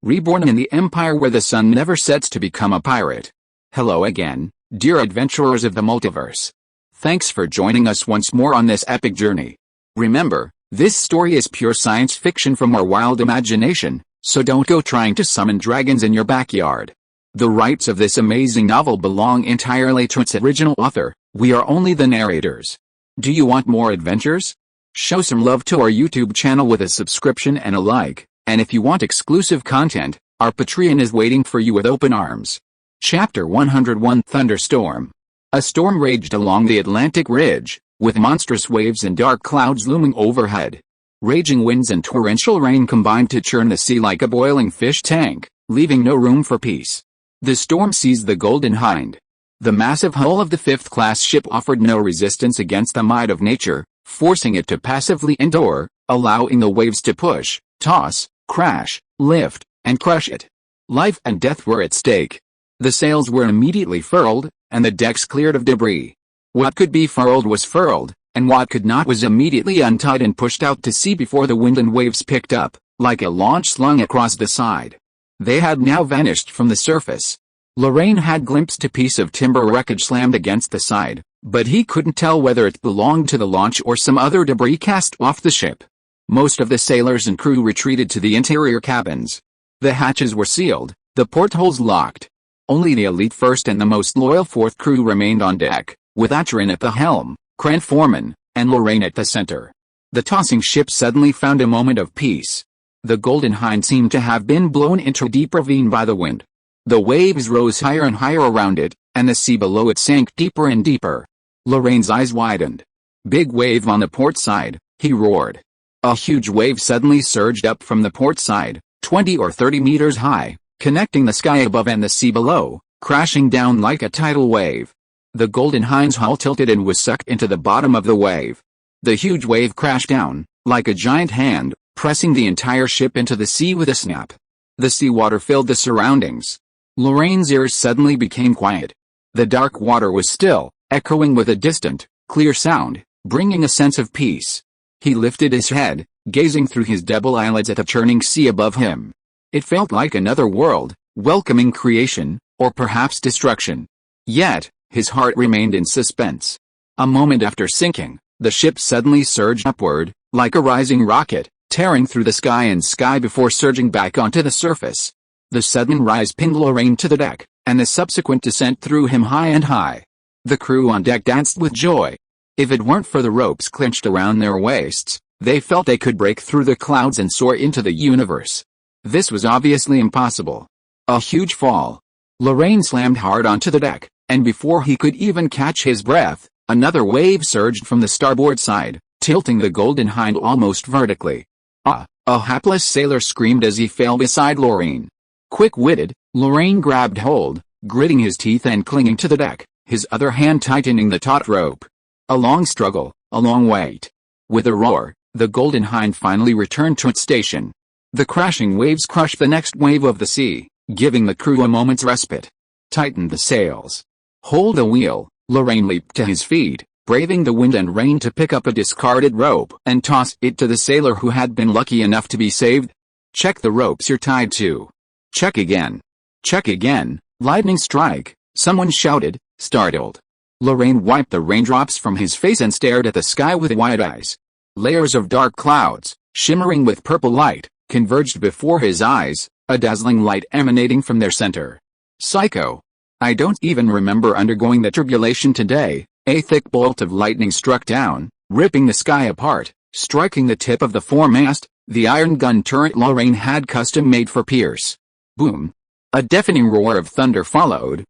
reborn in the empire where the sun never sets to become a pirate. Hello again, dear adventurers of the multiverse. Thanks for joining us once more on this epic journey. Remember, this story is pure science fiction from our wild imagination, so don't go trying to summon dragons in your backyard. The rights of this amazing novel belong entirely to its original author. We are only the narrators. Do you want more adventures? Show some love to our YouTube channel with a subscription and a like, and if you want exclusive content, our Patreon is waiting for you with open arms. Chapter 101 Thunderstorm. A storm raged along the Atlantic Ridge, with monstrous waves and dark clouds looming overhead. Raging winds and torrential rain combined to churn the sea like a boiling fish tank, leaving no room for peace. The storm seized the Golden Hind. The massive hull of the fifth-class ship offered no resistance against the might of nature, forcing it to passively endure, allowing the waves to push, toss, crash, lift, and crush it. Life and death were at stake. The sails were immediately furled, and the decks cleared of debris. What could be furled was furled, and what could not was immediately untied and pushed out to sea before the wind and waves picked up, like a launch slung across the side. They had now vanished from the surface. Lorraine had glimpsed a piece of timber wreckage slammed against the side, but he couldn't tell whether it belonged to the launch or some other debris cast off the ship. Most of the sailors and crew retreated to the interior cabins. The hatches were sealed, the portholes locked. Only the elite first and the most loyal fourth crew remained on deck, with Atrin at the helm, Cran foreman, and Lorraine at the center. The tossing ship suddenly found a moment of peace. The Golden Hind seemed to have been blown into a deep ravine by the wind. The waves rose higher and higher around it, and the sea below it sank deeper and deeper. Lorraine's eyes widened. "Big wave on the port side," he roared. A huge wave suddenly surged up from the port side, 20 or 30 meters high, connecting the sky above and the sea below, crashing down like a tidal wave. The Golden Hind's hull tilted and was sucked into the bottom of the wave. The huge wave crashed down, like a giant hand, pressing the entire ship into the sea with a snap. The seawater filled the surroundings. Lorraine's ears suddenly became quiet. The dark water was still, echoing with a distant, clear sound, bringing a sense of peace. He lifted his head, gazing through his double eyelids at the churning sea above him. It felt like another world, welcoming creation, or perhaps destruction. Yet, his heart remained in suspense. A moment after sinking, the ship suddenly surged upward, like a rising rocket, tearing through the sky before surging back onto the surface. The sudden rise pinned Lorraine to the deck, and the subsequent descent threw him high and high. The crew on deck danced with joy. If it weren't for the ropes clenched around their waists, they felt they could break through the clouds and soar into the universe. This was obviously impossible. A huge fall. Lorraine slammed hard onto the deck, and before he could even catch his breath, another wave surged from the starboard side, tilting the Golden Hind almost vertically. "Ah!" a hapless sailor screamed as he fell beside Lorraine. Quick-witted, Lorraine grabbed hold, gritting his teeth and clinging to the deck, his other hand tightening the taut rope. A long struggle, a long wait. With a roar, the Golden Hind finally returned to its station. The crashing waves crushed the next wave of the sea, giving the crew a moment's respite. "Tighten the sails. Hold the wheel." Lorraine leaped to his feet, braving the wind and rain to pick up a discarded rope and toss it to the sailor who had been lucky enough to be saved. "Check the ropes you're tied to." "Check again. Check again." "Lightning strike," someone shouted, startled. Lorraine wiped the raindrops from his face and stared at the sky with wide eyes. Layers of dark clouds, shimmering with purple light, converged before his eyes, a dazzling light emanating from their center. "Psycho. I don't even remember undergoing the tribulation today." A thick bolt of lightning struck down, ripping the sky apart, striking the tip of the foremast, the iron gun turret Lorraine had custom-made for Pierce. Boom! A deafening roar of thunder followed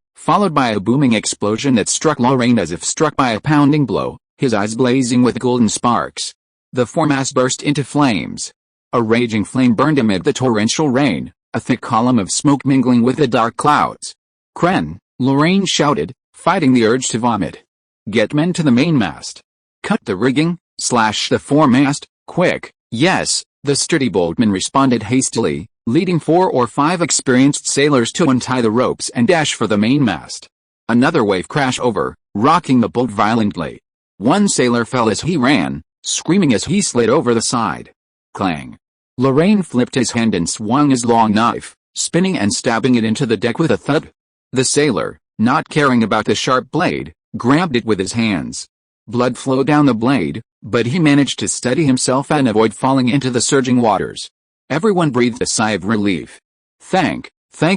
by a booming explosion that struck Lorraine as if struck by a pounding blow, his eyes blazing with golden sparks. The foremast burst into flames. A raging flame burned amid the torrential rain, a thick column of smoke mingling with the dark clouds. "Cren!" Lorraine shouted, fighting the urge to vomit. "Get men to the mainmast. Cut the rigging, slash the foremast, quick." "Yes," the sturdy boatman responded hastily, leading 4 or 5 experienced sailors to untie the ropes and dash for the mainmast. Another wave crashed over, rocking the boat violently. One sailor fell as he ran, screaming as he slid over the side. Clang! Lorraine flipped his hand and swung his long knife, spinning and stabbing it into the deck with a thud. The sailor, not caring about the sharp blade, grabbed it with his hands. Blood flowed down the blade, but he managed to steady himself and avoid falling into the surging waters. Everyone breathed a sigh of relief. Thank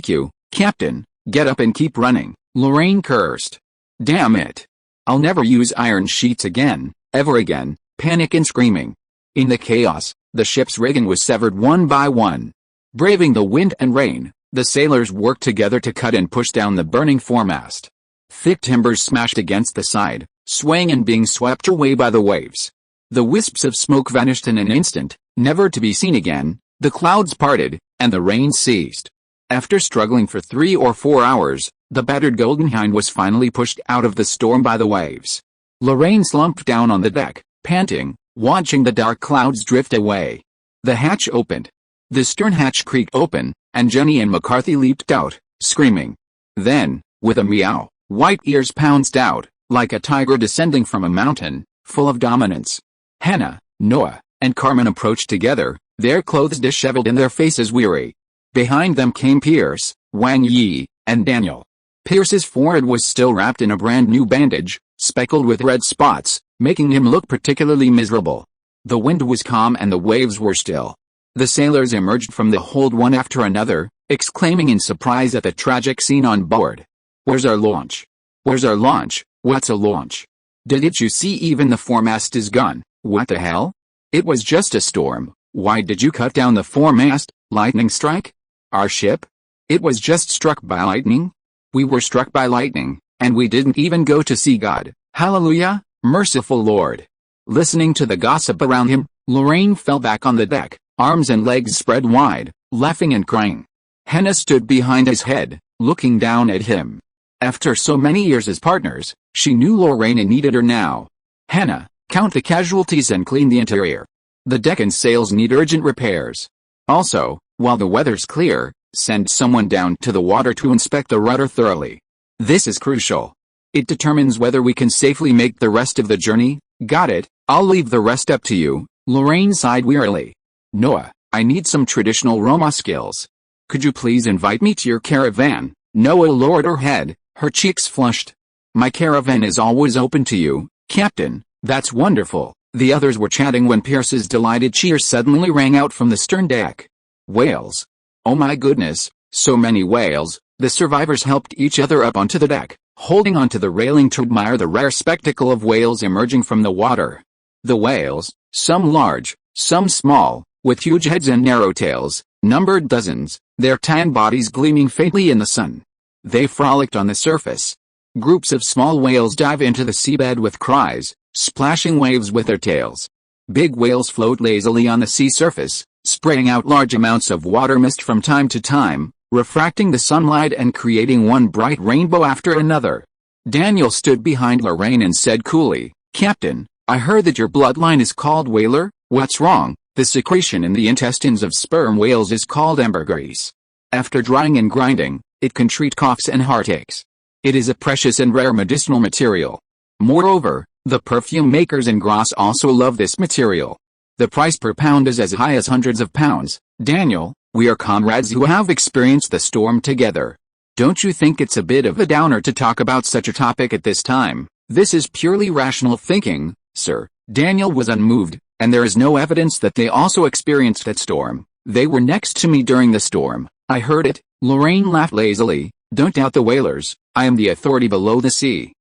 you, Captain. Get up and keep running," Lorraine cursed. "Damn it. I'll never use iron sheets again, ever again," panic and screaming. In the chaos, the ship's rigging was severed one by one. Braving the wind and rain, the sailors worked together to cut and push down the burning foremast. Thick timbers smashed against the side, swaying and being swept away by the waves. The wisps of smoke vanished in an instant, never to be seen again. The clouds parted, and the rain ceased. After struggling for 3 or 4 hours, the battered Golden Hind was finally pushed out of the storm by the waves. Lorraine slumped down on the deck, panting, watching the dark clouds drift away. The hatch opened. The stern hatch creaked open, and Jenny and McCarthy leaped out, screaming. Then, with a meow, White Ears pounced out, like a tiger descending from a mountain, full of dominance. Hannah, Noah, and Carmen approached together, their clothes disheveled and their faces weary. Behind them came Pierce, Wang Yi, and Daniel. Pierce's forehead was still wrapped in a brand new bandage, speckled with red spots, making him look particularly miserable. The wind was calm and the waves were still. The sailors emerged from the hold one after another, exclaiming in surprise at the tragic scene on board. "Where's our launch? Where's our launch? What's a launch? Didn't you see even the foremast is gone? What the hell? It was just a storm. Why did you cut down the foremast? Lightning strike? Our ship? It was just struck by lightning? We were struck by lightning, and we didn't even go to see God. Hallelujah, merciful Lord." Listening to the gossip around him, Lorraine fell back on the deck, arms and legs spread wide, laughing and crying. Hannah stood behind his head, looking down at him. After so many years as partners, she knew Lorraine needed her now. "Hannah, count the casualties and clean the interior. The deck and sails need urgent repairs. Also, while the weather's clear, send someone down to the water to inspect the rudder thoroughly. This is crucial. It determines whether we can safely make the rest of the journey." "Got it, I'll leave the rest up to you," Lorraine sighed wearily. "Noah, I need some traditional Roma skills. Could you please invite me to your caravan?" Noah lowered her head, her cheeks flushed. "My caravan is always open to you, Captain." "That's wonderful." The others were chatting when Pierce's delighted cheers suddenly rang out from the stern deck. "Whales. Oh my goodness, so many whales." The survivors helped each other up onto the deck, holding onto the railing to admire the rare spectacle of whales emerging from the water. The whales, some large, some small, with huge heads and narrow tails, numbered dozens, their tan bodies gleaming faintly in the sun. They frolicked on the surface. Groups of small whales dive into the seabed with cries, splashing waves with their tails. Big whales float lazily on the sea surface, spraying out large amounts of water mist from time to time, refracting the sunlight and creating one bright rainbow after another. Daniel stood behind Lorraine and said coolly, "Captain, I heard that your bloodline is called whaler." "What's wrong?" "The secretion in the intestines of sperm whales is called ambergris. After drying and grinding, it can treat coughs and heartaches. It is a precious and rare medicinal material. Moreover, the perfume makers in Gras also love this material. The price per pound is as high as hundreds of pounds." "Daniel, we are comrades who have experienced the storm together. Don't you think it's a bit of a downer to talk about such a topic at this time?" "This is purely rational thinking, sir." Daniel was unmoved, and there is no evidence that they also experienced that storm. "They were next to me during the storm. I heard it." Lorraine laughed lazily. "Don't doubt the whalers. I am the authority below the sea.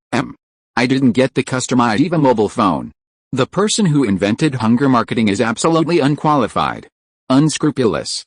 I didn't get the customized EVA mobile phone. The person who invented hunger marketing is absolutely unqualified. Unscrupulous.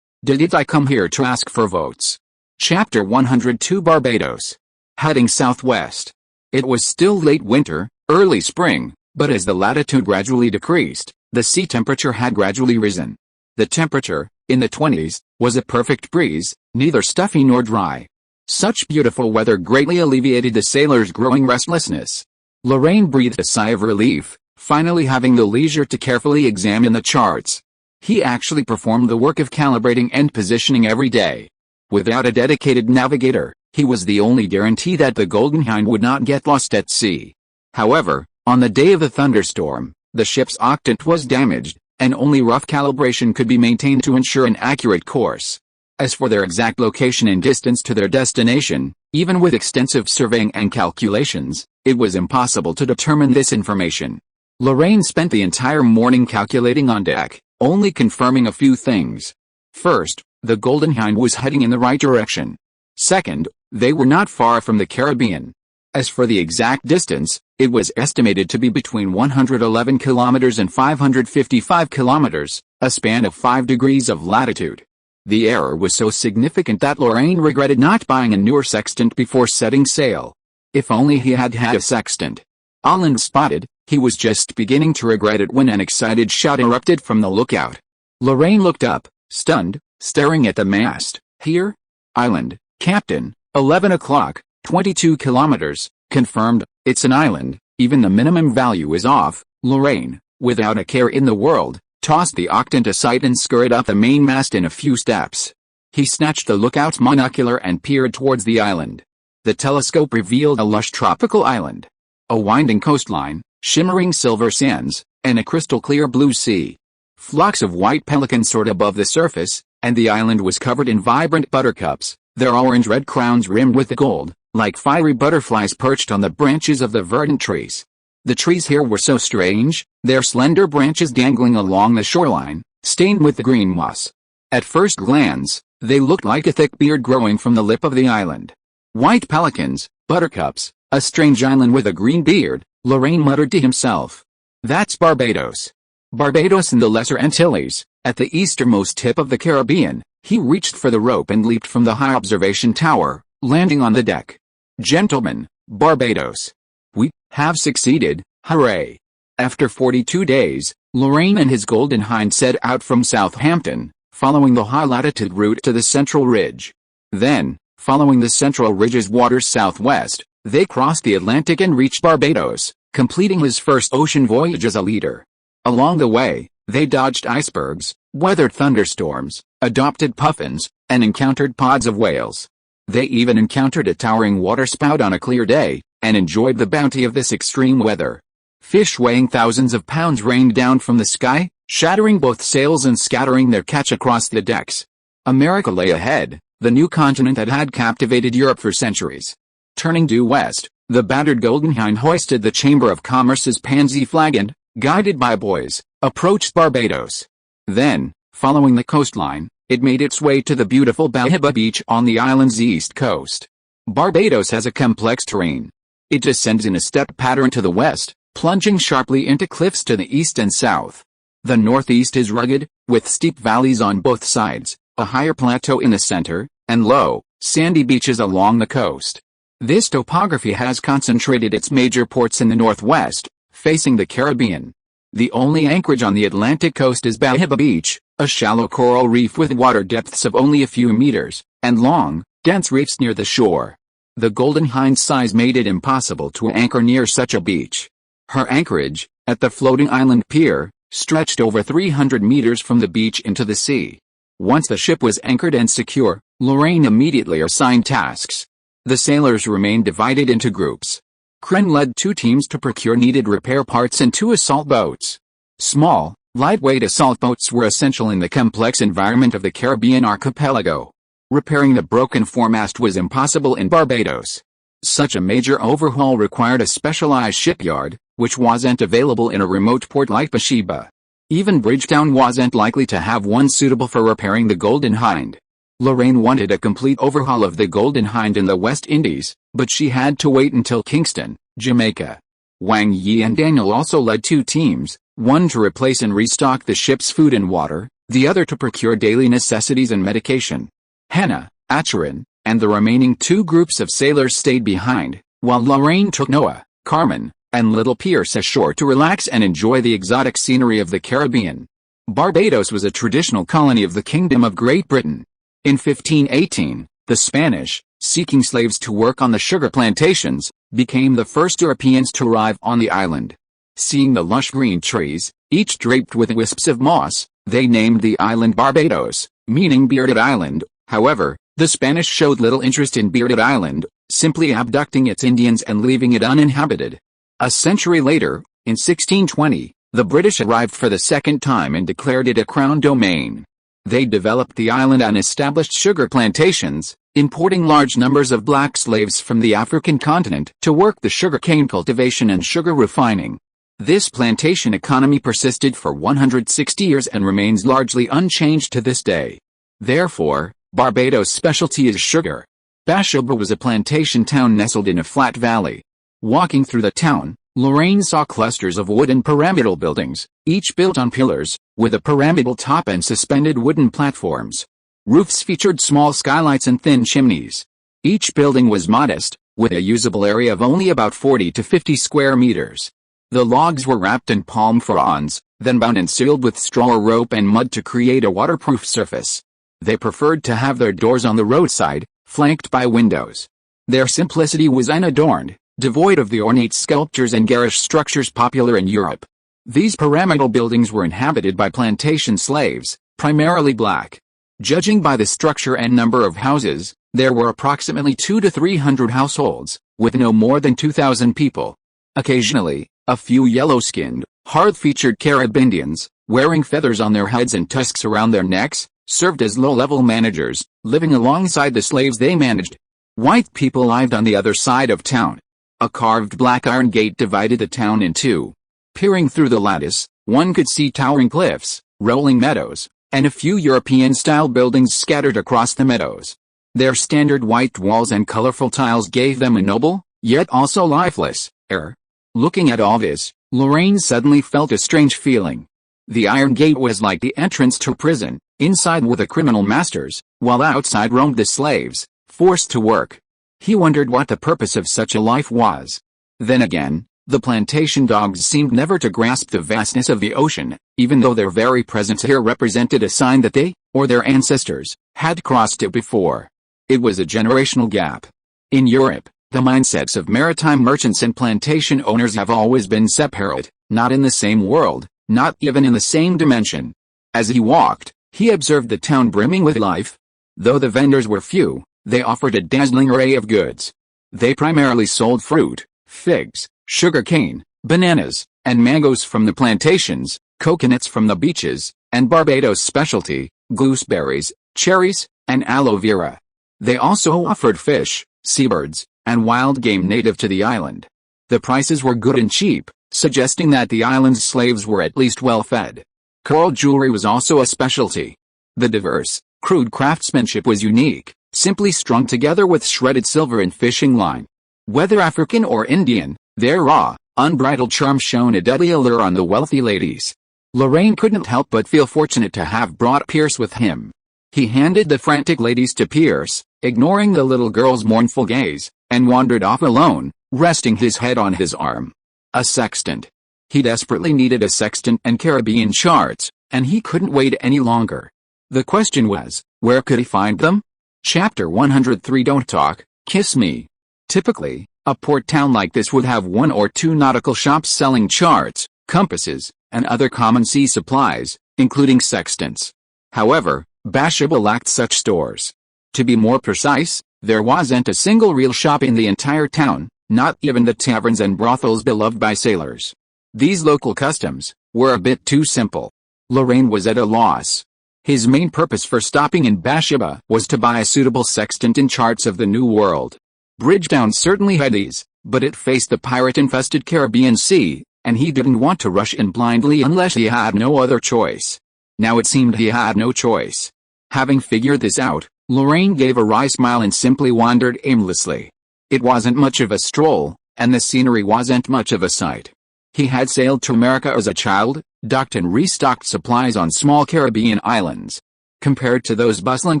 Did I come here to ask for votes?" Chapter 102 Barbados. Heading southwest. It was still late winter, early spring, but as the latitude gradually decreased, the sea temperature had gradually risen. The temperature, in the 20s, was a perfect breeze, neither stuffy nor dry. Such beautiful weather greatly alleviated the sailors' growing restlessness. Lorraine breathed a sigh of relief, finally having the leisure to carefully examine the charts. He actually performed the work of calibrating and positioning every day. Without a dedicated navigator, he was the only guarantee that the Golden Hind would not get lost at sea. However, on the day of the thunderstorm, the ship's octant was damaged, and only rough calibration could be maintained to ensure an accurate course. As for their exact location and distance to their destination, even with extensive surveying and calculations, it was impossible to determine this information. Lorraine spent the entire morning calculating on deck, only confirming a few things. First, the Golden Hind was heading in the right direction. Second, they were not far from the Caribbean. As for the exact distance, it was estimated to be between 111 kilometers and 555 kilometers, a span of 5 degrees of latitude. The error was so significant that Lorraine regretted not buying a newer sextant before setting sail. If only he had had a sextant. Island spotted, he was just beginning to regret it when an excited shout erupted from the lookout. Lorraine looked up, stunned, staring at the mast. Here? Island, Captain, 11 o'clock, 22 kilometers, confirmed. It's an island, even the minimum value is off. Lorraine, without a care in the world, tossed the octant aside and scurried up the mainmast in a few steps. He snatched the lookout's monocular and peered towards the island. The telescope revealed a lush tropical island. A winding coastline, shimmering silver sands, and a crystal-clear blue sea. Flocks of white pelicans soared above the surface, and the island was covered in vibrant buttercups, their orange-red crowns rimmed with gold, like fiery butterflies perched on the branches of the verdant trees. The trees here were so strange, their slender branches dangling along the shoreline, stained with the green moss. At first glance, they looked like a thick beard growing from the lip of the island. White pelicans, buttercups, a strange island with a green beard, Lorraine muttered to himself. That's Barbados. Barbados in the Lesser Antilles, at the easternmost tip of the Caribbean. He reached for the rope and leaped from the high observation tower, landing on the deck. Gentlemen, Barbados. We have succeeded, hooray. After 42 days, Lorraine and his Golden Hind set out from Southampton, following the high-latitude route to the Central Ridge. Then, following the Central Ridge's waters southwest, they crossed the Atlantic and reached Barbados, completing his first ocean voyage as a leader. Along the way, they dodged icebergs, weathered thunderstorms, adopted puffins, and encountered pods of whales. They even encountered a towering waterspout on a clear day, and enjoyed the bounty of this extreme weather. Fish weighing thousands of pounds rained down from the sky, shattering both sails and scattering their catch across the decks. America lay ahead, the new continent that had captivated Europe for centuries. Turning due west, the battered Golden Hind hoisted the Chamber of Commerce's pansy flag and, guided by boys, approached Barbados. Then, following the coastline, it made its way to the beautiful Bahiba beach on the island's east coast. Barbados has a complex terrain. It descends in a step pattern to the west, plunging sharply into cliffs to the east and south. The northeast is rugged, with steep valleys on both sides, a higher plateau in the center, and low, sandy beaches along the coast. This topography has concentrated its major ports in the northwest, facing the Caribbean. The only anchorage on the Atlantic coast is Bahiba Beach, a shallow coral reef with water depths of only a few meters, and long, dense reefs near the shore. The Golden Hind's size made it impossible to anchor near such a beach. Her anchorage, at the floating island pier, stretched over 300 meters from the beach into the sea. Once the ship was anchored and secure, Lorraine immediately assigned tasks. The sailors remained divided into groups. Kren led 2 teams to procure needed repair parts and 2 assault boats. Small, lightweight assault boats were essential in the complex environment of the Caribbean archipelago. Repairing the broken foremast was impossible in Barbados. Such a major overhaul required a specialized shipyard, which wasn't available in a remote port like Bahiba. Even Bridgetown wasn't likely to have one suitable for repairing the Golden Hind. Lorraine wanted a complete overhaul of the Golden Hind in the West Indies, but she had to wait until Kingston, Jamaica. Wang Yi and Daniel also led 2 teams, one to replace and restock the ship's food and water, the other to procure daily necessities and medication. Hannah, Acheron, and the remaining 2 groups of sailors stayed behind, while Lorraine took Noah, Carmen, and little Pierce ashore to relax and enjoy the exotic scenery of the Caribbean. Barbados was a traditional colony of the Kingdom of Great Britain. In 1518, the Spanish, seeking slaves to work on the sugar plantations, became the first Europeans to arrive on the island. Seeing the lush green trees, each draped with wisps of moss, they named the island Barbados, meaning Bearded Island. However, the Spanish showed little interest in Bearded Island, simply abducting its Indians and leaving it uninhabited. A century later, in 1620, the British arrived for the second time and declared it a crown domain. They developed the island and established sugar plantations, importing large numbers of black slaves from the African continent to work the sugarcane cultivation and sugar refining. This plantation economy persisted for 160 years and remains largely unchanged to this day. Therefore, Barbados' specialty is sugar. Bathsheba was a plantation town nestled in a flat valley. Walking through the town, Lorraine saw clusters of wooden pyramidal buildings, each built on pillars, with a pyramidal top and suspended wooden platforms. Roofs featured small skylights and thin chimneys. Each building was modest, with a usable area of only about 40 to 50 square meters. The logs were wrapped in palm fronds, then bound and sealed with straw or rope and mud to create a waterproof surface. They preferred to have their doors on the roadside, flanked by windows. Their simplicity was unadorned, devoid of the ornate sculptures and garish structures popular in Europe. These pyramidal buildings were inhabited by plantation slaves, primarily black. Judging by the structure and number of houses, there were approximately 200 to 300 households, with no more than 2,000 people. Occasionally, a few yellow-skinned, hard-featured Carib Indians, wearing feathers on their heads and tusks around their necks, served as low-level managers, living alongside the slaves they managed. White people lived on the other side of town. A carved black iron gate divided the town in two. Peering through the lattice, one could see towering cliffs, rolling meadows, and a few European-style buildings scattered across the meadows. Their standard white walls and colorful tiles gave them a noble, yet also lifeless, air. Looking at all this, Lorraine suddenly felt a strange feeling. The iron gate was like the entrance to prison, inside were the criminal masters, while outside roamed the slaves, forced to work. He wondered what the purpose of such a life was. Then again, the plantation dogs seemed never to grasp the vastness of the ocean, even though their very presence here represented a sign that they, or their ancestors, had crossed it before. It was a generational gap. In Europe, the mindsets of maritime merchants and plantation owners have always been separate, not in the same world, not even in the same dimension. As he walked, he observed the town brimming with life. Though the vendors were few, they offered a dazzling array of goods. They primarily sold fruit, figs, sugarcane, bananas, and mangoes from the plantations, coconuts from the beaches, and Barbados' specialty, gooseberries, cherries, and aloe vera. They also offered fish, seabirds, and wild game native to the island. The prices were good and cheap, suggesting that the island's slaves were at least well fed. Coral jewelry was also a specialty. The diverse, crude craftsmanship was unique, simply strung together with shredded silver and fishing line. Whether African or Indian, their raw, unbridled charm shone a deadly allure on the wealthy ladies. Lorraine couldn't help but feel fortunate to have brought Pierce with him. He handed the frantic ladies to Pierce, ignoring the little girl's mournful gaze, and wandered off alone, resting his head on his arm. A sextant. He desperately needed a sextant and Caribbean charts, and he couldn't wait any longer. The question was, where could he find them? Chapter 103 Don't Talk, Kiss Me. Typically, a port town like this would have one or two nautical shops selling charts, compasses, and other common sea supplies, including sextants. However, Bathsheba lacked such stores. To be more precise, there wasn't a single real shop in the entire town, not even the taverns and brothels beloved by sailors. These local customs were a bit too simple. Lorraine was at a loss. His main purpose for stopping in Bathsheba was to buy a suitable sextant in charts of the New World. Bridgetown certainly had these, but it faced the pirate-infested Caribbean Sea, and he didn't want to rush in blindly unless he had no other choice. Now it seemed he had no choice. Having figured this out, Lorraine gave a wry smile and simply wandered aimlessly. It wasn't much of a stroll, and the scenery wasn't much of a sight. He had sailed to America as a child, docked and restocked supplies on small Caribbean islands. Compared to those bustling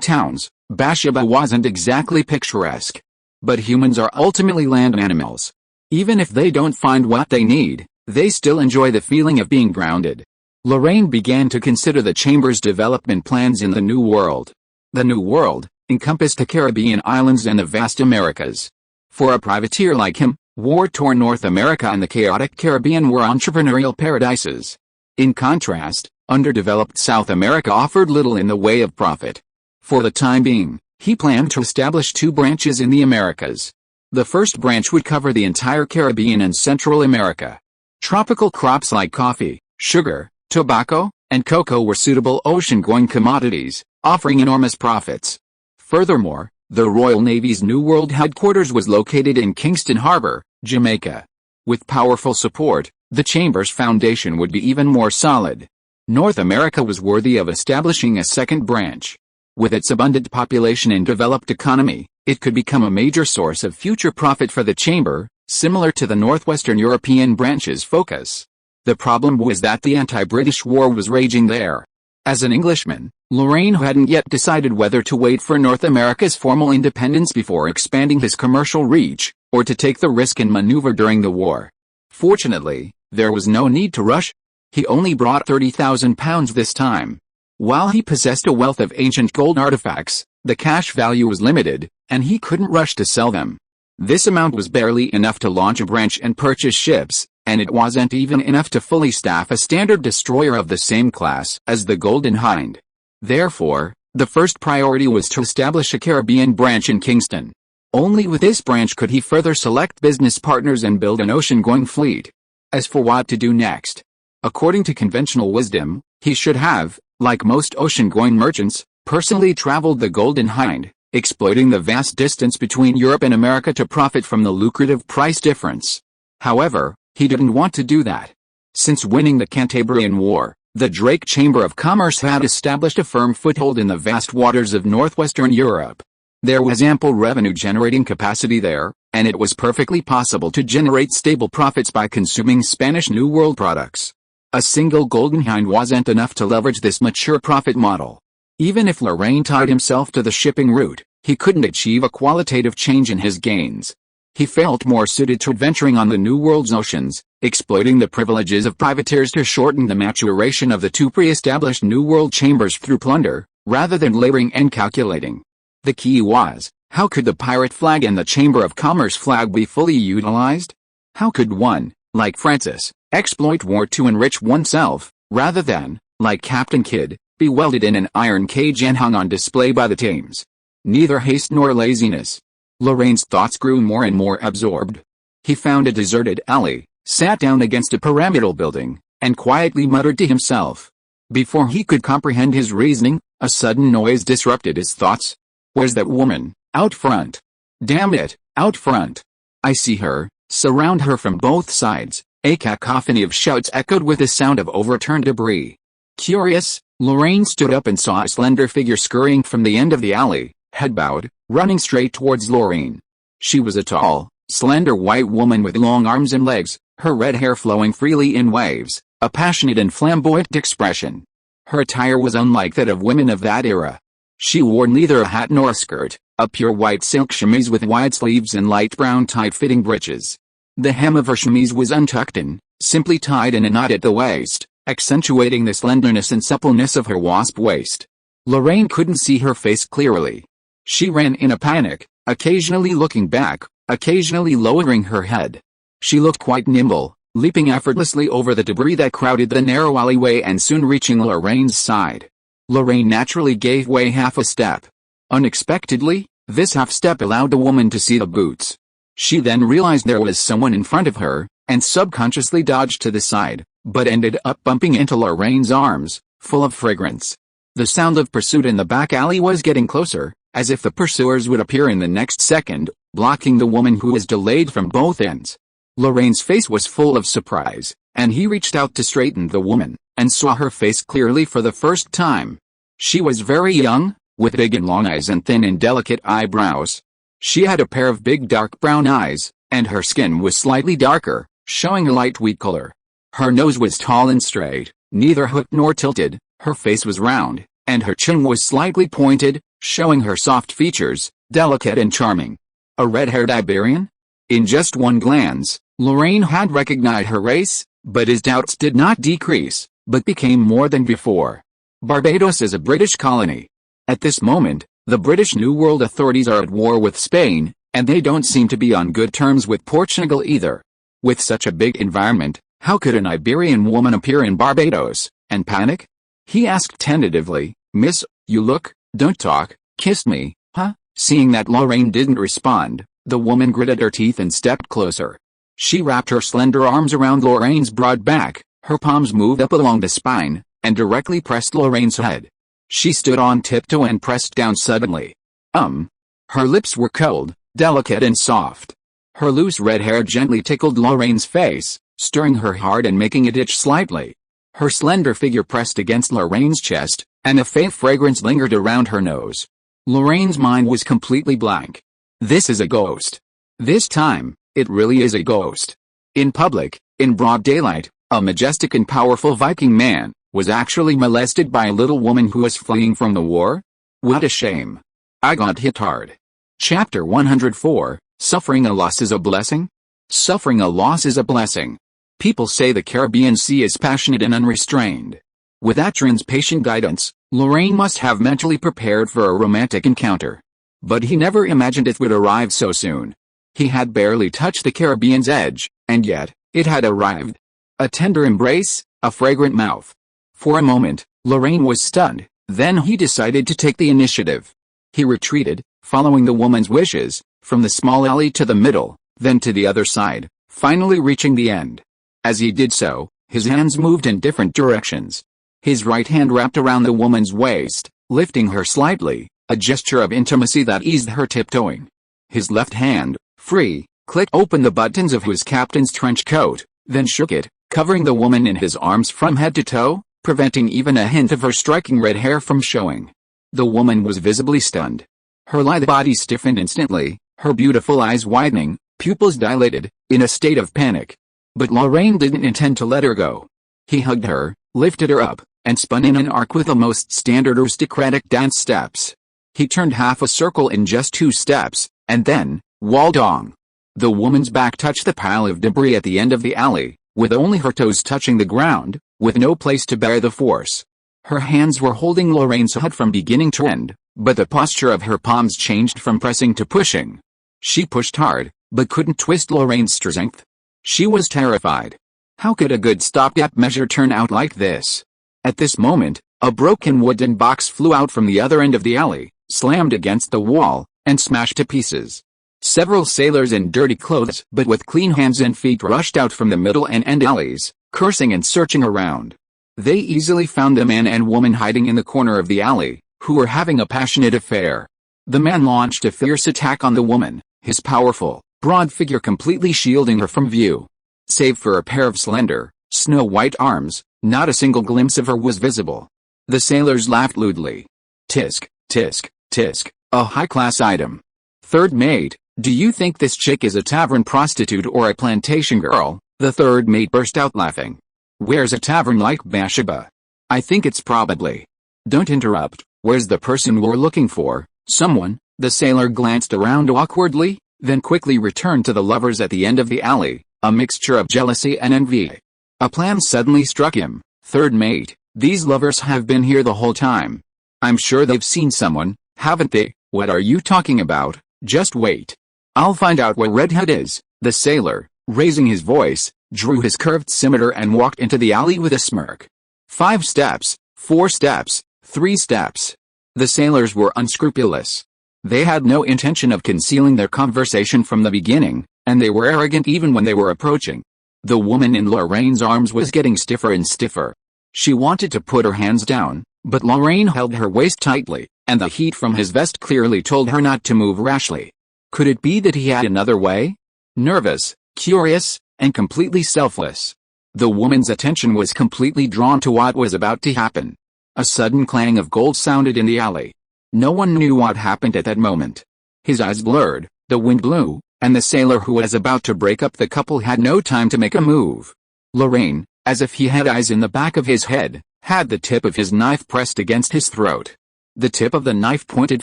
towns, Bathsheba wasn't exactly picturesque. But humans are ultimately land animals. Even if they don't find what they need, they still enjoy the feeling of being grounded. Lorraine began to consider the Chamber's development plans in the New World. The New World encompassed the Caribbean islands and the vast Americas. For a privateer like him, war-torn North America and the chaotic Caribbean were entrepreneurial paradises. In contrast, underdeveloped South America offered little in the way of profit. For the time being, he planned to establish two branches in the Americas. The first branch would cover the entire Caribbean and Central America. Tropical crops like coffee, sugar, tobacco, and cocoa were suitable ocean-going commodities, offering enormous profits. Furthermore, the Royal Navy's New World headquarters was located in Kingston Harbor, Jamaica. With powerful support, the Chamber's foundation would be even more solid. North America was worthy of establishing a second branch. With its abundant population and developed economy, it could become a major source of future profit for the Chamber, similar to the Northwestern European branch's focus. The problem was that the anti-British war was raging there. As an Englishman, Lorraine hadn't yet decided whether to wait for North America's formal independence before expanding his commercial reach, or to take the risk and maneuver during the war. Fortunately, there was no need to rush. He only brought £30,000 this time. While he possessed a wealth of ancient gold artifacts, the cash value was limited, and he couldn't rush to sell them. This amount was barely enough to launch a branch and purchase ships, and it wasn't even enough to fully staff a standard destroyer of the same class as the Golden Hind. Therefore, the first priority was to establish a Caribbean branch in Kingston. Only with this branch could he further select business partners and build an ocean-going fleet. As for what to do next, according to conventional wisdom, he should have, like most ocean-going merchants, personally traveled the Golden Hind, exploiting the vast distance between Europe and America to profit from the lucrative price difference. However, he didn't want to do that. Since winning the Cantabrian War, the Drake Chamber of Commerce had established a firm foothold in the vast waters of northwestern Europe. There was ample revenue-generating capacity there, and it was perfectly possible to generate stable profits by consuming Spanish New World products. A single Golden Hind wasn't enough to leverage this mature profit model. Even if Lorraine tied himself to the shipping route, he couldn't achieve a qualitative change in his gains. He felt more suited to adventuring on the New World's oceans, exploiting the privileges of privateers to shorten the maturation of the two pre-established New World chambers through plunder, rather than laboring and calculating. The key was, how could the pirate flag and the Chamber of Commerce flag be fully utilized? How could one, like Francis, exploit war to enrich oneself, rather than, like Captain Kidd, be welded in an iron cage and hung on display by the Thames? Neither haste nor laziness. Lorraine's thoughts grew more and more absorbed. He found a deserted alley, sat down against a pyramidal building, and quietly muttered to himself. Before he could comprehend his reasoning, a sudden noise disrupted his thoughts. Where's that woman? Out front. Damn it, out front. I see her, surround her from both sides. A cacophony of shouts echoed with the sound of overturned debris. Curious, Lorraine stood up and saw a slender figure scurrying from the end of the alley, head bowed, running straight towards Lorraine. She was a tall, slender white woman with long arms and legs, her red hair flowing freely in waves, a passionate and flamboyant expression. Her attire was unlike that of women of that era. She wore neither a hat nor a skirt, a pure white silk chemise with wide sleeves and light brown tight-fitting breeches. The hem of her chemise was untucked and, simply tied in a knot at the waist, accentuating the slenderness and suppleness of her wasp waist. Lorraine couldn't see her face clearly. She ran in a panic, occasionally looking back, occasionally lowering her head. She looked quite nimble, leaping effortlessly over the debris that crowded the narrow alleyway and soon reaching Lorraine's side. Lorraine naturally gave way half a step. Unexpectedly, this half step allowed the woman to see the boots. She then realized there was someone in front of her, and subconsciously dodged to the side, but ended up bumping into Lorraine's arms, full of fragrance. The sound of pursuit in the back alley was getting closer, as if the pursuers would appear in the next second, blocking the woman who was delayed from both ends. Lorraine's face was full of surprise, and he reached out to straighten the woman, and saw her face clearly for the first time. She was very young, with big and long eyes and thin and delicate eyebrows. She had a pair of big dark brown eyes, and her skin was slightly darker, showing a light wheat color. Her nose was tall and straight, neither hooked nor tilted, her face was round, and her chin was slightly pointed, showing her soft features, delicate and charming. A red-haired Iberian? In just one glance, Lorraine had recognized her race, but his doubts did not decrease, but became more than before. Barbados is a British colony. At this moment, the British New World authorities are at war with Spain, and they don't seem to be on good terms with Portugal either. With such a big environment, how could an Iberian woman appear in Barbados, and panic? He asked tentatively, "Miss, you don't talk, kiss me, huh?" Seeing that Lorraine didn't respond, the woman gritted her teeth and stepped closer. She wrapped her slender arms around Lorraine's broad back, her palms moved up along the spine, and directly pressed Lorraine's head. She stood on tiptoe and pressed down suddenly. Her lips were cold, delicate and soft. Her loose red hair gently tickled Lorraine's face, stirring her heart and making it itch slightly. Her slender figure pressed against Lorraine's chest, and a faint fragrance lingered around her nose. Lorraine's mind was completely blank. This is a ghost. This time, it really is a ghost. In public, in broad daylight, a majestic and powerful Viking man was actually molested by a little woman who was fleeing from the war? What a shame. I got hit hard. Chapter 104, Suffering a Loss is a Blessing? Suffering a loss is a blessing. People say the Caribbean Sea is passionate and unrestrained. With Atron's patient guidance, Lorraine must have mentally prepared for a romantic encounter. But he never imagined it would arrive so soon. He had barely touched the Caribbean's edge, and yet, it had arrived. A tender embrace, a fragrant mouth. For a moment, Lorraine was stunned, then he decided to take the initiative. He retreated, following the woman's wishes, from the small alley to the middle, then to the other side, finally reaching the end. As he did so, his hands moved in different directions. His right hand wrapped around the woman's waist, lifting her slightly, a gesture of intimacy that eased her tiptoeing. His left hand, free, clicked open the buttons of his captain's trench coat, then shook it, covering the woman in his arms from head to toe, preventing even a hint of her striking red hair from showing. The woman was visibly stunned. Her lithe body stiffened instantly, her beautiful eyes widening, pupils dilated, in a state of panic. But Lorraine didn't intend to let her go. He hugged her, lifted her up, and spun in an arc with the most standard aristocratic dance steps. He turned half a circle in just 2 steps, and then, wall-dong. The woman's back touched the pile of debris at the end of the alley, with only her toes touching the ground, with no place to bear the force. Her hands were holding Lorraine's head from beginning to end, but the posture of her palms changed from pressing to pushing. She pushed hard, but couldn't twist Lorraine's strength. She was terrified. How could a good stopgap measure turn out like this? At this moment, a broken wooden box flew out from the other end of the alley, slammed against the wall, and smashed to pieces. Several sailors in dirty clothes but with clean hands and feet rushed out from the middle and end alleys, cursing and searching around. They easily found the man and woman hiding in the corner of the alley, who were having a passionate affair. The man launched a fierce attack on the woman, his powerful, broad figure completely shielding her from view. Save for a pair of slender, snow-white arms, not a single glimpse of her was visible. The sailors laughed lewdly. Tisk, tisk, tisk, a high-class item. Third mate, do you think this chick is a tavern prostitute or a plantation girl? The third mate burst out laughing. Where's a tavern like Bathsheba? I think it's probably. Don't interrupt, where's the person we're looking for? Someone. The sailor glanced around awkwardly, then quickly returned to the lovers at the end of the alley, a mixture of jealousy and envy. A plan suddenly struck him. Third mate, these lovers have been here the whole time. I'm sure they've seen someone, haven't they? What are you talking about? Just wait. I'll find out where Redhead is. The sailor, raising his voice, drew his curved scimitar and walked into the alley with a smirk. 5 steps, 4 steps, 3 steps. The sailors were unscrupulous. They had no intention of concealing their conversation from the beginning, and they were arrogant even when they were approaching. The woman in Lorraine's arms was getting stiffer and stiffer. She wanted to put her hands down, but Lorraine held her waist tightly, and the heat from his vest clearly told her not to move rashly. Could it be that he had another way? Nervous, curious, and completely selfless. The woman's attention was completely drawn to what was about to happen. A sudden clang of gold sounded in the alley. No one knew what happened at that moment. His eyes blurred, the wind blew, and the sailor who was about to break up the couple had no time to make a move. Lorraine, as if he had eyes in the back of his head, had the tip of his knife pressed against his throat. The tip of the knife pointed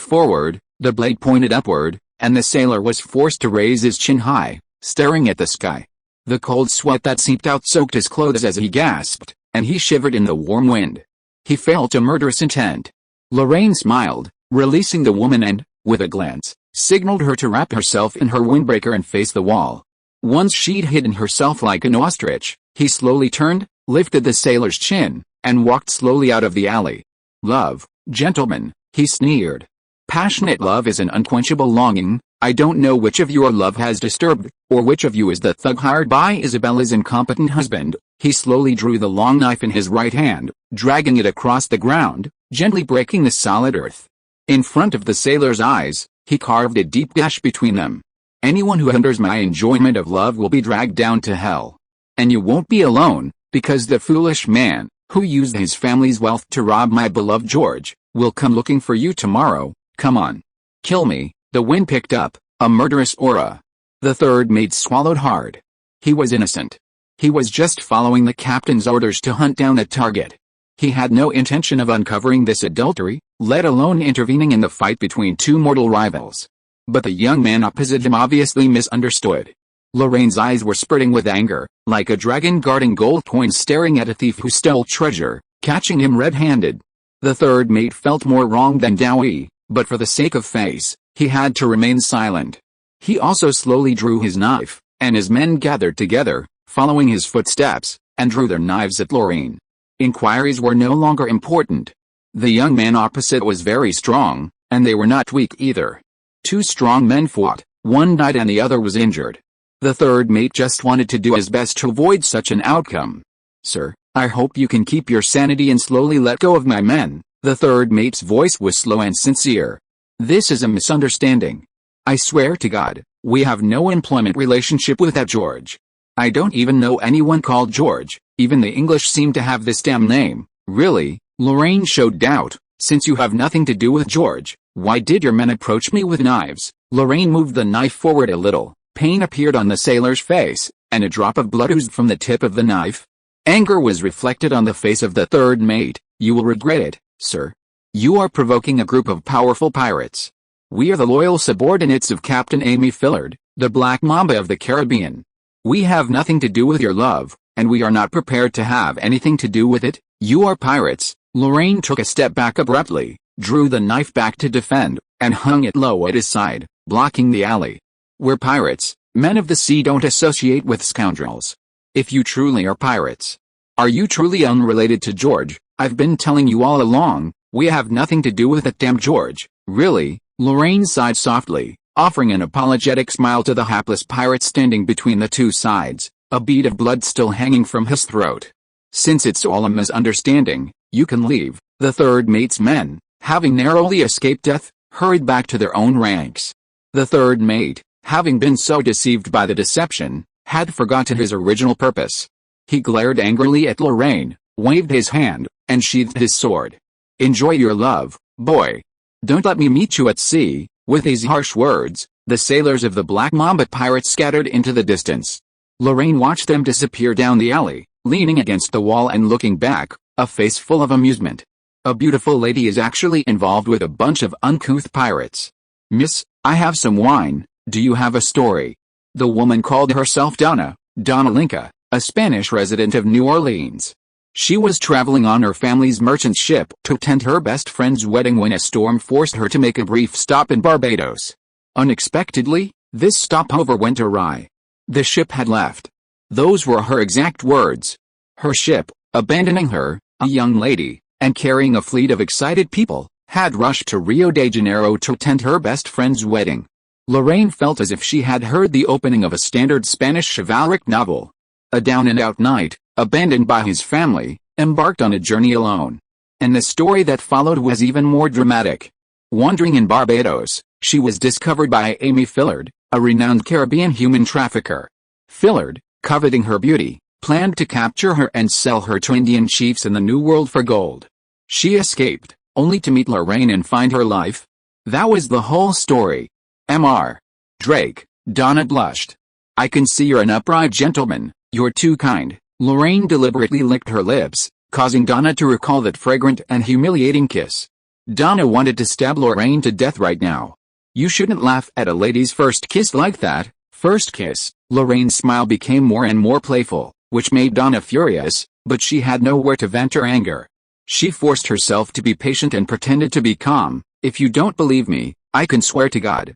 forward, the blade pointed upward, and the sailor was forced to raise his chin high, staring at the sky. The cold sweat that seeped out soaked his clothes as he gasped, and he shivered in the warm wind. He felt a murderous intent. Lorraine smiled, releasing the woman and, with a glance, signaled her to wrap herself in her windbreaker and face the wall. Once she'd hidden herself like an ostrich, he slowly turned, lifted the sailor's chin, and walked slowly out of the alley. Love, gentlemen, he sneered. Passionate love is an unquenchable longing. I don't know which of your love has disturbed, or which of you is the thug hired by Isabella's incompetent husband, He slowly drew the long knife in his right hand, dragging it across the ground, gently breaking the solid earth. In front of the sailor's eyes, he carved a deep gash between them. Anyone who hinders my enjoyment of love will be dragged down to hell. And you won't be alone, because the foolish man, who used his family's wealth to rob my beloved George, will come looking for you tomorrow. Come on. Kill me. The wind picked up a murderous aura. The third mate swallowed hard. He was innocent. He was just following the captain's orders to hunt down a target. He had no intention of uncovering this adultery, let alone intervening in the fight between two mortal rivals. But the young man opposite him obviously misunderstood. Lorraine's eyes were spurting with anger, like a dragon guarding gold coins staring at a thief who stole treasure, catching him red-handed. The third mate felt more wrong than Dowie, but for the sake of face, he had to remain silent. He also slowly drew his knife, and his men gathered together, following his footsteps, and drew their knives at Lorraine. Inquiries were no longer important. The young man opposite was very strong, and they were not weak either. Two strong men fought, one died and the other was injured. The third mate just wanted to do his best to avoid such an outcome. Sir, I hope you can keep your sanity and slowly let go of my men. The third mate's voice was slow and sincere. This is a misunderstanding. I swear to God, we have no employment relationship with that George. I don't even know anyone called George, even the English seem to have this damn name. Really? Lorraine showed doubt. Since you have nothing to do with George, why did your men approach me with knives? Lorraine moved the knife forward a little. Pain appeared on the sailor's face, and a drop of blood oozed from the tip of the knife. Anger was reflected on the face of the third mate. You will regret it, sir. You are provoking a group of powerful pirates. We are the loyal subordinates of Captain Amy Fillard, the Black Mamba of the Caribbean. We have nothing to do with your love, and we are not prepared to have anything to do with it. You are pirates. Lorraine took a step back abruptly, drew the knife back to defend, and hung it low at his side, blocking the alley. We're pirates. Men of the sea don't associate with scoundrels. If you truly are pirates, are you truly unrelated to George? I've been telling you all along, we have nothing to do with that damn George. Really? Lorraine sighed softly, offering an apologetic smile to the hapless pirate standing between the two sides, a bead of blood still hanging from his throat. Since it's all a misunderstanding, you can leave. The third mate's men, having narrowly escaped death, hurried back to their own ranks. The third mate, having been so deceived by the deception, had forgotten his original purpose. He glared angrily at Lorraine, waved his hand, and sheathed his sword. Enjoy your love, boy. Don't let me meet you at sea. With these harsh words, the sailors of the Black Mamba pirates scattered into the distance. Lorraine watched them disappear down the alley, leaning against the wall and looking back, a face full of amusement. A beautiful lady is actually involved with a bunch of uncouth pirates. Miss, I have some wine. Do you have a story? The woman called herself Donna Linka, a Spanish resident of New Orleans. She was traveling on her family's merchant ship to attend her best friend's wedding when a storm forced her to make a brief stop in Barbados. Unexpectedly, this stopover went awry. The ship had left. Those were her exact words. Her ship, abandoning her, a young lady, and carrying a fleet of excited people, had rushed to Rio de Janeiro to attend her best friend's wedding. Lorraine felt as if she had heard the opening of a standard Spanish chivalric novel. A down-and-out knight, abandoned by his family, embarked on a journey alone. And the story that followed was even more dramatic. Wandering in Barbados, she was discovered by Amy Fillard, a renowned Caribbean human trafficker. Fillard, coveting her beauty, planned to capture her and sell her to Indian chiefs in the New World for gold. She escaped, only to meet Lorraine and find her life. That was the whole story. Mr. Drake. Donna blushed. I can see you're an upright gentleman. You're too kind. Lorraine deliberately licked her lips, causing Donna to recall that fragrant and humiliating kiss. Donna wanted to stab Lorraine to death right now. You shouldn't laugh at a lady's first kiss like that. First kiss. Lorraine's smile became more and more playful, which made Donna furious, but she had nowhere to vent her anger. She forced herself to be patient and pretended to be calm. If you don't believe me, I can swear to God,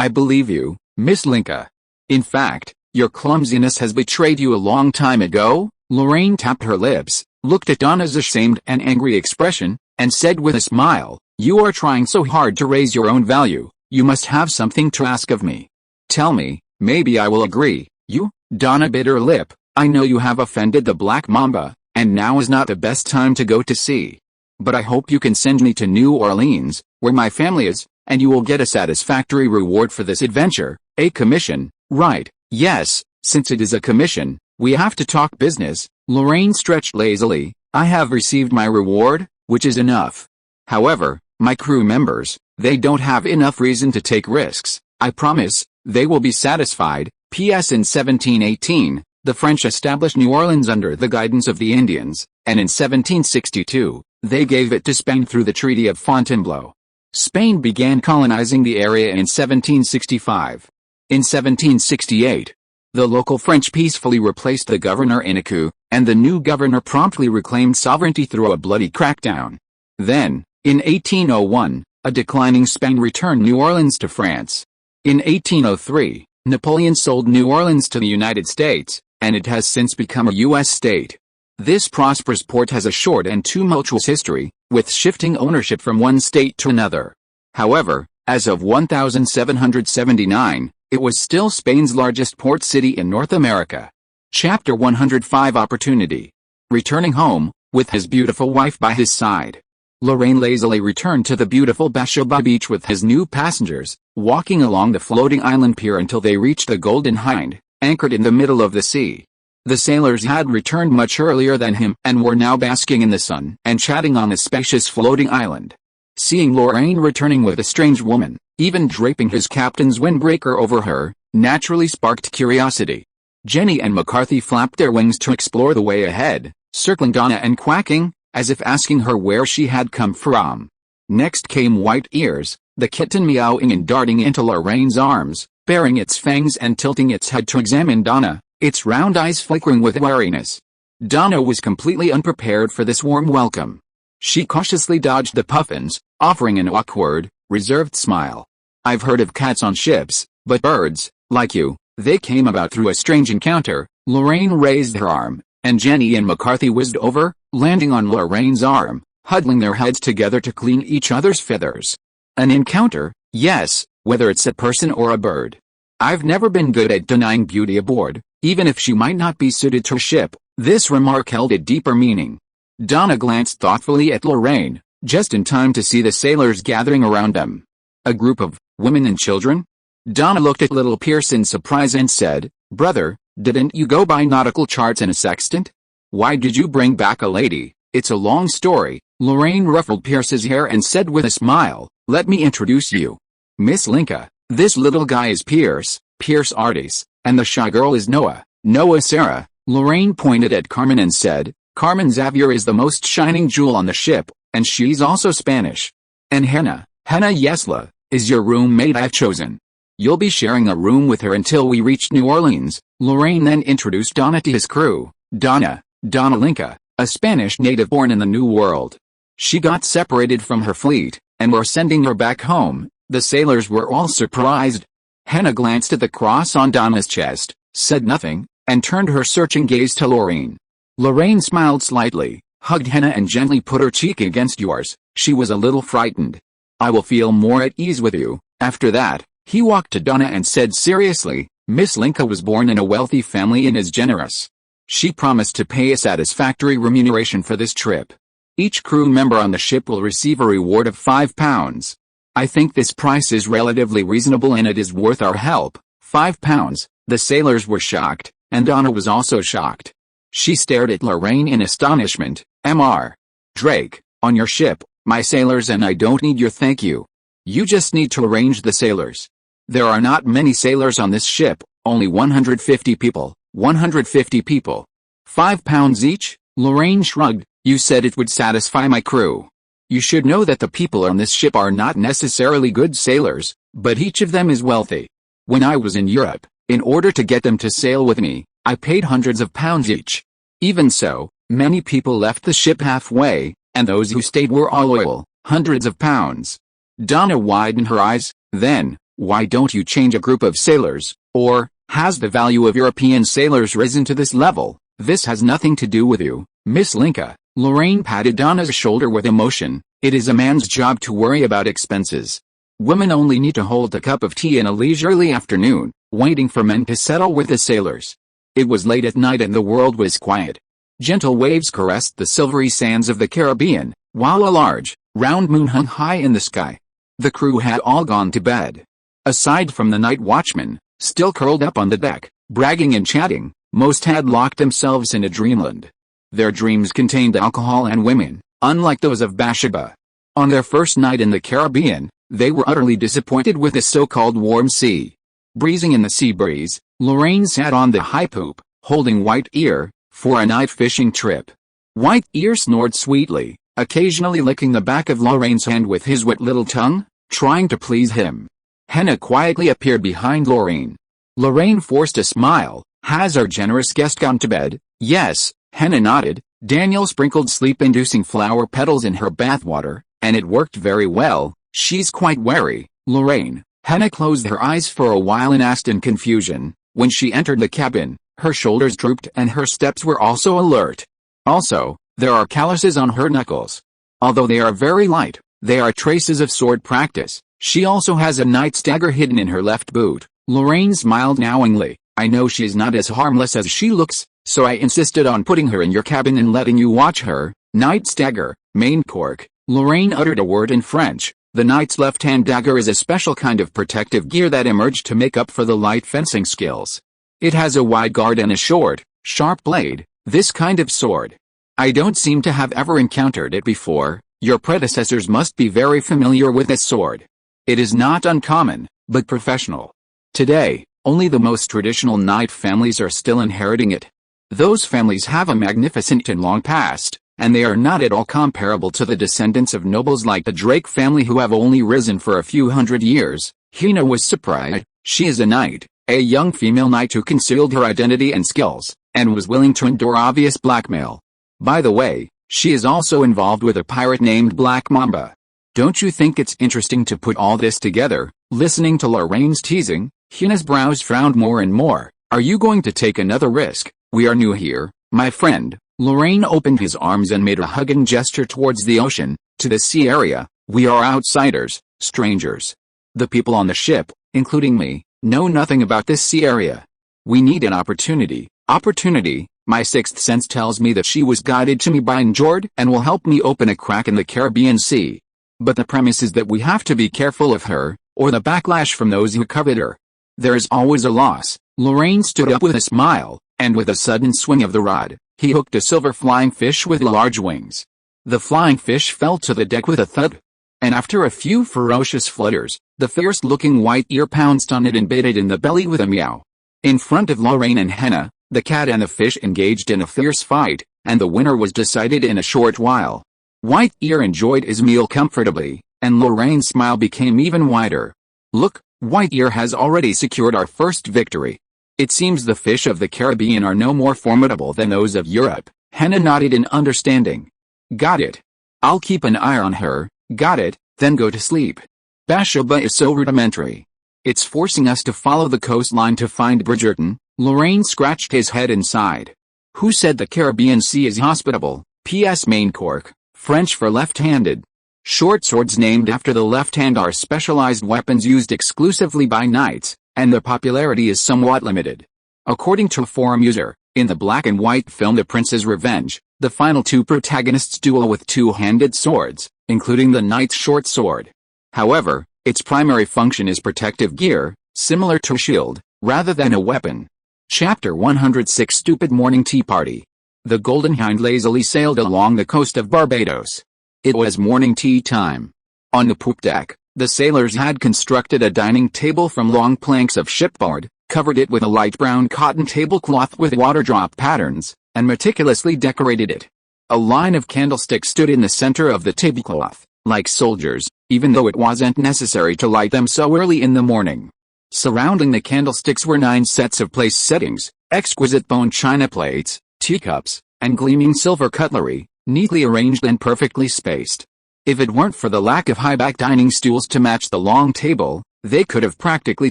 I believe you, Miss Linka. In fact, your clumsiness has betrayed you a long time ago. Lorraine tapped her lips, looked at Donna's ashamed and angry expression, and said with a smile, you are trying so hard to raise your own value, you must have something to ask of me. Tell me, maybe I will agree. You? Donna bit her lip, I know you have offended the Black Mamba, and now is not the best time to go to sea. But I hope you can send me to New Orleans, where my family is, and you will get a satisfactory reward for this adventure, a commission, right? Yes, since it is a commission, we have to talk business. Lorraine stretched lazily. I have received my reward, which is enough. However, my crew members, they don't have enough reason to take risks. I promise, they will be satisfied. P.S. In 1718, the French established New Orleans under the guidance of the Indians, and in 1762, they gave it to Spain through the Treaty of Fontainebleau. Spain began colonizing the area in 1765. In 1768, the local French peacefully replaced the governor in a coup, and the new governor promptly reclaimed sovereignty through a bloody crackdown. Then, in 1801, a declining Spain returned New Orleans to France. In 1803, Napoleon sold New Orleans to the United States, and it has since become a U.S. state. This prosperous port has a short and tumultuous history, with shifting ownership from one state to another. However, as of 1779, it was still Spain's largest port city in North America. Chapter 105 Opportunity. Returning home, with his beautiful wife by his side, Lorraine lazily returned to the beautiful Bashoba beach with his new passengers, walking along the floating island pier until they reached the Golden Hind, anchored in the middle of the sea. The sailors had returned much earlier than him and were now basking in the sun and chatting on the spacious floating island. Seeing Lorraine returning with a strange woman, even draping his captain's windbreaker over her, naturally sparked curiosity. Jenny and McCarthy flapped their wings to explore the way ahead, circling Donna and quacking, as if asking her where she had come from. Next came White Ears, the kitten meowing and darting into Lorraine's arms, baring its fangs and tilting its head to examine Donna, its round eyes flickering with wariness. Donna was completely unprepared for this warm welcome. She cautiously dodged the puffins, offering an awkward, reserved smile. I've heard of cats on ships, but birds, like you, they came about through a strange encounter. Lorraine raised her arm, and Jenny and McCarthy whizzed over, landing on Lorraine's arm, huddling their heads together to clean each other's feathers. An encounter, yes, whether it's a person or a bird. I've never been good at denying beauty aboard, even if she might not be suited to a ship. This remark held a deeper meaning. Donna glanced thoughtfully at Lorraine, just in time to see the sailors gathering around them. A group of women and children? Donna looked at little Pierce in surprise and said, "Brother, didn't you go buy nautical charts and a sextant? Why did you bring back a lady?" "It's a long story." Lorraine ruffled Pierce's hair and said with a smile, "Let me introduce you. Miss Linka, this little guy is Pierce, Pierce Artis, and the shy girl is Noah, Noah Sarah." Lorraine pointed at Carmen and said, "Carmen Xavier is the most shining jewel on the ship, and she's also Spanish. And Hannah Yesla, is your roommate I've chosen. You'll be sharing a room with her until we reach New Orleans." Lorraine then introduced Donna to his crew. Donna Linka, a Spanish native born in the New World. She got separated from her fleet, and were sending her back home. The sailors were all surprised. Hannah glanced at the cross on Donna's chest, said nothing, and turned her searching gaze to Lorraine. Lorraine smiled slightly, hugged Hannah and gently put her cheek against yours. She was a little frightened. "I will feel more at ease with you." After that, he walked to Donna and said seriously, "Miss Linka was born in a wealthy family and is generous. She promised to pay a satisfactory remuneration for this trip. Each crew member on the ship will receive a reward of £5. I think this price is relatively reasonable and it is worth our help." £5. The sailors were shocked, and Donna was also shocked. She stared at Lorraine in astonishment. "Mr. Drake, on your ship, my sailors and I don't need your thank you. You just need to arrange the sailors. There are not many sailors on this ship, only 150 people. 150 people. £5 each?" Lorraine shrugged. "You said it would satisfy my crew. You should know that the people on this ship are not necessarily good sailors, but each of them is wealthy. When I was in Europe, in order to get them to sail with me, I paid hundreds of pounds each. Even so, many people left the ship halfway, and those who stayed were all loyal, hundreds of pounds." Donna widened her eyes. "Then, why don't you change a group of sailors, or has the value of European sailors risen to this level? This has nothing to do with you, Miss Linka." Lorraine patted Donna's shoulder with emotion. "It is a man's job to worry about expenses. Women only need to hold a cup of tea in a leisurely afternoon, waiting for men to settle with the sailors. It was late at night and the world was quiet. Gentle waves caressed the silvery sands of the Caribbean, while a large, round moon hung high in the sky. The crew had all gone to bed. Aside from the night watchman, still curled up on the deck, bragging and chatting, most had locked themselves in a dreamland. Their dreams contained alcohol and women, unlike those of Bathsheba. On their first night in the Caribbean, they were utterly disappointed with the so-called warm sea. Breezing in the sea breeze, Lorraine sat on the high poop, holding White Ear, for a night fishing trip. White Ear snored sweetly, occasionally licking the back of Lorraine's hand with his wet little tongue, trying to please him. Henna quietly appeared behind Lorraine. Lorraine forced a smile. "Has our generous guest gone to bed?" "Yes," Henna nodded. Daniel sprinkled sleep-inducing flower petals in her bathwater, and it worked very well. "She's quite wary, Lorraine." Henna closed her eyes for a while and asked in confusion. When she entered the cabin, her shoulders drooped and her steps were also alert. Also, there are calluses on her knuckles. Although they are very light, they are traces of sword practice. She also has a night dagger hidden in her left boot. Lorraine smiled knowingly. "I know she is not as harmless as she looks, so I insisted on putting her in your cabin and letting you watch her." Night dagger, main cork. Lorraine uttered a word in French. The knight's left-hand dagger is a special kind of protective gear that emerged to make up for the light fencing skills. It has a wide guard and a short, sharp blade. This kind of sword. I don't seem to have ever encountered it before. Your predecessors must be very familiar with this sword. It is not uncommon, but professional. Today, only the most traditional knight families are still inheriting it. Those families have a magnificent and long past, and they are not at all comparable to the descendants of nobles like the Drake family who have only risen for a few hundred years. Henna was surprised. She is a knight, a young female knight who concealed her identity and skills, and was willing to endure obvious blackmail. By the way, she is also involved with a pirate named Black Mamba. Don't you think it's interesting to put all this together? Listening to Lorraine's teasing, Henna's brows frowned more and more. "Are you going to take another risk? We are new here, my friend." Lorraine opened his arms and made a hugging gesture towards the ocean, to the sea area. "We are outsiders, strangers. The people on the ship, including me, know nothing about this sea area. We need an opportunity. Opportunity. My sixth sense tells me that she was guided to me by Njord and will help me open a crack in the Caribbean Sea. But the premise is that we have to be careful of her, or the backlash from those who covet her. There is always a loss." Lorraine stood up with a smile, and with a sudden swing of the rod, he hooked a silver flying fish with large wings. The flying fish fell to the deck with a thud. And after a few ferocious flutters, the fierce-looking White Ear pounced on it and bit it in the belly with a meow. In front of Lorraine and Henna, the cat and the fish engaged in a fierce fight, and the winner was decided in a short while. White Ear enjoyed his meal comfortably, and Lorraine's smile became even wider. "Look, White Ear has already secured our first victory. It seems the fish of the Caribbean are no more formidable than those of Europe." Henna nodded in understanding. "Got it. I'll keep an eye on her." "Got it, then go to sleep. Bathsheba is so rudimentary. It's forcing us to follow the coastline to find Bridgerton." Lorraine scratched his head and sighed. "Who said the Caribbean Sea is hospitable?" P.S. Main cork, French for left-handed. Short swords named after the left hand are specialized weapons used exclusively by knights, and their popularity is somewhat limited. According to a forum user, in the black and white film The Prince's Revenge, the final two protagonists duel with two-handed swords, including the knight's short sword. However, its primary function is protective gear, similar to a shield, rather than a weapon. Chapter 106 Stupid Morning Tea Party. The Golden Hind lazily sailed along the coast of Barbados. It was morning tea time. On the poop deck, the sailors had constructed a dining table from long planks of shipboard, covered it with a light brown cotton tablecloth with water drop patterns, and meticulously decorated it. A line of candlesticks stood in the center of the tablecloth, like soldiers, even though it wasn't necessary to light them so early in the morning. Surrounding the candlesticks were 9 sets of place settings, exquisite bone china plates, teacups, and gleaming silver cutlery, neatly arranged and perfectly spaced. If it weren't for the lack of high-back dining stools to match the long table, they could have practically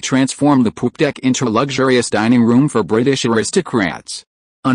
transformed the poop deck into a luxurious dining room for British aristocrats.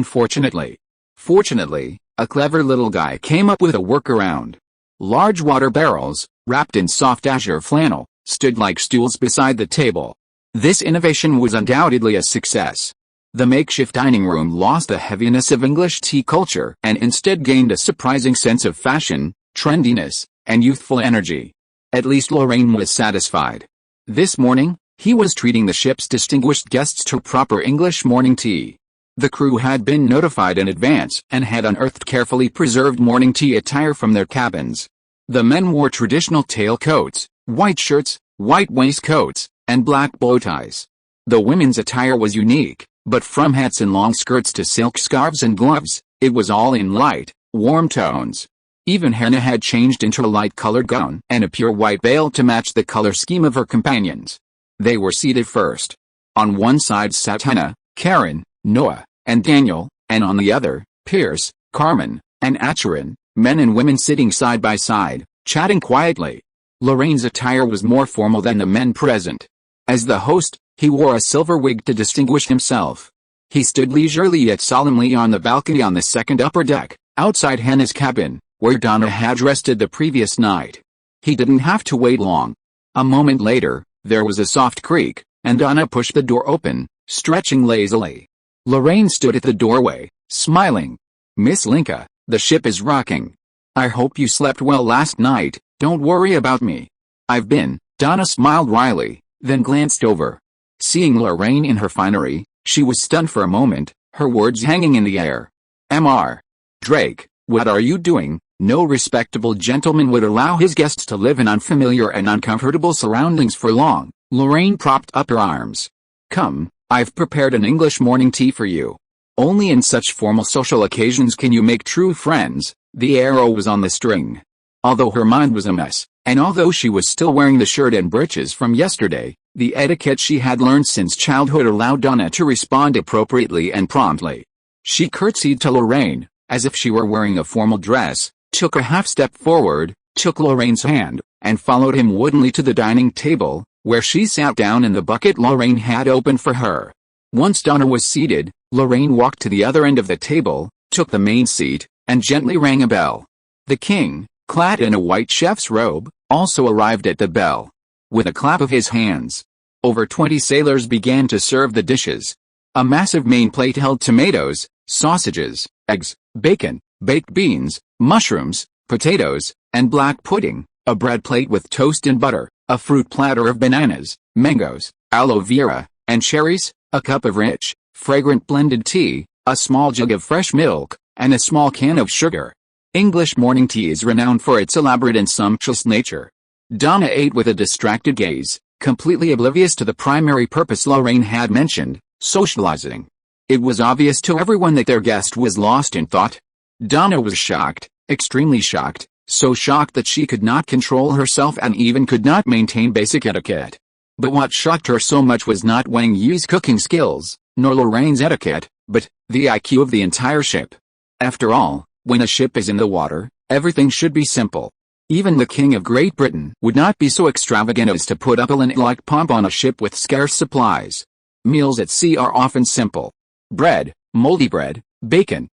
Fortunately, a clever little guy came up with a workaround. Large water barrels, wrapped in soft azure flannel, stood like stools beside the table. This innovation was undoubtedly a success. The makeshift dining room lost the heaviness of English tea culture and instead gained a surprising sense of fashion, trendiness, and youthful energy. At least Lorraine was satisfied. This morning, he was treating the ship's distinguished guests to proper English morning tea. The crew had been notified in advance and had unearthed carefully preserved morning tea attire from their cabins. The men wore traditional tailcoats, white shirts, white waistcoats, and black bow ties. The women's attire was unique, but from hats and long skirts to silk scarves and gloves, it was all in light, warm tones. Even Hannah had changed into a light-colored gown and a pure white veil to match the color scheme of her companions. They were seated first. On one side sat Hannah, Karen, Noah, and Daniel, and on the other, Pierce, Carmen, and Acheron, men and women sitting side by side, chatting quietly. Lorraine's attire was more formal than the men present. As the host, he wore a silver wig to distinguish himself. He stood leisurely yet solemnly on the balcony on the second upper deck, outside Hannah's cabin, where Donna had rested the previous night. He didn't have to wait long. A moment later, there was a soft creak, and Donna pushed the door open, stretching lazily. Lorraine stood at the doorway, smiling. "Miss Linka, the ship is rocking. I hope you slept well last night, don't worry about me." "I've been," Donna smiled wryly, then glanced over. Seeing Lorraine in her finery, she was stunned for a moment, her words hanging in the air. "Mr. Drake, what are you doing?" No respectable gentleman would allow his guests to live in unfamiliar and uncomfortable surroundings for long. Lorraine propped up her arms. "Come, I've prepared an English morning tea for you. Only in such formal social occasions can you make true friends." The arrow was on the string. Although her mind was a mess, and although she was still wearing the shirt and breeches from yesterday, the etiquette she had learned since childhood allowed Donna to respond appropriately and promptly. She curtsied to Lorraine, as if she were wearing a formal dress, took a half step forward, took Lorraine's hand, and followed him woodenly to the dining table, where she sat down in the bucket Lorraine had opened for her. Once Donna was seated, Lorraine walked to the other end of the table, took the main seat, and gently rang a bell. The king, clad in a white chef's robe, also arrived at the bell. With a clap of his hands, over 20 sailors began to serve the dishes. A massive main plate held tomatoes, sausages, eggs, bacon, baked beans, mushrooms, potatoes, and black pudding, a bread plate with toast and butter, a fruit platter of bananas, mangoes, aloe vera, and cherries, a cup of rich, fragrant blended tea, a small jug of fresh milk, and a small can of sugar. English morning tea is renowned for its elaborate and sumptuous nature. Donna ate with a distracted gaze, completely oblivious to the primary purpose Lorraine had mentioned, socializing. It was obvious to everyone that their guest was lost in thought. Donna was shocked, extremely shocked, so shocked that she could not control herself and even could not maintain basic etiquette. But what shocked her so much was not Wang Yu's cooking skills, nor Lorraine's etiquette, but the IQ of the entire ship. After all, when a ship is in the water, everything should be simple. Even the King of Great Britain would not be so extravagant as to put opulent-like pomp on a ship with scarce supplies. Meals at sea are often simple. Bread, moldy bread, bacon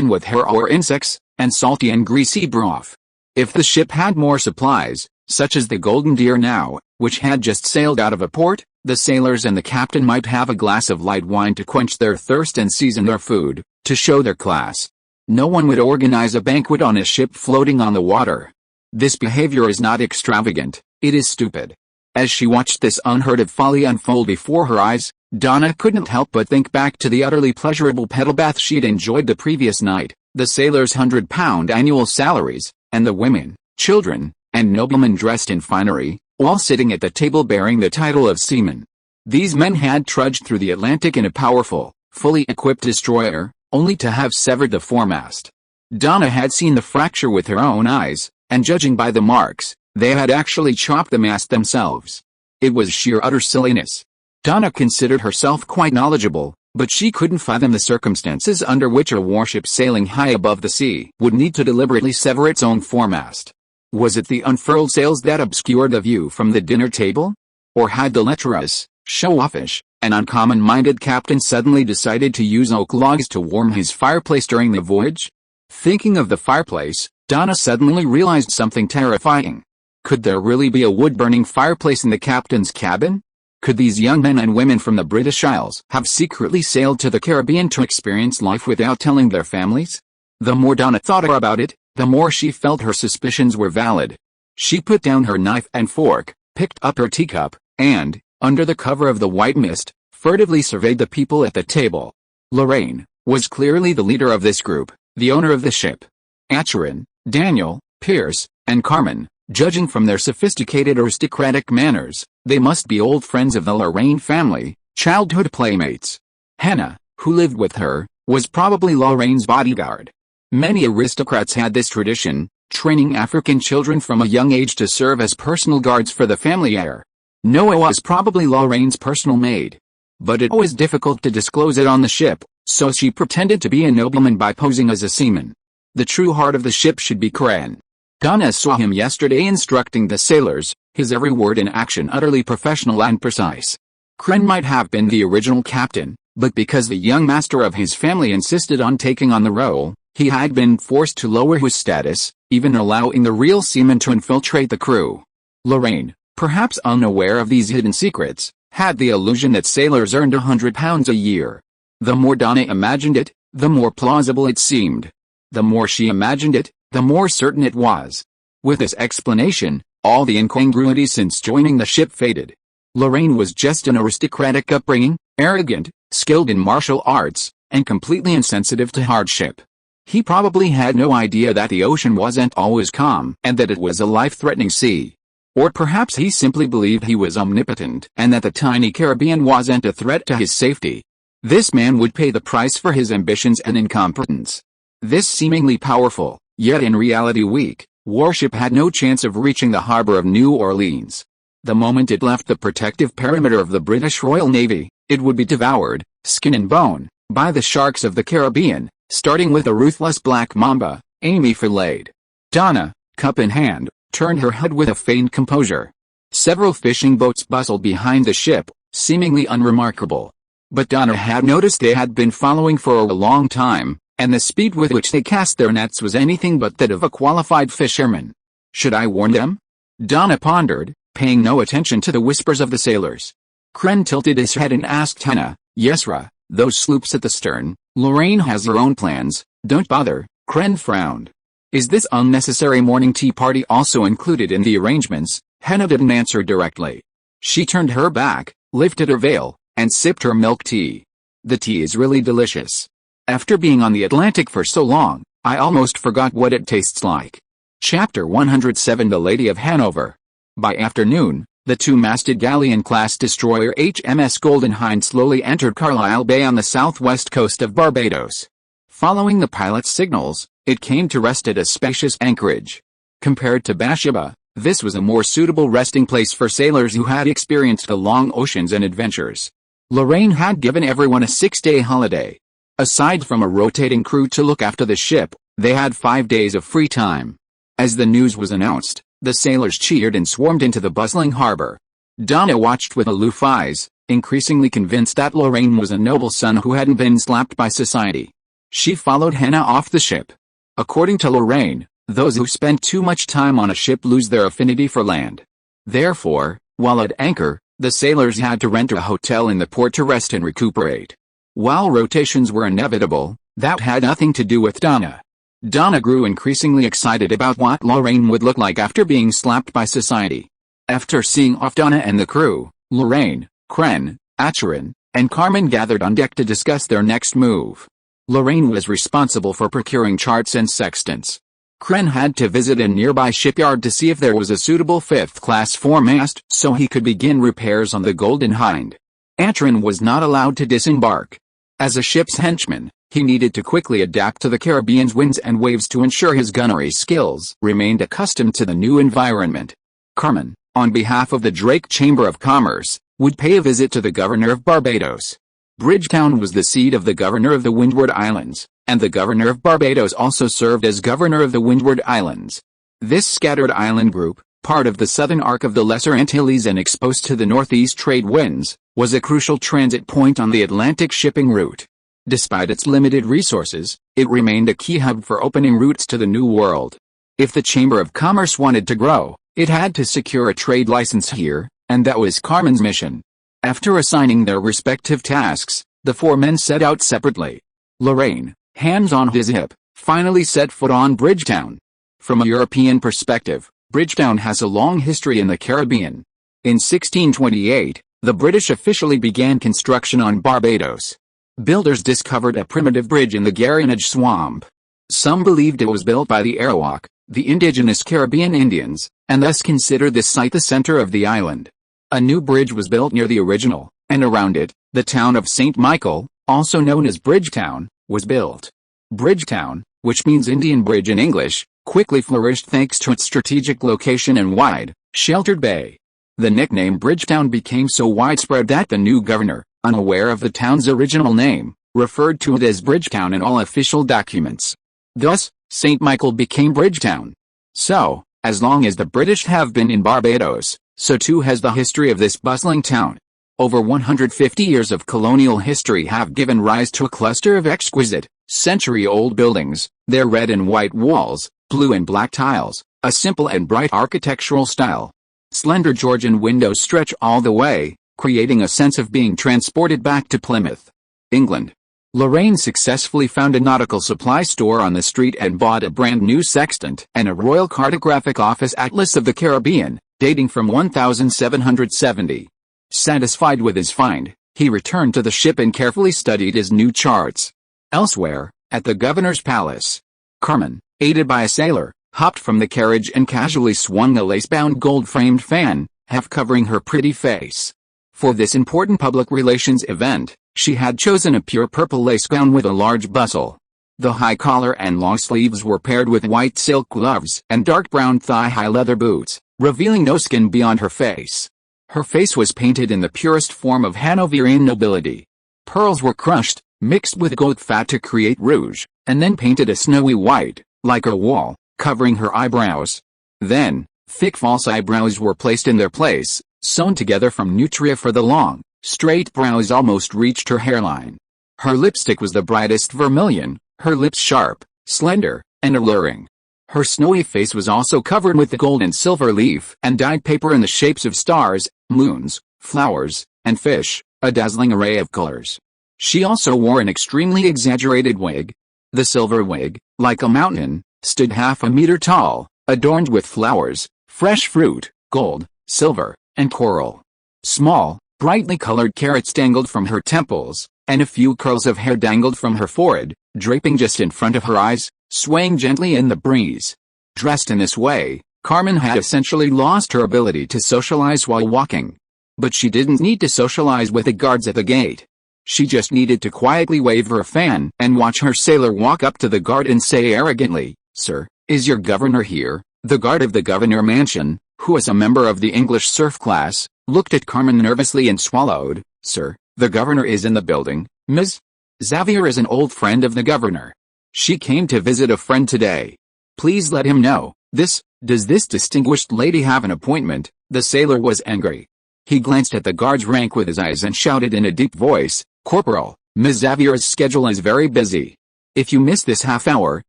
with hair or insects, and salty and greasy broth. If the ship had more supplies, such as the Golden Deer now, which had just sailed out of a port, the sailors and the captain might have a glass of light wine to quench their thirst and season their food, to show their class. No one would organize a banquet on a ship floating on the water. This behavior is not extravagant, it is stupid. As she watched this unheard of folly unfold before her eyes, Donna couldn't help but think back to the utterly pleasurable pedal bath she'd enjoyed the previous night, the sailors' £100 annual salaries, and the women, children, and noblemen dressed in finery, all sitting at the table bearing the title of seamen. These men had trudged through the Atlantic in a powerful, fully equipped destroyer, only to have severed the foremast. Donna had seen the fracture with her own eyes, and judging by the marks, they had actually chopped the mast themselves. It was sheer utter silliness. Donna considered herself quite knowledgeable, but she couldn't fathom the circumstances under which a warship sailing high above the sea would need to deliberately sever its own foremast. Was it the unfurled sails that obscured the view from the dinner table? Or had the lecherous, show-offish, and uncommon-minded captain suddenly decided to use oak logs to warm his fireplace during the voyage? Thinking of the fireplace, Donna suddenly realized something terrifying. Could there really be a wood-burning fireplace in the captain's cabin? Could these young men and women from the British Isles have secretly sailed to the Caribbean to experience life without telling their families? The more Donna thought about it, the more she felt her suspicions were valid. She put down her knife and fork, picked up her teacup, and, under the cover of the white mist, furtively surveyed the people at the table. Lorraine was clearly the leader of this group, the owner of the ship. Acheron, Daniel, Pierce, and Carmen, judging from their sophisticated aristocratic manners, they must be old friends of the Lorraine family, childhood playmates. Hannah, who lived with her, was probably Lorraine's bodyguard. Many aristocrats had this tradition, training African children from a young age to serve as personal guards for the family heir. Noah was probably Lorraine's personal maid. But it was difficult to disclose it on the ship, so she pretended to be a nobleman by posing as a seaman. The true heart of the ship should be Kren. Donna saw him yesterday instructing the sailors, his every word and action utterly professional and precise. Kren might have been the original captain, but because the young master of his family insisted on taking on the role, he had been forced to lower his status, even allowing the real seaman to infiltrate the crew. Lorraine, perhaps unaware of these hidden secrets, had the illusion that sailors earned £100 a year. The more Donna imagined it, the more plausible it seemed. The more she imagined it, the more certain it was. With this explanation, all the incongruity since joining the ship faded. Lorraine was just an aristocratic upbringing, arrogant, skilled in martial arts, and completely insensitive to hardship. He probably had no idea that the ocean wasn't always calm and that it was a life-threatening sea. Or perhaps he simply believed he was omnipotent and that the tiny Caribbean wasn't a threat to his safety. This man would pay the price for his ambitions and incompetence. This seemingly powerful, yet in reality weak, warship had no chance of reaching the harbor of New Orleans. The moment it left the protective perimeter of the British Royal Navy, it would be devoured, skin and bone, by the sharks of the Caribbean, starting with a ruthless black mamba, Amy filleted. Donna, cup in hand, turned her head with a feigned composure. Several fishing boats bustled behind the ship, seemingly unremarkable. But Donna had noticed they had been following for a long time, and the speed with which they cast their nets was anything but that of a qualified fisherman. Should I warn them? Donna pondered, paying no attention to the whispers of the sailors. Kren tilted his head and asked Hannah, "Yesra, those sloops at the stern, Lorraine has her own plans, don't bother." Kren frowned. "Is this unnecessary morning tea party also included in the arrangements?" Hannah didn't answer directly. She turned her back, lifted her veil, and sipped her milk tea. "The tea is really delicious. After being on the Atlantic for so long, I almost forgot what it tastes like." Chapter 107 The Lady of Hanover. By afternoon, the two-masted galleon-class destroyer HMS Golden Hind slowly entered Carlisle Bay on the southwest coast of Barbados. Following the pilot's signals, it came to rest at a spacious anchorage. Compared to Bathsheba, this was a more suitable resting place for sailors who had experienced the long oceans and adventures. Lorraine had given everyone a 6-day holiday. Aside from a rotating crew to look after the ship, they had 5 days of free time. As the news was announced, the sailors cheered and swarmed into the bustling harbor. Donna watched with aloof eyes, increasingly convinced that Lorraine was a noble son who hadn't been slapped by society. She followed Hannah off the ship. According to Lorraine, those who spend too much time on a ship lose their affinity for land. Therefore, while at anchor, the sailors had to rent a hotel in the port to rest and recuperate. While rotations were inevitable, that had nothing to do with Donna. Donna grew increasingly excited about what Lorraine would look like after being slapped by society. After seeing off Donna and the crew, Lorraine, Kren, Acheron, and Carmen gathered on deck to discuss their next move. Lorraine was responsible for procuring charts and sextants. Kren had to visit a nearby shipyard to see if there was a suitable fifth-class foremast so he could begin repairs on the Golden Hind. Acheron was not allowed to disembark. As a ship's henchman, he needed to quickly adapt to the Caribbean's winds and waves to ensure his gunnery skills remained accustomed to the new environment. Carmen, on behalf of the Drake Chamber of Commerce, would pay a visit to the governor of Barbados. Bridgetown was the seat of the governor of the Windward Islands, and the governor of Barbados also served as governor of the Windward Islands. This scattered island group, part of the southern arc of the Lesser Antilles and exposed to the northeast trade winds, was a crucial transit point on the Atlantic shipping route. Despite its limited resources, it remained a key hub for opening routes to the New World. If the Chamber of Commerce wanted to grow, it had to secure a trade license here, and that was Carmen's mission. After assigning their respective tasks, the four men set out separately. Lorraine, hands on his hip, finally set foot on Bridgetown. From a European perspective, Bridgetown has a long history in the Caribbean. In 1628, the British officially began construction on Barbados. Builders discovered a primitive bridge in the Garrinage Swamp. Some believed it was built by the Arawak, the indigenous Caribbean Indians, and thus considered this site the center of the island. A new bridge was built near the original, and around it, the town of St. Michael, also known as Bridgetown, was built. Bridgetown, which means Indian bridge in English, quickly flourished thanks to its strategic location and wide, sheltered bay. The nickname Bridgetown became so widespread that the new governor, unaware of the town's original name, referred to it as Bridgetown in all official documents. Thus, St. Michael became Bridgetown. So, as long as the British have been in Barbados, so too has the history of this bustling town. Over 150 years of colonial history have given rise to a cluster of exquisite, century-old buildings, their red and white walls, blue and black tiles, a simple and bright architectural style. Slender Georgian windows stretch all the way, creating a sense of being transported back to Plymouth, England. Lorraine successfully found a nautical supply store on the street and bought a brand new sextant and a Royal Cartographic Office Atlas of the Caribbean, dating from 1770. Satisfied with his find, he returned to the ship and carefully studied his new charts. Elsewhere, at the governor's palace, Carmen, aided by a sailor, hopped from the carriage and casually swung a lace-bound gold-framed fan, half covering her pretty face. For this important public relations event, she had chosen a pure purple lace gown with a large bustle. The high collar and long sleeves were paired with white silk gloves and dark brown thigh-high leather boots, revealing no skin beyond her face. Her face was painted in the purest form of Hanoverian nobility. Pearls were crushed, mixed with goat fat to create rouge, and then painted a snowy white, like a wall, covering her eyebrows. Then, thick false eyebrows were placed in their place, sewn together from nutria for the long, straight brows almost reached her hairline. Her lipstick was the brightest vermilion, her lips sharp, slender, and alluring. Her snowy face was also covered with the gold and silver leaf and dyed paper in the shapes of stars, moons, flowers, and fish, a dazzling array of colors. She also wore an extremely exaggerated wig. The silver wig, like a mountain, stood half a meter tall, adorned with flowers, fresh fruit, gold, silver, and coral. Small, brightly colored carrots dangled from her temples, and a few curls of hair dangled from her forehead, draping just in front of her eyes, swaying gently in the breeze. Dressed in this way, Carmen had essentially lost her ability to socialize while walking. But she didn't need to socialize with the guards at the gate. She just needed to quietly wave her fan and watch her sailor walk up to the guard and say arrogantly, "Sir, is your governor here?" The guard of the governor mansion, who was a member of the English serf class, looked at Carmen nervously and swallowed. "Sir, the governor is in the building, Ms. Xavier is an old friend of the governor. She came to visit a friend today. Please let him know. Does this distinguished lady have an appointment?" The sailor was angry. He glanced at the guard's rank with his eyes and shouted in a deep voice, "Corporal, Ms. Xavier's schedule is very busy. If you miss this half hour,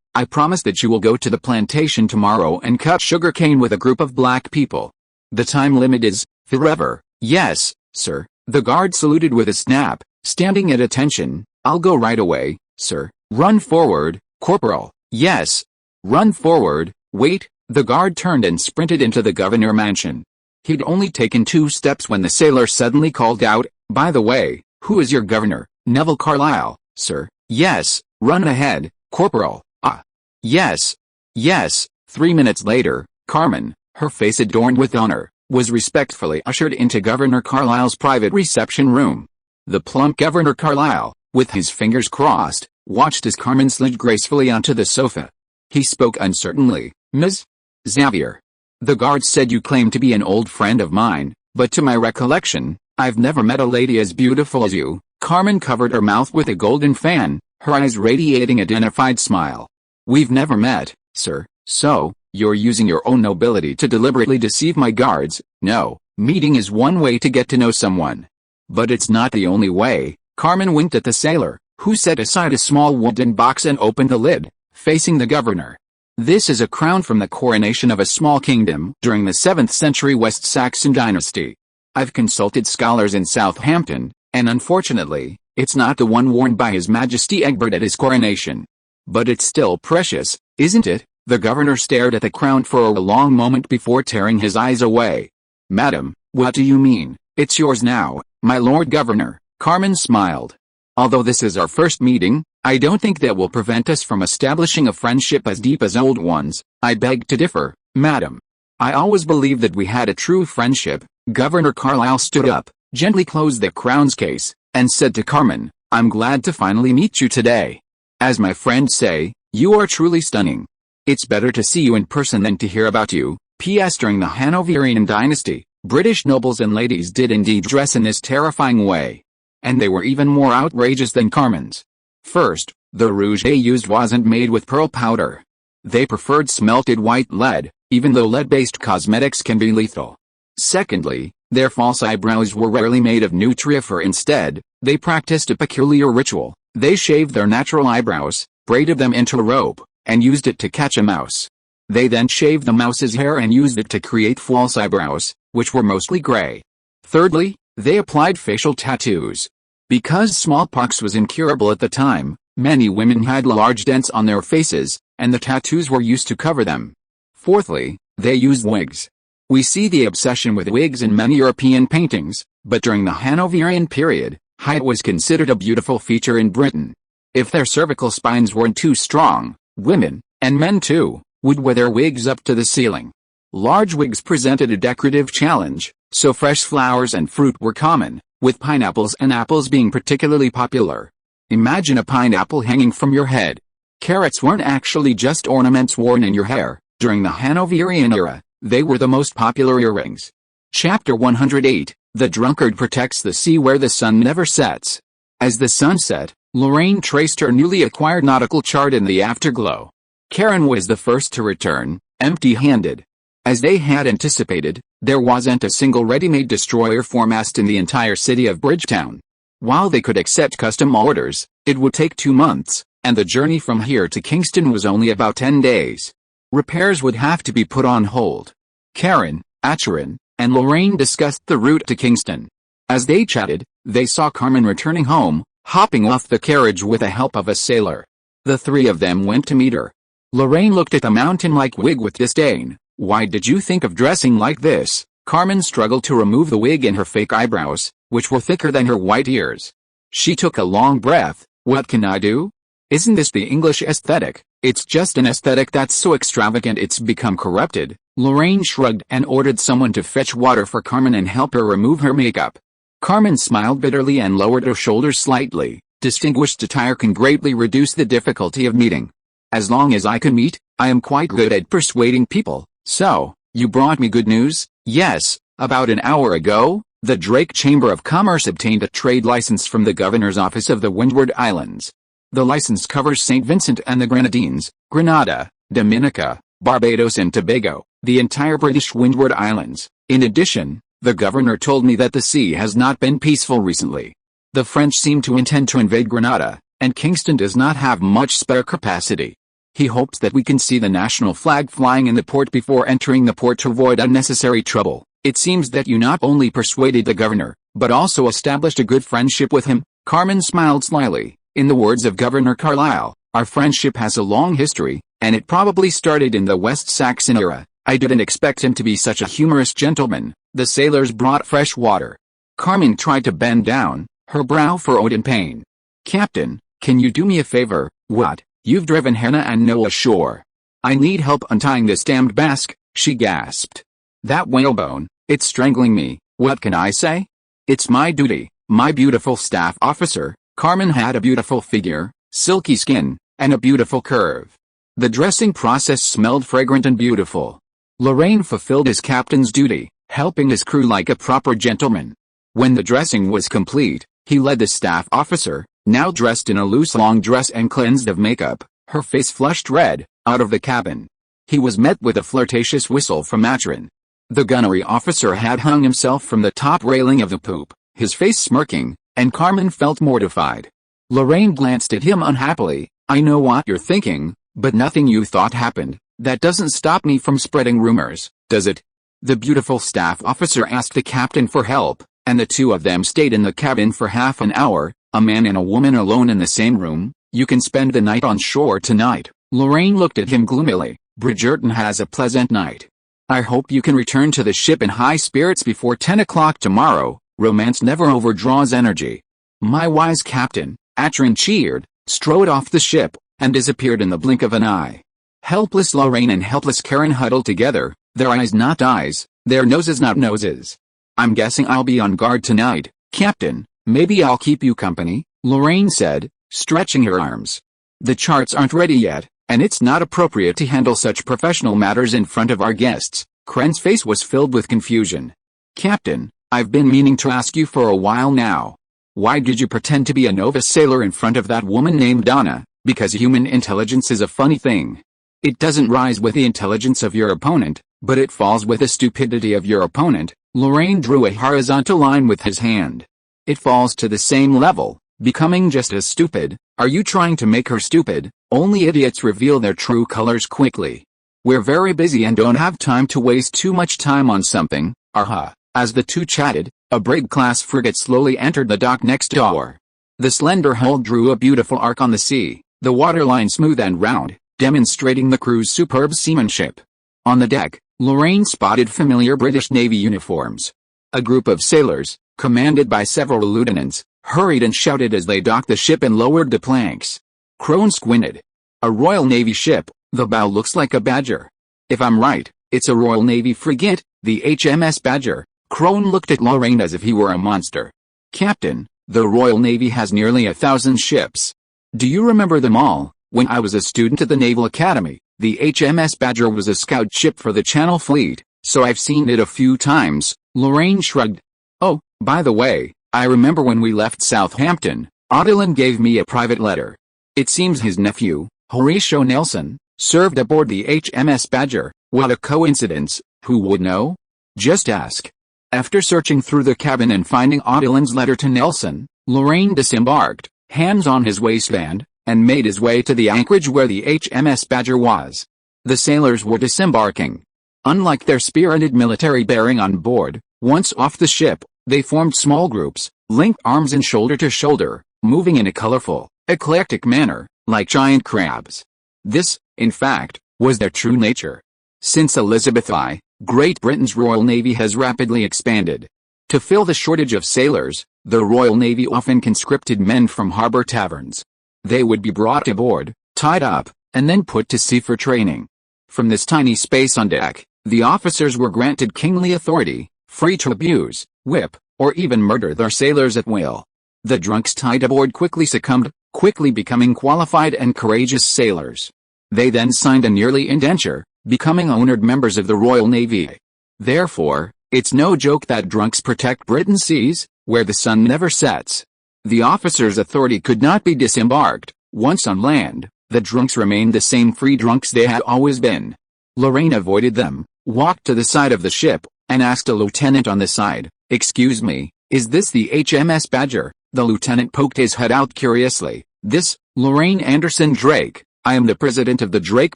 I promise that you will go to the plantation tomorrow and cut sugarcane with a group of black people. The time limit is, forever." "Yes, sir," the guard saluted with a snap, standing at attention. "I'll go right away, sir." "Run forward, Corporal." "Yes. Run forward." "Wait." The guard turned and sprinted into the governor mansion. He'd only taken 2 steps when the sailor suddenly called out, "By the way, who is your governor?" "Neville Carlisle, sir." "Yes. Run ahead, Corporal." "Ah. Yes. Yes." 3 minutes later, Carmen, her face adorned with honor, was respectfully ushered into Governor Carlisle's private reception room. The plump Governor Carlisle, with his fingers crossed, watched as Carmen slid gracefully onto the sofa. He spoke uncertainly. "Ms. Xavier, the guard said you claim to be an old friend of mine, but to my recollection, I've never met a lady as beautiful as you." Carmen covered her mouth with a golden fan, her eyes radiating a dignified smile. "We've never met, sir, so, you're using your own nobility to deliberately deceive my guards." "No, meeting is one way to get to know someone. But it's not the only way." Carmen winked at the sailor, who set aside a small wooden box and opened the lid, facing the governor. "This is a crown from the coronation of a small kingdom during the 7th century West Saxon dynasty. I've consulted scholars in Southampton, and unfortunately, it's not the one worn by His Majesty Egbert at his coronation. But it's still precious, isn't it? The governor stared at the crown for a long moment before tearing his eyes away. Madam, what do you mean? It's yours now, my lord governor. Carmen smiled. Although this is our first meeting, I don't think that will prevent us from establishing a friendship as deep as old ones. I beg to differ, madam. I always believed that we had a true friendship. Governor Carlisle stood up, gently closed the crown's case, and said to Carmen, I'm glad to finally meet you today. As my friends say, you are truly stunning. It's better to see you in person than to hear about you. P.S. During the Hanoverian dynasty, British nobles and ladies did indeed dress in this terrifying way. And they were even more outrageous than Carmen's. First, the rouge they used wasn't made with pearl powder. They preferred smelted white lead, even though lead-based cosmetics can be lethal. Secondly, their false eyebrows were rarely made of nutrifer. Instead, they practiced a peculiar ritual. They shaved their natural eyebrows, braided them into a rope, and used it to catch a mouse. They then shaved the mouse's hair and used it to create false eyebrows, which were mostly gray. Thirdly, they applied facial tattoos. Because smallpox was incurable at the time, many women had large dents on their faces, and the tattoos were used to cover them. Fourthly, they used wigs. We see the obsession with wigs in many European paintings, but during the Hanoverian period, height was considered a beautiful feature in Britain. If their cervical spines weren't too strong, women, and men too, would wear their wigs up to the ceiling. Large wigs presented a decorative challenge, so fresh flowers and fruit were common, with pineapples and apples being particularly popular. Imagine a pineapple hanging from your head. Carrots weren't actually just ornaments worn in your hair. During the Hanoverian era, they were the most popular earrings. Chapter 108, The Drunkard Protects the Sea Where the Sun Never Sets. As the sun set, Lorraine traced her newly acquired nautical chart in the afterglow. Karen was the first to return, empty-handed. As they had anticipated, there wasn't a single ready-made destroyer foremast in the entire city of Bridgetown. While they could accept custom orders, it would take 2 months, and the journey from here to Kingston was only about 10 days. Repairs would have to be put on hold. Karen, Acheron, and Lorraine discussed the route to Kingston. As they chatted, they saw Carmen returning home, hopping off the carriage with the help of a sailor. The three of them went to meet her. Lorraine looked at the mountain-like wig with disdain. Why did you think of dressing like this? Carmen struggled to remove the wig and her fake eyebrows, which were thicker than her white ears. She took a long breath. What can I do? Isn't this the English aesthetic? It's just an aesthetic that's so extravagant it's become corrupted. Lorraine shrugged and ordered someone to fetch water for Carmen and help her remove her makeup. Carmen smiled bitterly and lowered her shoulders slightly. Distinguished attire can greatly reduce the difficulty of meeting. As long as I can meet, I am quite good at persuading people. So, you brought me good news? Yes, about an hour ago, the Drake Chamber of Commerce obtained a trade license from the Governor's Office of the Windward Islands. The license covers St. Vincent and the Grenadines, Grenada, Dominica, Barbados and Tobago, the entire British Windward Islands. In addition, the governor told me that the sea has not been peaceful recently. The French seem to intend to invade Grenada, and Kingston does not have much spare capacity. He hopes that we can see the national flag flying in the port before entering the port to avoid unnecessary trouble. It seems that you not only persuaded the governor, but also established a good friendship with him. Carmen smiled slyly. In the words of Governor Carlisle, our friendship has a long history, and it probably started in the West Saxon era. I didn't expect him to be such a humorous gentleman. The sailors brought fresh water. Carmen tried to bend down, her brow furrowed in pain. Captain, can you do me a favor? What? You've driven Hannah and Noah ashore. I need help untying this damned basque, she gasped. That whalebone, it's strangling me. What can I say? It's my duty, my beautiful staff officer. Carmen had a beautiful figure, silky skin, and a beautiful curve. The dressing process smelled fragrant and beautiful. Lorraine fulfilled his captain's duty, helping his crew like a proper gentleman. When the dressing was complete, he led the staff officer, now dressed in a loose long dress and cleansed of makeup, her face flushed red, out of the cabin. He was met with a flirtatious whistle from Acheron. The gunnery officer had hung himself from the top railing of the poop, his face smirking, and Carmen felt mortified. Lorraine glanced at him unhappily. I know what you're thinking, but nothing you thought happened. That doesn't stop me from spreading rumors, does it? The beautiful staff officer asked the captain for help, and the two of them stayed in the cabin for half an hour. A man and a woman alone in the same room. You can spend the night on shore tonight. Lorraine looked at him gloomily. Bridgerton has a pleasant night. I hope you can return to the ship in high spirits before 10 o'clock tomorrow. Romance never overdraws energy. My wise captain, Atron cheered, strode off the ship, and disappeared in the blink of an eye. Helpless Lorraine and helpless Karen huddled together, their eyes not eyes, their noses not noses. I'm guessing I'll be on guard tonight, Captain. Maybe I'll keep you company, Lorraine said, stretching her arms. The charts aren't ready yet, and it's not appropriate to handle such professional matters in front of our guests. Kren's face was filled with confusion. Captain, I've been meaning to ask you for a while now. Why did you pretend to be a novice sailor in front of that woman named Donna? Because human intelligence is a funny thing. It doesn't rise with the intelligence of your opponent, but it falls with the stupidity of your opponent. Lorraine drew a horizontal line with his hand. It falls to the same level, becoming just as stupid. Are you trying to make her stupid? Only idiots reveal their true colors quickly. We're very busy and don't have time to waste too much time on something. Aha. As the two chatted, a brig-class frigate slowly entered the dock next door. The slender hull drew a beautiful arc on the sea, the waterline smooth and round, demonstrating the crew's superb seamanship. On the deck, Lorraine spotted familiar British Navy uniforms. A group of sailors, commanded by several lieutenants, hurried and shouted as they docked the ship and lowered the planks. Crone squinted. A Royal Navy ship, the bow looks like a Badger. If I'm right, it's a Royal Navy frigate, the HMS Badger. Crone looked at Lorraine as if he were a monster. Captain, the Royal Navy has nearly 1,000 ships. Do you remember them all? When I was a student at the Naval Academy, the HMS Badger was a scout ship for the Channel Fleet, so I've seen it a few times. Lorraine shrugged. Oh, by the way, I remember when we left Southampton, Odilon gave me a private letter. It seems his nephew, Horatio Nelson, served aboard the HMS Badger. What a coincidence, who would know? Just ask. After searching through the cabin and finding Odilon's letter to Nelson, Lorraine disembarked, hands on his waistband, and made his way to the anchorage where the HMS Badger was. The sailors were disembarking. Unlike their spirited military bearing on board, once off the ship, they formed small groups, linked arms and shoulder to shoulder, moving in a colorful, eclectic manner, like giant crabs. This, in fact, was their true nature. Since Elizabeth I, Great Britain's Royal Navy has rapidly expanded. To fill the shortage of sailors, the Royal Navy often conscripted men from harbor taverns. They would be brought aboard, tied up, and then put to sea for training. From this tiny space on deck, the officers were granted kingly authority, free to abuse, whip, or even murder their sailors at will. The drunks tied aboard quickly succumbed, quickly becoming qualified and courageous sailors. They then signed a yearly indenture, becoming honored members of the Royal Navy. Therefore, it's no joke that drunks protect Britain's seas, where the sun never sets. The officers' authority could not be disembarked. Once on land, the drunks remained the same free drunks they had always been. Lorraine avoided them, walked to the side of the ship, and asked a lieutenant on the side, "Excuse me, is this the HMS Badger?" The lieutenant poked his head out curiously. "This, Lorraine Andrew Drake. I am the president of the Drake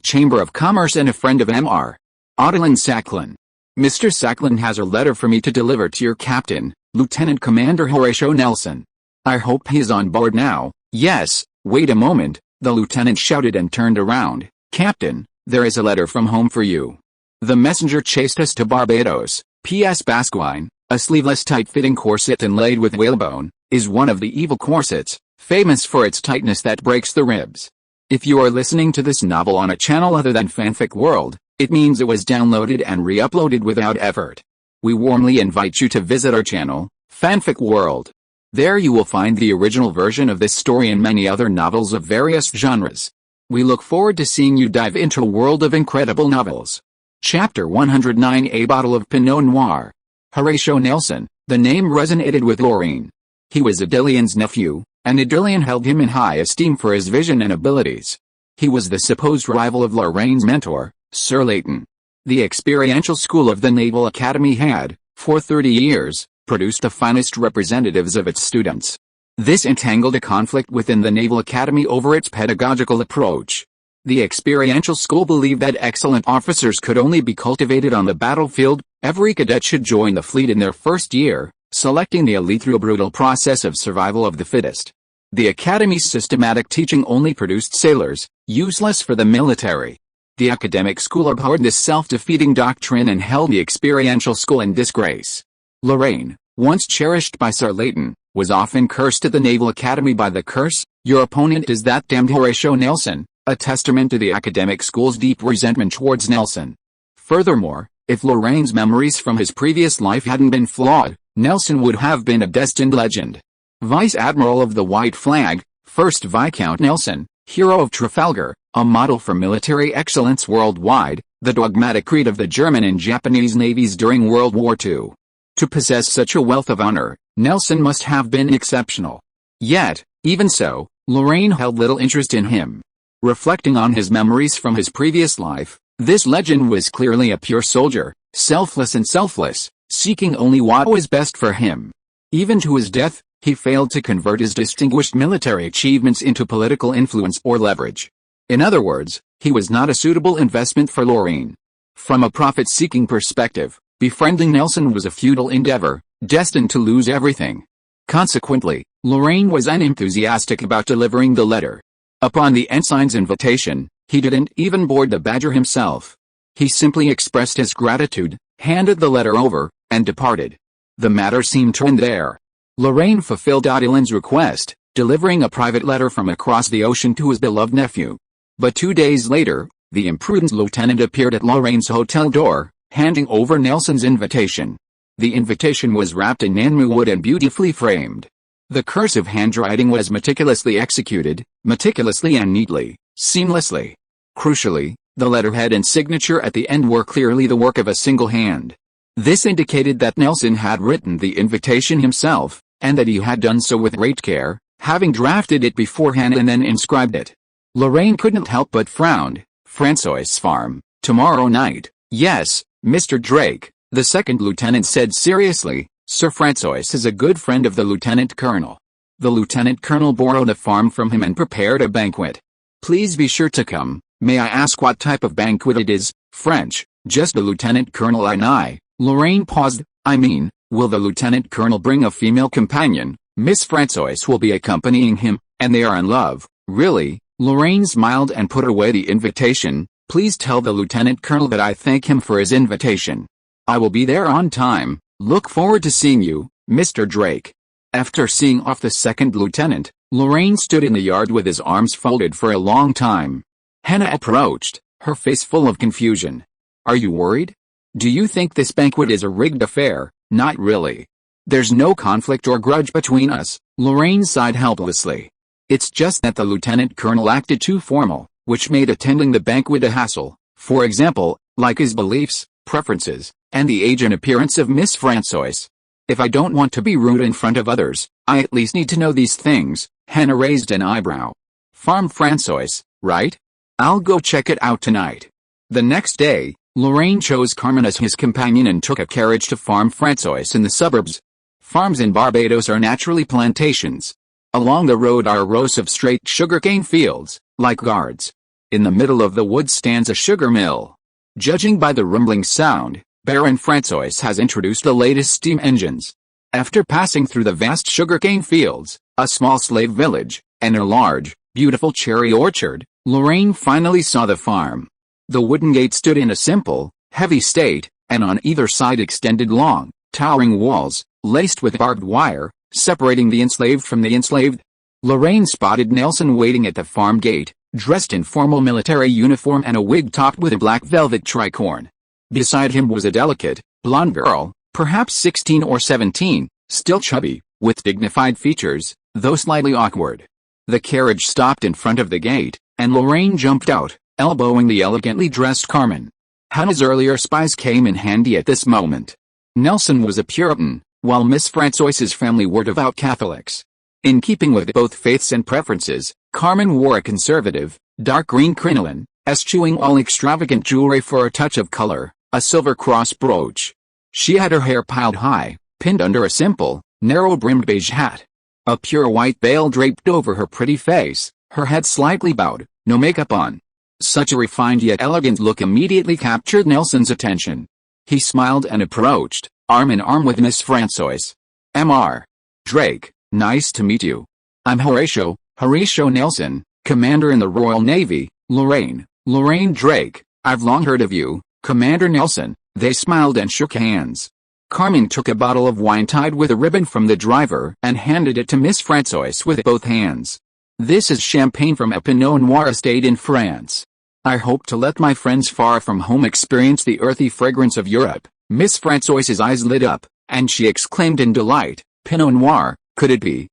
Chamber of Commerce and a friend of Mr. Odilon Sacklin. Mr. Sacklin has a letter for me to deliver to your captain, Lieutenant Commander Horatio Nelson. I hope he is on board now." "Yes, wait a moment," the lieutenant shouted and turned around. "Captain, there is a letter from home for you. The messenger chased us to Barbados. P.S. Basquine, a sleeveless tight-fitting corset inlaid with whalebone, is one of the evil corsets, famous for its tightness that breaks the ribs. If you are listening to this novel on a channel other than Fanfic World, it means it was downloaded and re-uploaded without effort. We warmly invite you to visit our channel, Fanfic World. There you will find the original version of this story and many other novels of various genres. We look forward to seeing you dive into a world of incredible novels. Chapter 109: A Bottle of Pinot Noir. Horatio Nelson, the name resonated with Lorraine. He was Odilon's nephew, and Odilon held him in high esteem for his vision and abilities. He was the supposed rival of Lorraine's mentor, Sir Leighton. The experiential school of the Naval Academy had, for 30 years, produced the finest representatives of its students. This entangled a conflict within the Naval Academy over its pedagogical approach. The experiential school believed that excellent officers could only be cultivated on the battlefield. Every cadet should join the fleet in their first year, selecting the elite through a brutal process of survival of the fittest. The Academy's systematic teaching only produced sailors, useless for the military. The academic school abhorred this self-defeating doctrine and held the experiential school in disgrace. Lorraine, once cherished by Sir Leighton, was often cursed at the Naval Academy by the curse, "Your opponent is that damned Horatio Nelson," a testament to the academic school's deep resentment towards Nelson. Furthermore, if Lorraine's memories from his previous life hadn't been flawed, Nelson would have been a destined legend. Vice Admiral of the White Flag, 1st Viscount Nelson, hero of Trafalgar, a model for military excellence worldwide, the dogmatic creed of the German and Japanese navies during World War II. To possess such a wealth of honor, Nelson must have been exceptional. Yet, even so, Lorraine held little interest in him. Reflecting on his memories from his previous life, this legend was clearly a pure soldier, selfless and selfless, seeking only what was best for him. Even to his death, he failed to convert his distinguished military achievements into political influence or leverage. In other words, he was not a suitable investment for Lorraine. From a profit-seeking perspective, befriending Nelson was a futile endeavor, destined to lose everything. Consequently, Lorraine was unenthusiastic about delivering the letter. Upon the ensign's invitation, he didn't even board the Badger himself. He simply expressed his gratitude, handed the letter over, and departed. The matter seemed to end there. Lorraine fulfilled Adelin's request, delivering a private letter from across the ocean to his beloved nephew. But 2 days later, the imprudent lieutenant appeared at Lorraine's hotel door, handing over Nelson's invitation. The invitation was wrapped in Anyue wood and beautifully framed. The cursive handwriting was meticulously executed, meticulously and neatly, seamlessly. Crucially, the letterhead and signature at the end were clearly the work of a single hand. This indicated that Nelson had written the invitation himself, and that he had done so with great care, having drafted it beforehand and then inscribed it. Lorraine couldn't help but frown. "Francois Farm, tomorrow night." "Yes, Mr. Drake," the second lieutenant said seriously. "Sir Francois is a good friend of the lieutenant colonel." The lieutenant colonel borrowed a farm from him and prepared a banquet. "Please be sure to come." "May I ask what type of banquet it is?" "French, just the lieutenant colonel and I." Lorraine paused. "I mean, will the lieutenant colonel bring a female companion?" "Miss Francois will be accompanying him, and they are in love." "Really?" Lorraine smiled and put away the invitation. "Please tell the lieutenant colonel that I thank him for his invitation. I will be there on time. Look forward to seeing you, Mr. Drake." After seeing off the second lieutenant, Lorraine stood in the yard with his arms folded for a long time. Hannah approached, her face full of confusion. "Are you worried? Do you think this banquet is a rigged affair?" "Not really. There's no conflict or grudge between us." Lorraine sighed helplessly. "It's just that the lieutenant colonel acted too formal, which made attending the banquet a hassle. For example, like his beliefs, preferences, and the age and appearance of Miss Francois. If I don't want to be rude in front of others, I at least need to know these things." Hannah raised an eyebrow. "Farm Francois, right? I'll go check it out tonight." The next day, Lorraine chose Carmen as his companion and took a carriage to Farm Francois in the suburbs. Farms in Barbados are naturally plantations. Along the road are rows of straight sugarcane fields, like guards. In the middle of the woods stands a sugar mill. Judging by the rumbling sound, Baron Francois has introduced the latest steam engines. After passing through the vast sugarcane fields, a small slave village, and a large, beautiful cherry orchard, Lorraine finally saw the farm. The wooden gate stood in a simple, heavy state, and on either side extended long, towering walls, laced with barbed wire, separating the enslaved from the enslaved. Lorraine spotted Nelson waiting at the farm gate, dressed in formal military uniform and a wig topped with a black velvet tricorn. Beside him was a delicate, blonde girl, perhaps 16 or 17, still chubby, with dignified features, though slightly awkward. The carriage stopped in front of the gate, and Lorraine jumped out, elbowing the elegantly dressed Carmen. Hannah's earlier spies came in handy at this moment. Nelson was a Puritan, while Miss Francois's family were devout Catholics. In keeping with both faiths and preferences, Carmen wore a conservative, dark green crinoline, eschewing all extravagant jewelry for a touch of color, a silver cross brooch. She had her hair piled high, pinned under a simple, narrow-brimmed beige hat. A pure white veil draped over her pretty face, her head slightly bowed, no makeup on. Such a refined yet elegant look immediately captured Nelson's attention. He smiled and approached, arm in arm with Miss Francois. Mr. Drake, nice to meet you. I'm Horatio Nelson, Commander in the Royal Navy. Lorraine Drake, I've long heard of you, Commander Nelson. They smiled and shook hands. Carmen took a bottle of wine tied with a ribbon from the driver and handed it to Miss Francois with both hands. This is champagne from a Pinot Noir estate in France. I hope to let my friends far from home experience the earthy fragrance of Europe. Miss Francois's eyes lit up, and she exclaimed in delight, Pinot Noir, could it be?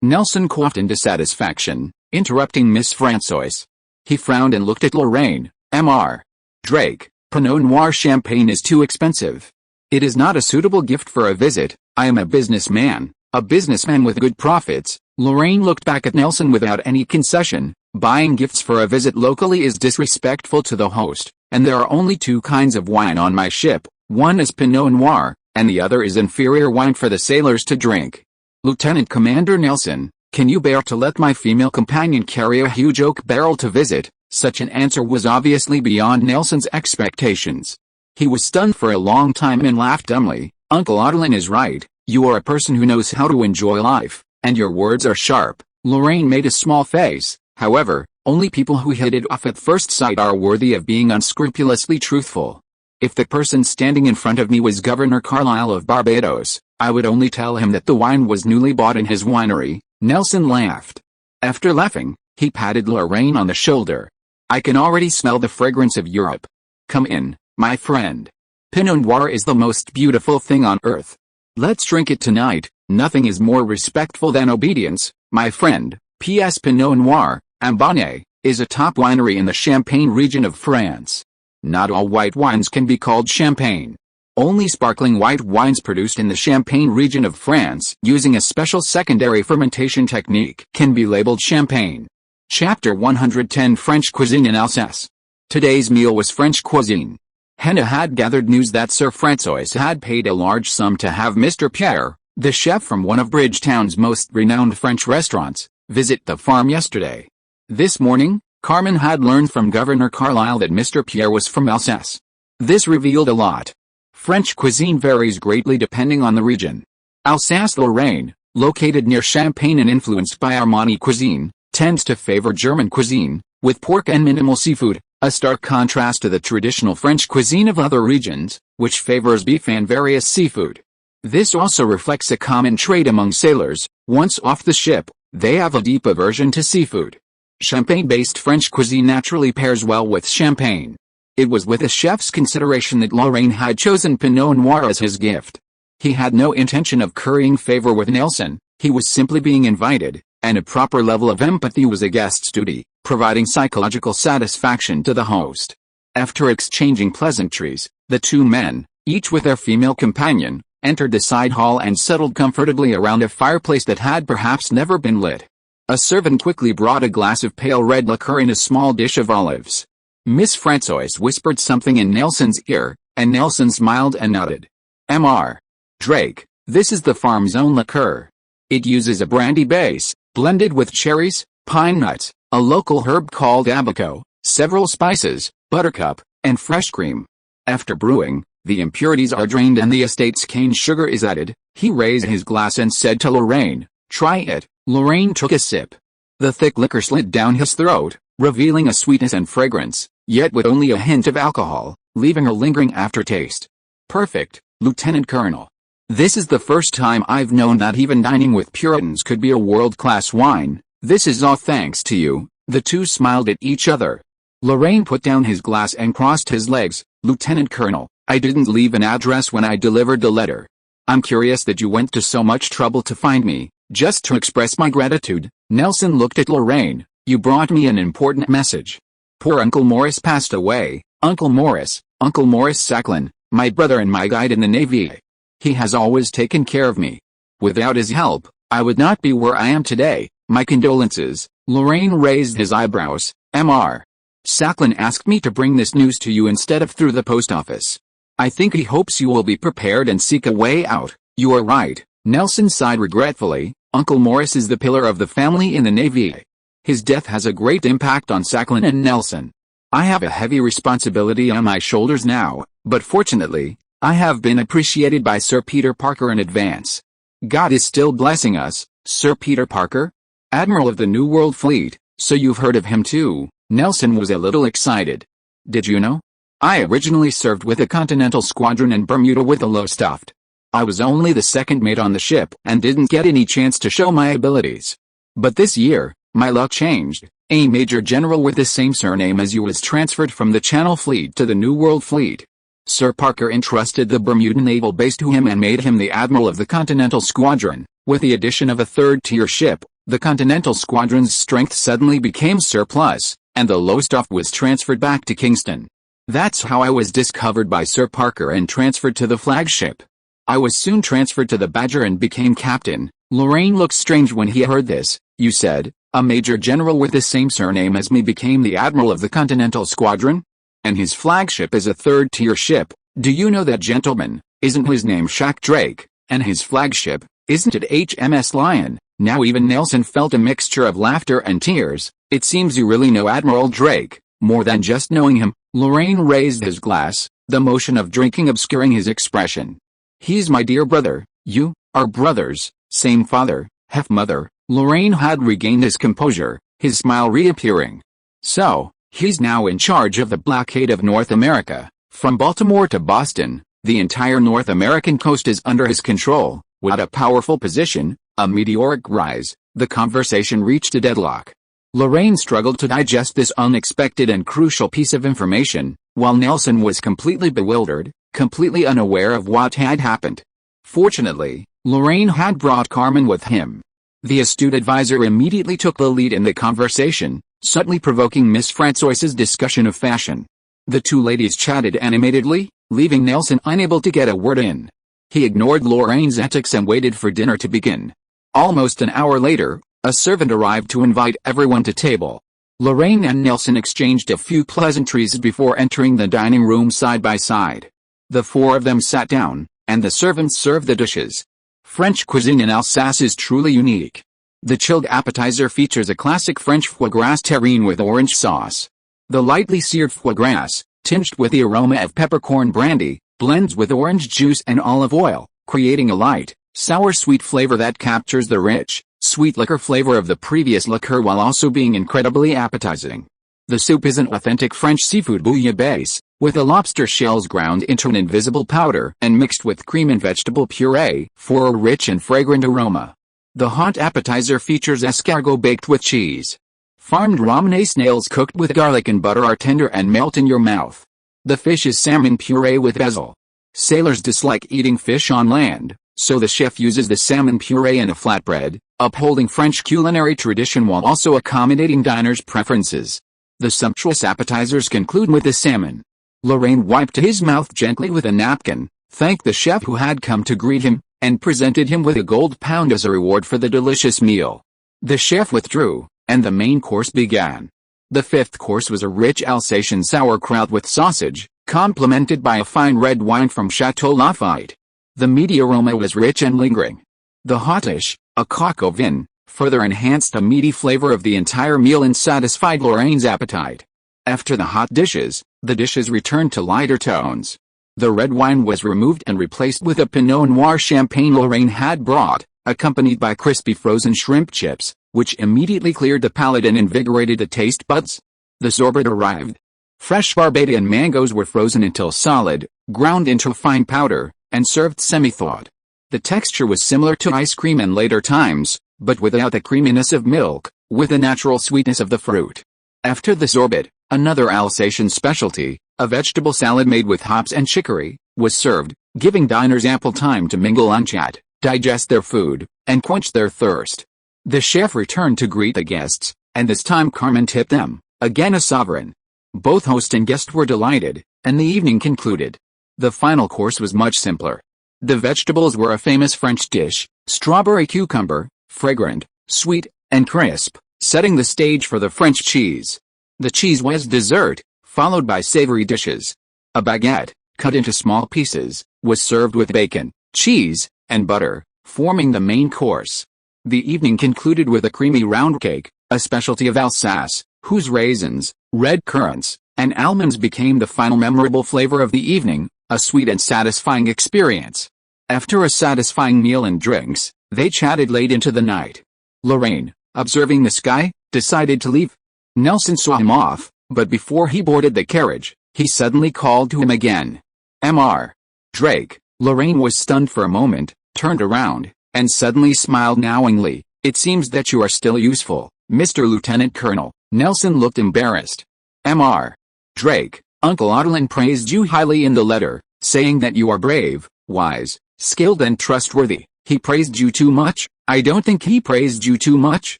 Nelson coughed in dissatisfaction, interrupting Miss Francois. He frowned and looked at Lorraine. Mr. Drake, Pinot Noir champagne is too expensive. It is not a suitable gift for a visit. I am a businessman with good profits. Lorraine looked back at Nelson without any concession. Buying gifts for a visit locally is disrespectful to the host, and there are only two kinds of wine on my ship. One is Pinot Noir, and the other is inferior wine for the sailors to drink. Lieutenant Commander Nelson, can you bear to let my female companion carry a huge oak barrel to visit? Such an answer was obviously beyond Nelson's expectations. He was stunned for a long time and laughed dumbly. Uncle Adeline is right. You are a person who knows how to enjoy life, and your words are sharp. Lorraine made a small face. However, only people who hit it off at first sight are worthy of being unscrupulously truthful. If the person standing in front of me was Governor Carlyle of Barbados, I would only tell him that the wine was newly bought in his winery. Nelson laughed. After laughing, he patted Lorraine on the shoulder. I can already smell the fragrance of Europe. Come in, my friend. Pinot Noir is the most beautiful thing on earth. Let's drink it tonight. Nothing is more respectful than obedience, my friend. P.S. Pinot Noir, Ambonnet, is a top winery in the Champagne region of France. Not all white wines can be called champagne. Only sparkling white wines produced in the Champagne region of France using a special secondary fermentation technique can be labeled champagne. Chapter 110 French Cuisine in Alsace. Today's meal was French cuisine. Henna had gathered news that Sir Francois had paid a large sum to have Mr. Pierre, the chef from one of Bridgetown's most renowned French restaurants, visit the farm yesterday. This morning, Carmen had learned from Governor Carlyle that Mr. Pierre was from Alsace. This revealed a lot. French cuisine varies greatly depending on the region. Alsace-Lorraine, located near Champagne and influenced by Armani cuisine, tends to favor German cuisine, with pork and minimal seafood, a stark contrast to the traditional French cuisine of other regions, which favors beef and various seafood. This also reflects a common trait among sailors. Once off the ship, they have a deep aversion to seafood. Champagne-based French cuisine naturally pairs well with champagne. It was with a chef's consideration that Lorraine had chosen Pinot Noir as his gift. He had no intention of currying favor with Nelson. He was simply being invited, and a proper level of empathy was a guest's duty, providing psychological satisfaction to the host. After exchanging pleasantries, the two men, each with their female companion, entered the side hall and settled comfortably around a fireplace that had perhaps never been lit. A servant quickly brought a glass of pale red liqueur in a small dish of olives. Miss Francois whispered something in Nelson's ear, and Nelson smiled and nodded. Mr. Drake, this is the farm's own liqueur. It uses a brandy base, blended with cherries, pine nuts, a local herb called abaco, several spices, buttercup, and fresh cream. After brewing, the impurities are drained and the estate's cane sugar is added. He raised his glass and said to Lorraine, "Try it." Lorraine took a sip. The thick liquor slid down his throat, revealing a sweetness and fragrance, yet with only a hint of alcohol, leaving a lingering aftertaste. Perfect, Lieutenant Colonel. This is the first time I've known that even dining with Puritans could be a world-class wine. This is all thanks to you. The two smiled at each other. Lorraine put down his glass and crossed his legs. Lieutenant Colonel, I didn't leave an address when I delivered the letter. I'm curious that you went to so much trouble to find me, just to express my gratitude. Nelson looked at Lorraine. You brought me an important message. Poor Uncle Morris passed away. Uncle Morris Sacklin, my brother and my guide in the Navy. He has always taken care of me. Without his help, I would not be where I am today. My condolences. Lorraine raised his eyebrows. Mr. Sacklin asked me to bring this news to you instead of through the post office. I think he hopes you will be prepared and seek a way out. You are right. Nelson sighed regretfully. Uncle Morris is the pillar of the family in the Navy. His death has a great impact on Sacklin and Nelson. I have a heavy responsibility on my shoulders now, but fortunately, I have been appreciated by Sir Peter Parker in advance. God is still blessing us, Sir Peter Parker? Admiral of the New World Fleet, so you've heard of him too. Nelson was a little excited. Did you know? I originally served with a Continental Squadron in Bermuda with the Lowestoft. I was only the second mate on the ship and didn't get any chance to show my abilities. But this year, my luck changed. A Major General with the same surname as you was transferred from the Channel Fleet to the New World Fleet. Sir Parker entrusted the Bermuda naval base to him and made him the Admiral of the Continental Squadron. With the addition of a third-tier ship, the Continental Squadron's strength suddenly became surplus, and the Lowestoft was transferred back to Kingston. That's how I was discovered by Sir Parker and transferred to the flagship. I was soon transferred to the Badger and became captain. Lorraine looked strange when he heard this. You said, a Major General with the same surname as me became the Admiral of the Continental Squadron? And his flagship is a third-tier ship. Do you know that, gentleman? Isn't his name Zheng Drake? And his flagship, isn't it HMS Lion? Now even Nelson felt a mixture of laughter and tears. It seems you really know Admiral Drake, more than just knowing him. Lorraine raised his glass, the motion of drinking obscuring his expression. He's my dear brother. You are brothers, same father, half mother. Lorraine had regained his composure, his smile reappearing. So, he's now in charge of the blockade of North America. From Baltimore to Boston, the entire North American coast is under his control. What a powerful position, a meteoric rise. The conversation reached a deadlock. Lorraine struggled to digest this unexpected and crucial piece of information, while Nelson was completely bewildered, completely unaware of what had happened. Fortunately, Lorraine had brought Carmen with him. The astute advisor immediately took the lead in the conversation, subtly provoking Miss Francois's discussion of fashion. The two ladies chatted animatedly, leaving Nelson unable to get a word in. He ignored Lorraine's antics and waited for dinner to begin. Almost an hour later, a servant arrived to invite everyone to table. Lorraine and Nelson exchanged a few pleasantries before entering the dining room side by side. The four of them sat down, and the servants served the dishes. French cuisine in Alsace is truly unique. The chilled appetizer features a classic French foie gras terrine with orange sauce. The lightly seared foie gras, tinged with the aroma of peppercorn brandy, blends with orange juice and olive oil, creating a light, sour-sweet flavor that captures the rich, sweet liquor flavor of the previous liqueur while also being incredibly appetizing. The soup is an authentic French seafood bouillabaisse, with the lobster shells ground into an invisible powder and mixed with cream and vegetable puree for a rich and fragrant aroma. The hot appetizer features escargot baked with cheese. Farmed ramune snails cooked with garlic and butter are tender and melt in your mouth. The fish is salmon puree with basil. Sailors dislike eating fish on land, so the chef uses the salmon puree in a flatbread, upholding French culinary tradition while also accommodating diners' preferences. The sumptuous appetizers conclude with the salmon. Lorraine wiped his mouth gently with a napkin, thanked the chef who had come to greet him, and presented him with a gold pound as a reward for the delicious meal. The chef withdrew, and the main course began. The fifth course was a rich Alsatian sauerkraut with sausage, complemented by a fine red wine from Chateau Lafite. The meaty aroma was rich and lingering. The hot dish, a coq au vin, further enhanced the meaty flavor of the entire meal and satisfied Lorraine's appetite. After the hot dishes, the dishes returned to lighter tones. The red wine was removed and replaced with a Pinot Noir champagne Lorraine had brought, accompanied by crispy frozen shrimp chips, which immediately cleared the palate and invigorated the taste buds. The sorbet arrived. Fresh Barbadian mangoes were frozen until solid, ground into fine powder, and served semi-thawed. The texture was similar to ice cream in later times, but without the creaminess of milk, with the natural sweetness of the fruit. After the sorbet, another Alsatian specialty, a vegetable salad made with hops and chicory, was served, giving diners ample time to mingle and chat, digest their food, and quench their thirst. The chef returned to greet the guests, and this time Carmen tipped them, again a sovereign. Both host and guest were delighted, and the evening concluded. The final course was much simpler. The vegetables were a famous French dish, strawberry cucumber, fragrant, sweet, and crisp, setting the stage for the French cheese. The cheese was dessert, followed by savory dishes. A baguette, cut into small pieces, was served with bacon, cheese, and butter, forming the main course. The evening concluded with a creamy round cake, a specialty of Alsace, whose raisins, red currants, and almonds became the final memorable flavor of the evening, a sweet and satisfying experience. After a satisfying meal and drinks, they chatted late into the night. Lorraine, observing the sky, decided to leave. Nelson saw him off, but before he boarded the carriage, he suddenly called to him again. Mr. Drake. Lorraine was stunned for a moment, turned around, and suddenly smiled knowingly. It seems that you are still useful, Mr. Lieutenant Colonel. Nelson looked embarrassed. Mr. Drake, Uncle Ottoline praised you highly in the letter, saying that you are brave, wise, skilled and trustworthy. He praised you too much? I don't think he praised you too much.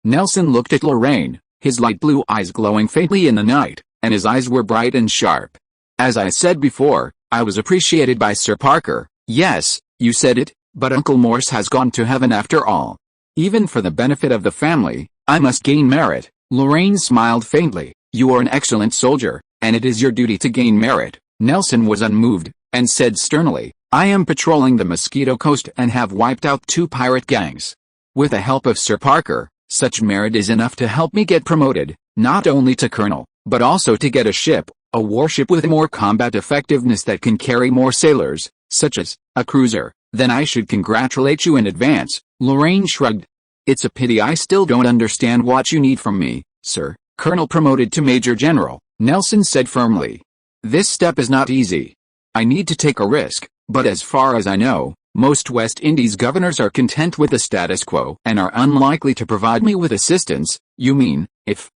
Nelson looked at Lorraine, his light blue eyes glowing faintly in the night, and his eyes were bright and sharp. As I said before, I was appreciated by Sir Parker. Yes, you said it, but Uncle Morse has gone to heaven after all. Even for the benefit of the family, I must gain merit. Lorraine smiled faintly. You are an excellent soldier, and it is your duty to gain merit. Nelson was unmoved, and said sternly, I am patrolling the Mosquito Coast and have wiped out 2 pirate gangs. With the help of Sir Parker, such merit is enough to help me get promoted, not only to colonel, but also to get a ship, a warship with more combat effectiveness that can carry more sailors, such as a cruiser. Then I should congratulate you in advance. Lorraine shrugged. It's a pity I still don't understand what you need from me, sir. Colonel promoted to Major General, Nelson said firmly. This step is not easy. I need to take a risk, but as far as I know, most West Indies governors are content with the status quo and are unlikely to provide me with assistance. You mean, if?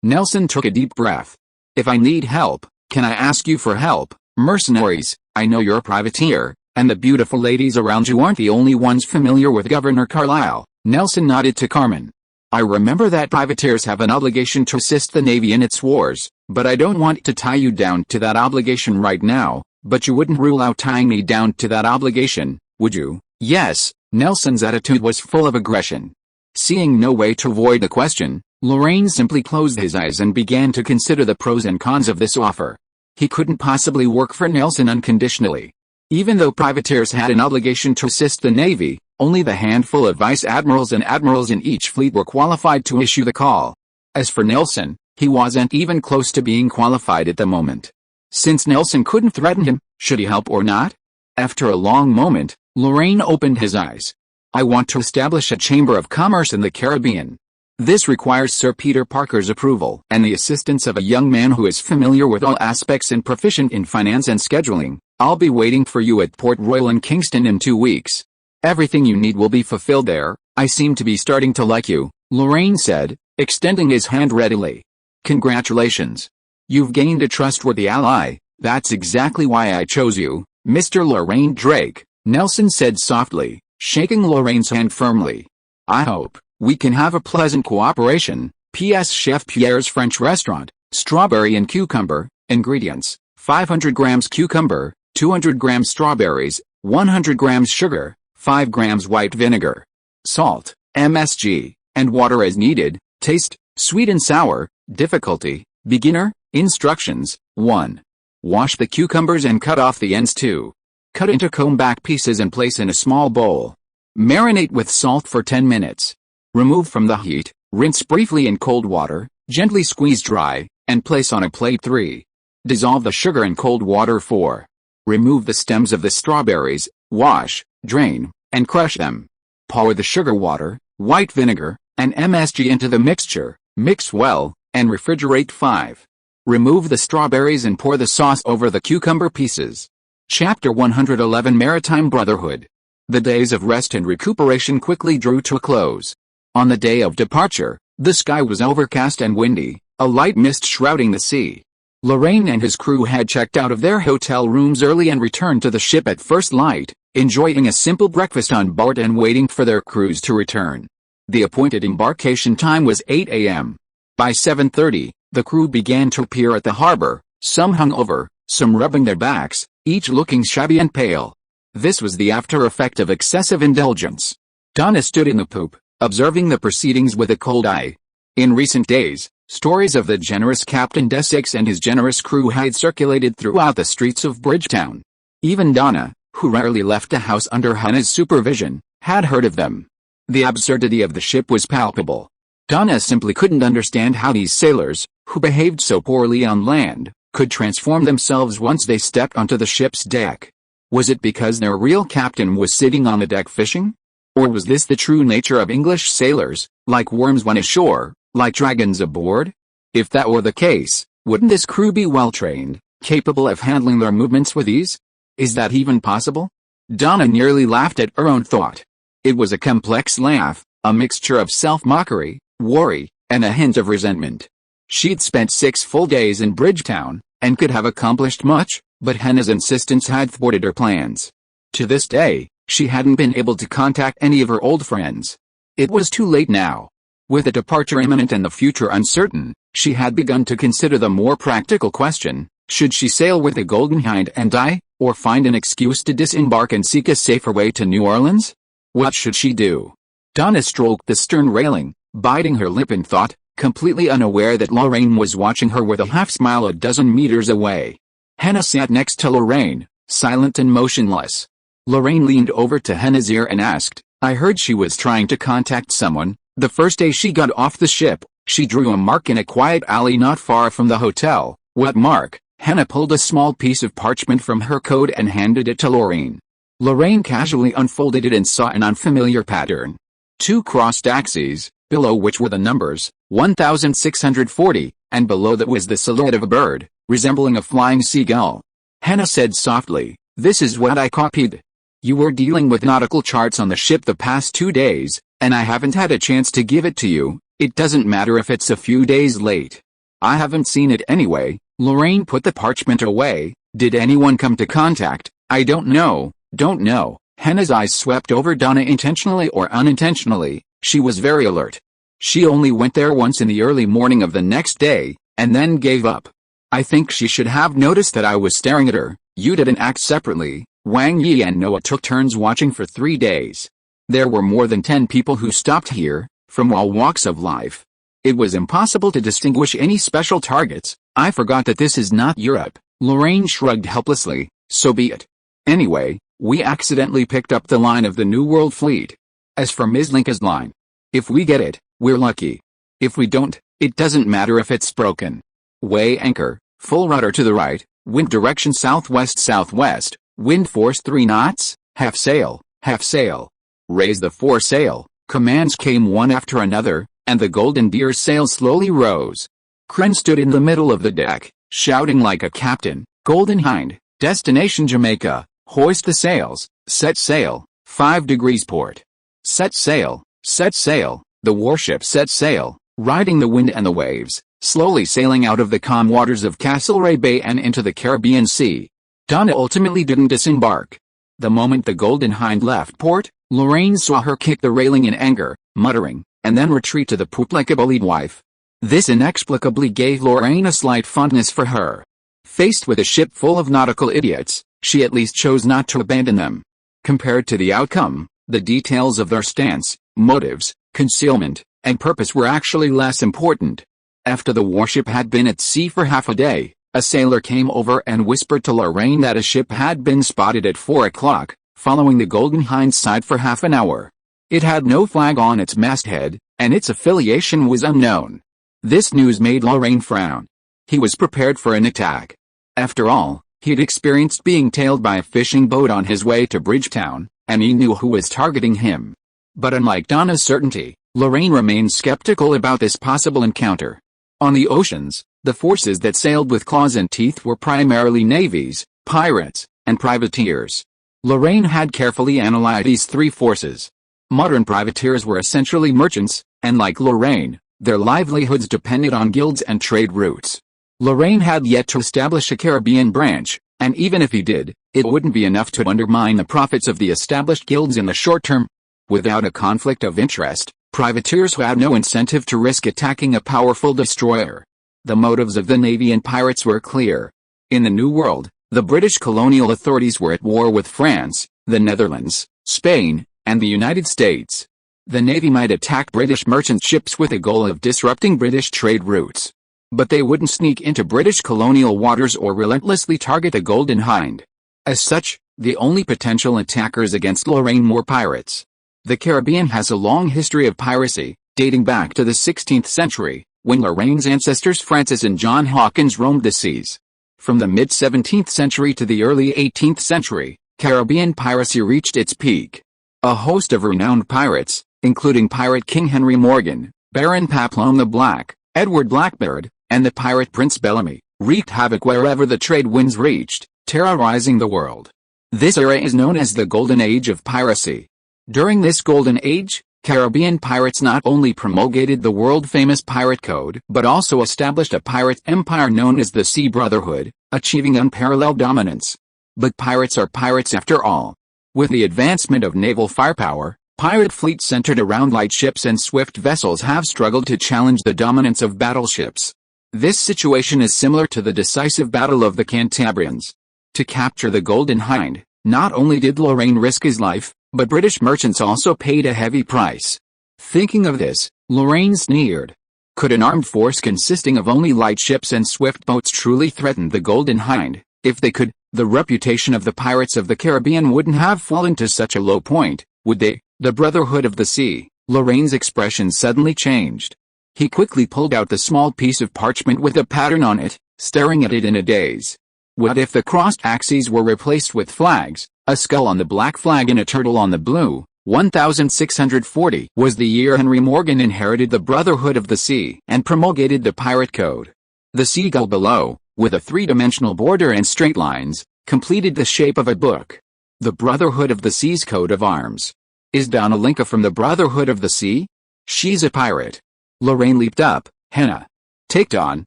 Nelson took a deep breath. If I need help, can I ask you for help? Mercenaries, I know you're a privateer, and the beautiful ladies around you aren't the only ones familiar with Governor Carlyle. Nelson nodded to Carmen. I remember that privateers have an obligation to assist the Navy in its wars, but I don't want to tie you down to that obligation right now. But you wouldn't rule out tying me down to that obligation, would you? Yes. Nelson's attitude was full of aggression. Seeing no way to avoid the question, Lorraine simply closed his eyes and began to consider the pros and cons of this offer. He couldn't possibly work for Nelson unconditionally. Even though privateers had an obligation to assist the Navy, only the handful of vice admirals and admirals in each fleet were qualified to issue the call. As for Nelson, he wasn't even close to being qualified at the moment. Since Nelson couldn't threaten him, should he help or not? After a long moment, Lorraine opened his eyes. I want to establish a chamber of commerce in the Caribbean. This requires Sir Peter Parker's approval and the assistance of a young man who is familiar with all aspects and proficient in finance and scheduling. I'll be waiting for you at Port Royal in Kingston in 2 weeks. Everything you need will be fulfilled there. I seem to be starting to like you, Lorraine said, extending his hand readily. Congratulations. You've gained a trustworthy ally. That's exactly why I chose you, Mr. Lorraine Drake, Nelson said softly, shaking Lorraine's hand firmly. I hope we can have a pleasant cooperation. P.S. Chef Pierre's French restaurant, strawberry and cucumber. Ingredients, 500 grams cucumber, 200 grams strawberries, 100 grams sugar, 5 grams white vinegar, salt, MSG, and water as needed. Taste, sweet and sour. Difficulty, beginner. Instructions, 1. Wash the cucumbers and cut off the ends. 2. Cut into comb-back pieces and place in a small bowl. Marinate with salt for 10 minutes. Remove from the heat, rinse briefly in cold water, gently squeeze dry, and place on a plate. 3. Dissolve the sugar in cold water. 4. Remove the stems of the strawberries, wash, drain, and crush them. Pour the sugar water, white vinegar, and MSG into the mixture, mix well, and refrigerate. 5. Remove the strawberries and pour the sauce over the cucumber pieces. Chapter 111 Maritime Brotherhood. The days of rest and recuperation quickly drew to a close. On the day of departure, the sky was overcast and windy, a light mist shrouding the sea. Lorraine and his crew had checked out of their hotel rooms early and returned to the ship at first light, enjoying a simple breakfast on board and waiting for their crews to return. The appointed embarkation time was 8 a.m. By 7:30, the crew began to appear at the harbor, some hungover, some rubbing their backs, each looking shabby and pale. This was the after effect of excessive indulgence. Donna stood in the poop, observing the proceedings with a cold eye. In recent days, stories of the generous Captain Desix and his generous crew had circulated throughout the streets of Bridgetown. Even Donna, who rarely left the house under Hannah's supervision, had heard of them. The absurdity of the ship was palpable. Donna simply couldn't understand how these sailors, who behaved so poorly on land, could transform themselves once they stepped onto the ship's deck. Was it because their real captain was sitting on the deck fishing? Or was this the true nature of English sailors, like worms when ashore, like dragons aboard? If that were the case, wouldn't this crew be well-trained, capable of handling their movements with ease? Is that even possible? Donna nearly laughed at her own thought. It was a complex laugh, a mixture of self-mockery, worry, and a hint of resentment. She'd spent 6 full days in Bridgetown, and could have accomplished much, but Henna's insistence had thwarted her plans. To this day, she hadn't been able to contact any of her old friends. It was too late now. With a departure imminent and the future uncertain, she had begun to consider the more practical question: should she sail with the Golden Hind and die, or find an excuse to disembark and seek a safer way to New Orleans? What should she do? Donna stroked the stern railing, biting her lip in thought, completely unaware that Lorraine was watching her with a half-smile a dozen meters away. Henna sat next to Lorraine, silent and motionless. Lorraine leaned over to Henna's ear and asked, "I heard she was trying to contact someone. The first day she got off the ship, she drew a mark in a quiet alley not far from the hotel." "What mark?" Henna pulled a small piece of parchment from her coat and handed it to Lorraine. Lorraine casually unfolded it and saw an unfamiliar pattern. 2 crossed axes, below which were the numbers 1640, and below that was the silhouette of a bird, resembling a flying seagull. Henna said softly, "This is what I copied. You were dealing with nautical charts on the ship the past 2 days, and I haven't had a chance to give it to you. It doesn't matter if it's a few days late. I haven't seen it anyway." Lorraine put the parchment away. "Did anyone come to contact?" "I don't know." "Don't know." Henna's eyes swept over Donna intentionally or unintentionally. She was very alert. She only went there once in the early morning of the next day, and then gave up. "I think she should have noticed that I was staring at her. You didn't act separately." Wang Yi and Noah took turns watching for 3 days. There were more than 10 people who stopped here, from all walks of life. It was impossible to distinguish any special targets. "I forgot that this is not Europe." Lorraine shrugged helplessly. "So be it. Anyway, we accidentally picked up the line of the New World Fleet. As for Ms. Linka's line, if we get it, we're lucky. If we don't, it doesn't matter if it's broken. Weigh anchor, full rudder to the right, wind direction southwest-southwest, wind force 3 knots, half sail, half sail. Raise the foresail." Commands came one after another, and the Golden Deer's sail slowly rose. Kren stood in the middle of the deck, shouting like a captain, "Golden Hind, destination Jamaica, hoist the sails, set sail, 5 degrees port. Set sail, set sail." The warship set sail, riding the wind and the waves, slowly sailing out of the calm waters of Castlereagh Bay and into the Caribbean Sea. Donna ultimately didn't disembark. The moment the Golden Hind left port, Lorraine saw her kick the railing in anger, muttering, and then retreat to the poop like a bullied wife. This inexplicably gave Lorraine a slight fondness for her. Faced with a ship full of nautical idiots, she at least chose not to abandon them. Compared to the outcome, the details of their stance, motives, concealment, and purpose were actually less important. After the warship had been at sea for half a day, a sailor came over and whispered to Lorraine that a ship had been spotted at 4 o'clock, following the Golden Hind's side for half an hour. It had no flag on its masthead, and its affiliation was unknown. This news made Lorraine frown. He was prepared for an attack. After all, he'd experienced being tailed by a fishing boat on his way to Bridgetown, and he knew who was targeting him. But unlike Donna's certainty, Lorraine remained skeptical about this possible encounter. On the oceans, the forces that sailed with claws and teeth were primarily navies, pirates, and privateers. Lorraine had carefully analyzed these 3 forces. Modern privateers were essentially merchants, and like Lorraine, their livelihoods depended on guilds and trade routes. Lorraine had yet to establish a Caribbean branch, and even if he did, it wouldn't be enough to undermine the profits of the established guilds in the short term. Without a conflict of interest, privateers had no incentive to risk attacking a powerful destroyer. The motives of the Navy and pirates were clear. In the New World, the British colonial authorities were at war with France, the Netherlands, Spain, and the United States. The Navy might attack British merchant ships with the goal of disrupting British trade routes. But they wouldn't sneak into British colonial waters or relentlessly target the Golden Hind. As such, the only potential attackers against Lorraine were pirates. The Caribbean has a long history of piracy, dating back to the 16th century, when Lorraine's ancestors Francis and John Hawkins roamed the seas. From the mid-17th century to the early 18th century, Caribbean piracy reached its peak. A host of renowned pirates, including Pirate King Henry Morgan, Baron Papillon the Black, Edward Blackbeard, and the pirate Prince Bellamy, wreaked havoc wherever the trade winds reached, terrorizing the world. This era is known as the Golden Age of piracy. During this Golden Age, Caribbean pirates not only promulgated the world-famous pirate code but also established a pirate empire known as the Sea Brotherhood, achieving unparalleled dominance. But pirates are pirates after all. With the advancement of naval firepower, pirate fleets centered around light ships and swift vessels have struggled to challenge the dominance of battleships. This situation is similar to the decisive Battle of the Cantabrians. To capture the Golden Hind, not only did Lorraine risk his life, but British merchants also paid a heavy price. Thinking of this, Lorraine sneered. Could an armed force consisting of only light ships and swift boats truly threaten the Golden Hind? If they could, the reputation of the pirates of the Caribbean wouldn't have fallen to such a low point, would they? The Brotherhood of the Sea. Lorraine's expression suddenly changed. He quickly pulled out the small piece of parchment with a pattern on it, staring at it in a daze. What if the crossed axes were replaced with flags, a skull on the black flag and a turtle on the blue? 1640 was the year Henry Morgan inherited the Brotherhood of the Sea and promulgated the pirate code. The seagull below, with a three-dimensional border and straight lines, completed the shape of a book. The Brotherhood of the Sea's coat of arms. Is Donna Linka from the Brotherhood of the Sea? She's a pirate. Lorraine leaped up. Henna. Take Dawn,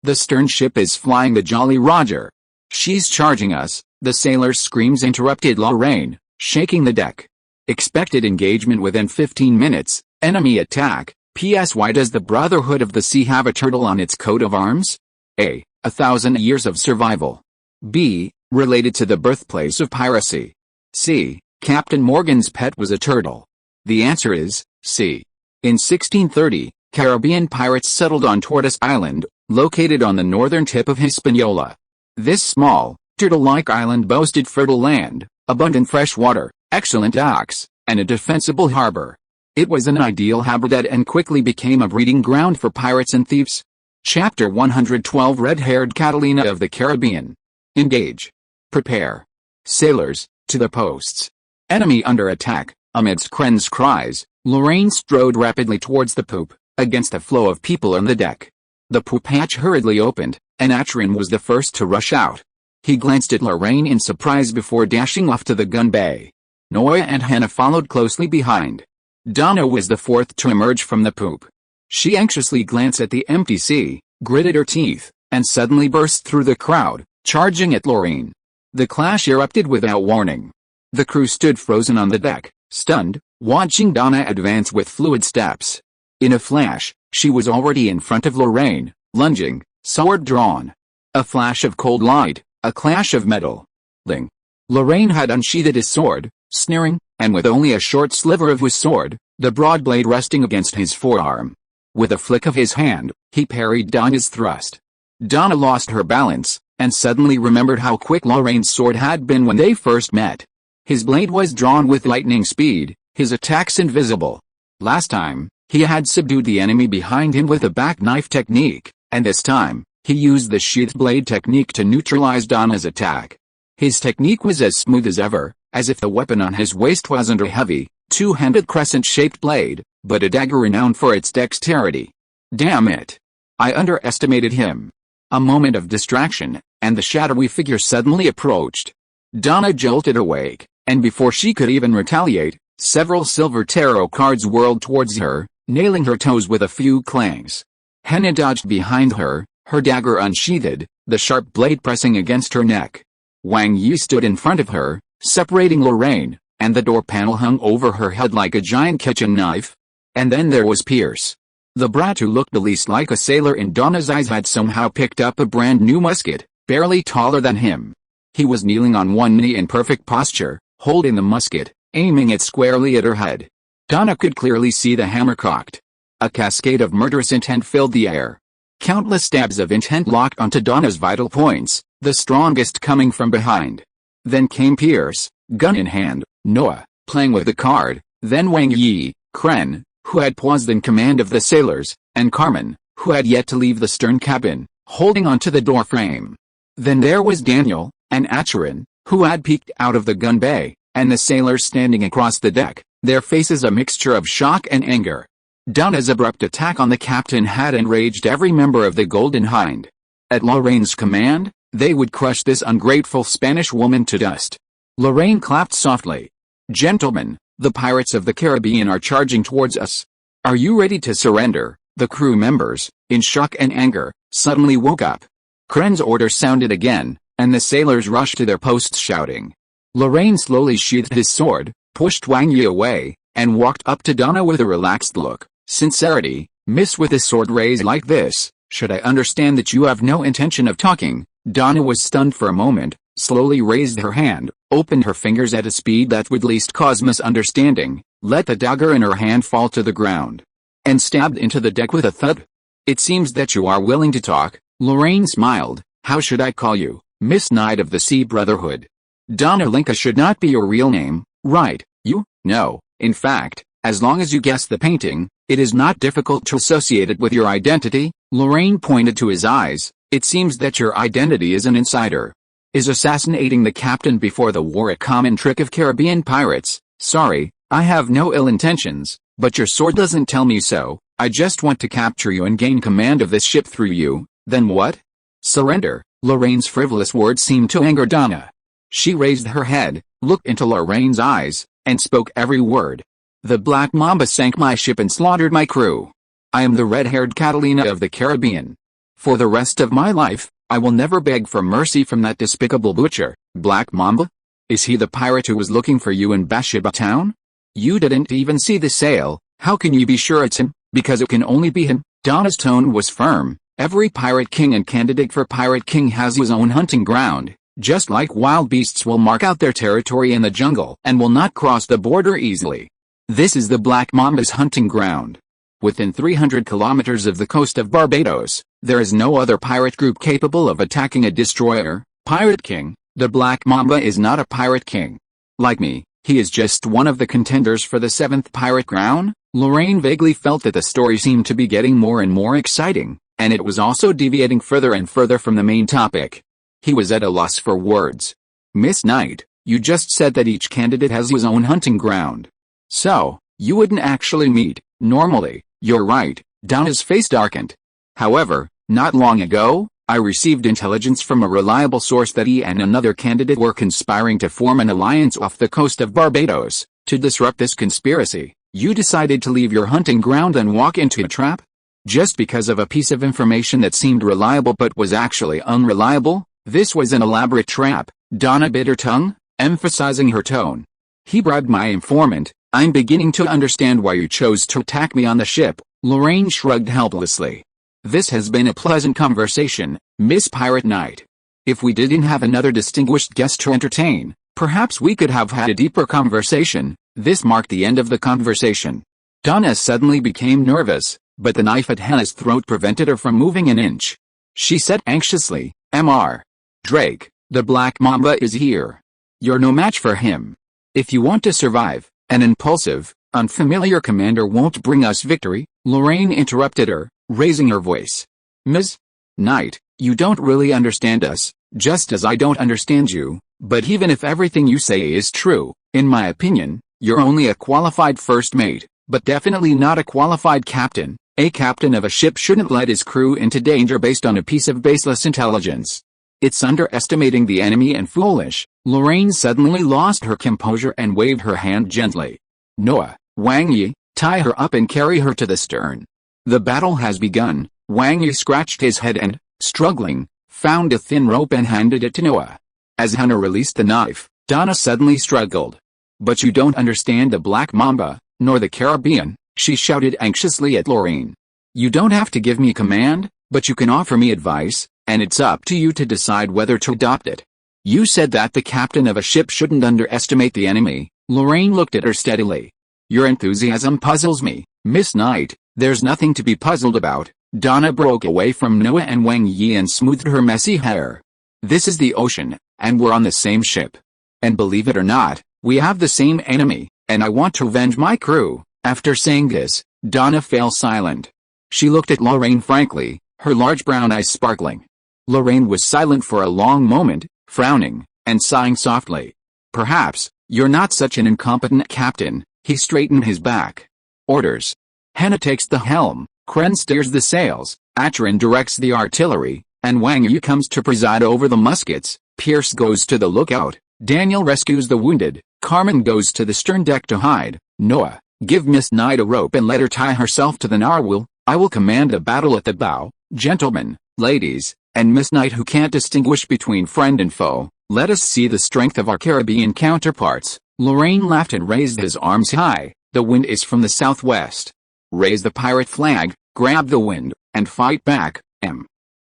the stern ship is flying the Jolly Roger. She's charging us, the sailor's screams interrupted Lorraine, shaking the deck. Expected engagement within 15 minutes, enemy attack. P.S. Why does the Brotherhood of the Sea have a turtle on its coat of arms? A. 1,000 years of survival. B. Related to the birthplace of piracy. C. Captain Morgan's pet was a turtle. The answer is C. In 1630, Caribbean pirates settled on Tortoise Island, located on the northern tip of Hispaniola. This small, turtle-like island boasted fertile land, abundant fresh water, excellent docks, and a defensible harbor. It was an ideal habitat and quickly became a breeding ground for pirates and thieves. Chapter 112 Red-haired Catalina of the Caribbean. Engage. Prepare. Sailors, to the posts. Enemy under attack. Amidst Kren's cries, Lorraine strode rapidly towards the poop, against a flow of people on the deck. The poop hatch hurriedly opened, and Atrin was the first to rush out. He glanced at Lorraine in surprise before dashing off to the gun bay. Noah and Hannah followed closely behind. Donna was the fourth to emerge from the poop. She anxiously glanced at the empty sea, gritted her teeth, and suddenly burst through the crowd, charging at Lorraine. The clash erupted without warning. The crew stood frozen on the deck, stunned, watching Donna advance with fluid steps. In a flash, she was already in front of Lorraine, lunging, sword drawn. A flash of cold light, a clash of metal. Ling. Lorraine had unsheathed his sword, sneering, and with only a short sliver of his sword, the broad blade resting against his forearm. With a flick of his hand, he parried Donna's thrust. Donna lost her balance, and suddenly remembered how quick Lorraine's sword had been when they first met. His blade was drawn with lightning speed, his attacks invisible. Last time, he had subdued the enemy behind him with a back knife technique, and this time, he used the sheathed blade technique to neutralize Donna's attack. His technique was as smooth as ever, as if the weapon on his waist wasn't a heavy, two-handed crescent-shaped blade, but a dagger renowned for its dexterity. Damn it! I underestimated him. A moment of distraction, and the shadowy figure suddenly approached. Donna jolted awake, and before she could even retaliate, several silver tarot cards whirled towards her, nailing her toes with a few clangs. Henna dodged behind her, her dagger unsheathed, the sharp blade pressing against her neck. Wang Yi stood in front of her, separating Lorraine, and the door panel hung over her head like a giant kitchen knife. And then there was Pierce. The brat who looked the least like a sailor in Donna's eyes had somehow picked up a brand new musket, barely taller than him. He was kneeling on one knee in perfect posture, holding the musket, aiming it squarely at her head. Donna could clearly see the hammer cocked. A cascade of murderous intent filled the air. Countless stabs of intent locked onto Donna's vital points, the strongest coming from behind. Then came Pierce, gun in hand, Noah, playing with the card, then Wang Yi, Kren, who had paused in command of the sailors, and Carmen, who had yet to leave the stern cabin, holding onto the door frame. Then there was Daniel, and Acheron, who had peeked out of the gun bay, and the sailors standing across the deck, their faces a mixture of shock and anger. Donna's abrupt attack on the captain had enraged every member of the Golden Hind. At Lorraine's command, they would crush this ungrateful Spanish woman to dust. Lorraine clapped softly. "Gentlemen, the pirates of the Caribbean are charging towards us. Are you ready to surrender?" The crew members, in shock and anger, suddenly woke up. Kren's order sounded again, and the sailors rushed to their posts shouting. Lorraine slowly sheathed his sword, pushed Wang Yi away, and walked up to Donna with a relaxed look. "Sincerity, miss, with a sword raised like this, should I understand that you have no intention of talking?" Donna was stunned for a moment, slowly raised her hand, opened her fingers at a speed that would least cause misunderstanding, let the dagger in her hand fall to the ground, and stabbed into the deck with a thud. "It seems that you are willing to talk." Lorraine smiled. "How should I call you? Miss Knight of the Sea Brotherhood? Donna Linka should not be your real name, right? You? No. In fact, as long as you guess the painting, it is not difficult to associate it with your identity." Lorraine pointed to his eyes. "It seems that your identity is an insider. Is assassinating the captain before the war a common trick of Caribbean pirates? Sorry, I have no ill intentions, but your sword doesn't tell me so. I just want to capture you and gain command of this ship through you." "Then what?" "Surrender." Lorraine's frivolous words seemed to anger Donna. She raised her head, looked into Lorraine's eyes, and spoke every word. "The Black Mamba sank my ship and slaughtered my crew. I am the red-haired Catalina of the Caribbean. For the rest of my life, I will never beg for mercy from that despicable butcher." "Black Mamba? Is he the pirate who was looking for you in Bathsheba Town? You didn't even see the sail. How can you be sure it's him?" "Because it can only be him." Donna's tone was firm. "Every pirate king and candidate for pirate king has his own hunting ground. Just like wild beasts will mark out their territory in the jungle and will not cross the border easily. This is the Black Mamba's hunting ground. Within 300 kilometers of the coast of Barbados, there is no other pirate group capable of attacking a destroyer. Pirate king, the Black Mamba is not a pirate king. Like me, he is just one of the contenders for the 7th pirate crown." Lorraine vaguely felt that the story seemed to be getting more and more exciting, and it was also deviating further and further from the main topic. He was at a loss for words. "Miss Knight, you just said that each candidate has his own hunting ground. So, you wouldn't actually meet, normally." "You're right." Donna's face darkened. "However, not long ago, I received intelligence from a reliable source that he and another candidate were conspiring to form an alliance off the coast of Barbados. To disrupt this conspiracy, you decided to leave your hunting ground and walk into a trap? Just because of a piece of information that seemed reliable but was actually unreliable? This was an elaborate trap." Donna bit her tongue, emphasizing her tone. "He bribed my informant. I'm beginning to understand why you chose to attack me on the ship." Lorraine shrugged helplessly. "This has been a pleasant conversation, Miss Pirate Knight. If we didn't have another distinguished guest to entertain, perhaps we could have had a deeper conversation." This marked the end of the conversation. Donna suddenly became nervous, but the knife at Hannah's throat prevented her from moving an inch. She said anxiously, "Mr. Drake, the Black Mamba is here. You're no match for him. If you want to survive, an impulsive, unfamiliar commander won't bring us victory." Lorraine interrupted her, raising her voice. "Ms. Knight, you don't really understand us, just as I don't understand you, but even if everything you say is true, in my opinion, you're only a qualified first mate, but definitely not a qualified captain. A captain of a ship shouldn't let his crew into danger based on a piece of baseless intelligence. It's underestimating the enemy and foolish." Lorraine suddenly lost her composure and waved her hand gently. "Noah, Wang Yi, tie her up and carry her to the stern. The battle has begun." Wang Yi scratched his head and, struggling, found a thin rope and handed it to Noah. As Hannah released the knife, Donna suddenly struggled. "But you don't understand the Black Mamba, nor the Caribbean," she shouted anxiously at Lorraine. "You don't have to give me command, but you can offer me advice, and it's up to you to decide whether to adopt it. You said that the captain of a ship shouldn't underestimate the enemy." Lorraine looked at her steadily. "Your enthusiasm puzzles me, Miss Knight." "There's nothing to be puzzled about." Donna broke away from Noah and Wang Yi and smoothed her messy hair. "This is the ocean, and we're on the same ship. And believe it or not, we have the same enemy, and I want to avenge my crew." After saying this, Donna fell silent. She looked at Lorraine frankly, her large brown eyes sparkling. Lorraine was silent for a long moment, frowning, and sighing softly. Perhaps, you're not such an incompetent captain. He straightened his back. Orders. Henna takes the helm, Kren steers the sails, Atrin directs the artillery, and Wang Yu comes to preside over the muskets. Pierce goes to the lookout, Daniel rescues the wounded, Carmen goes to the stern deck to hide. Noah, give Miss Knight a rope and let her tie herself to the narwhal. I will command a battle at the bow. Gentlemen, ladies, and Miss Knight who can't distinguish between friend and foe, let us see the strength of our Caribbean counterparts. Lorraine laughed and raised his arms high. The wind is from the southwest. Raise the pirate flag, grab the wind, and fight back.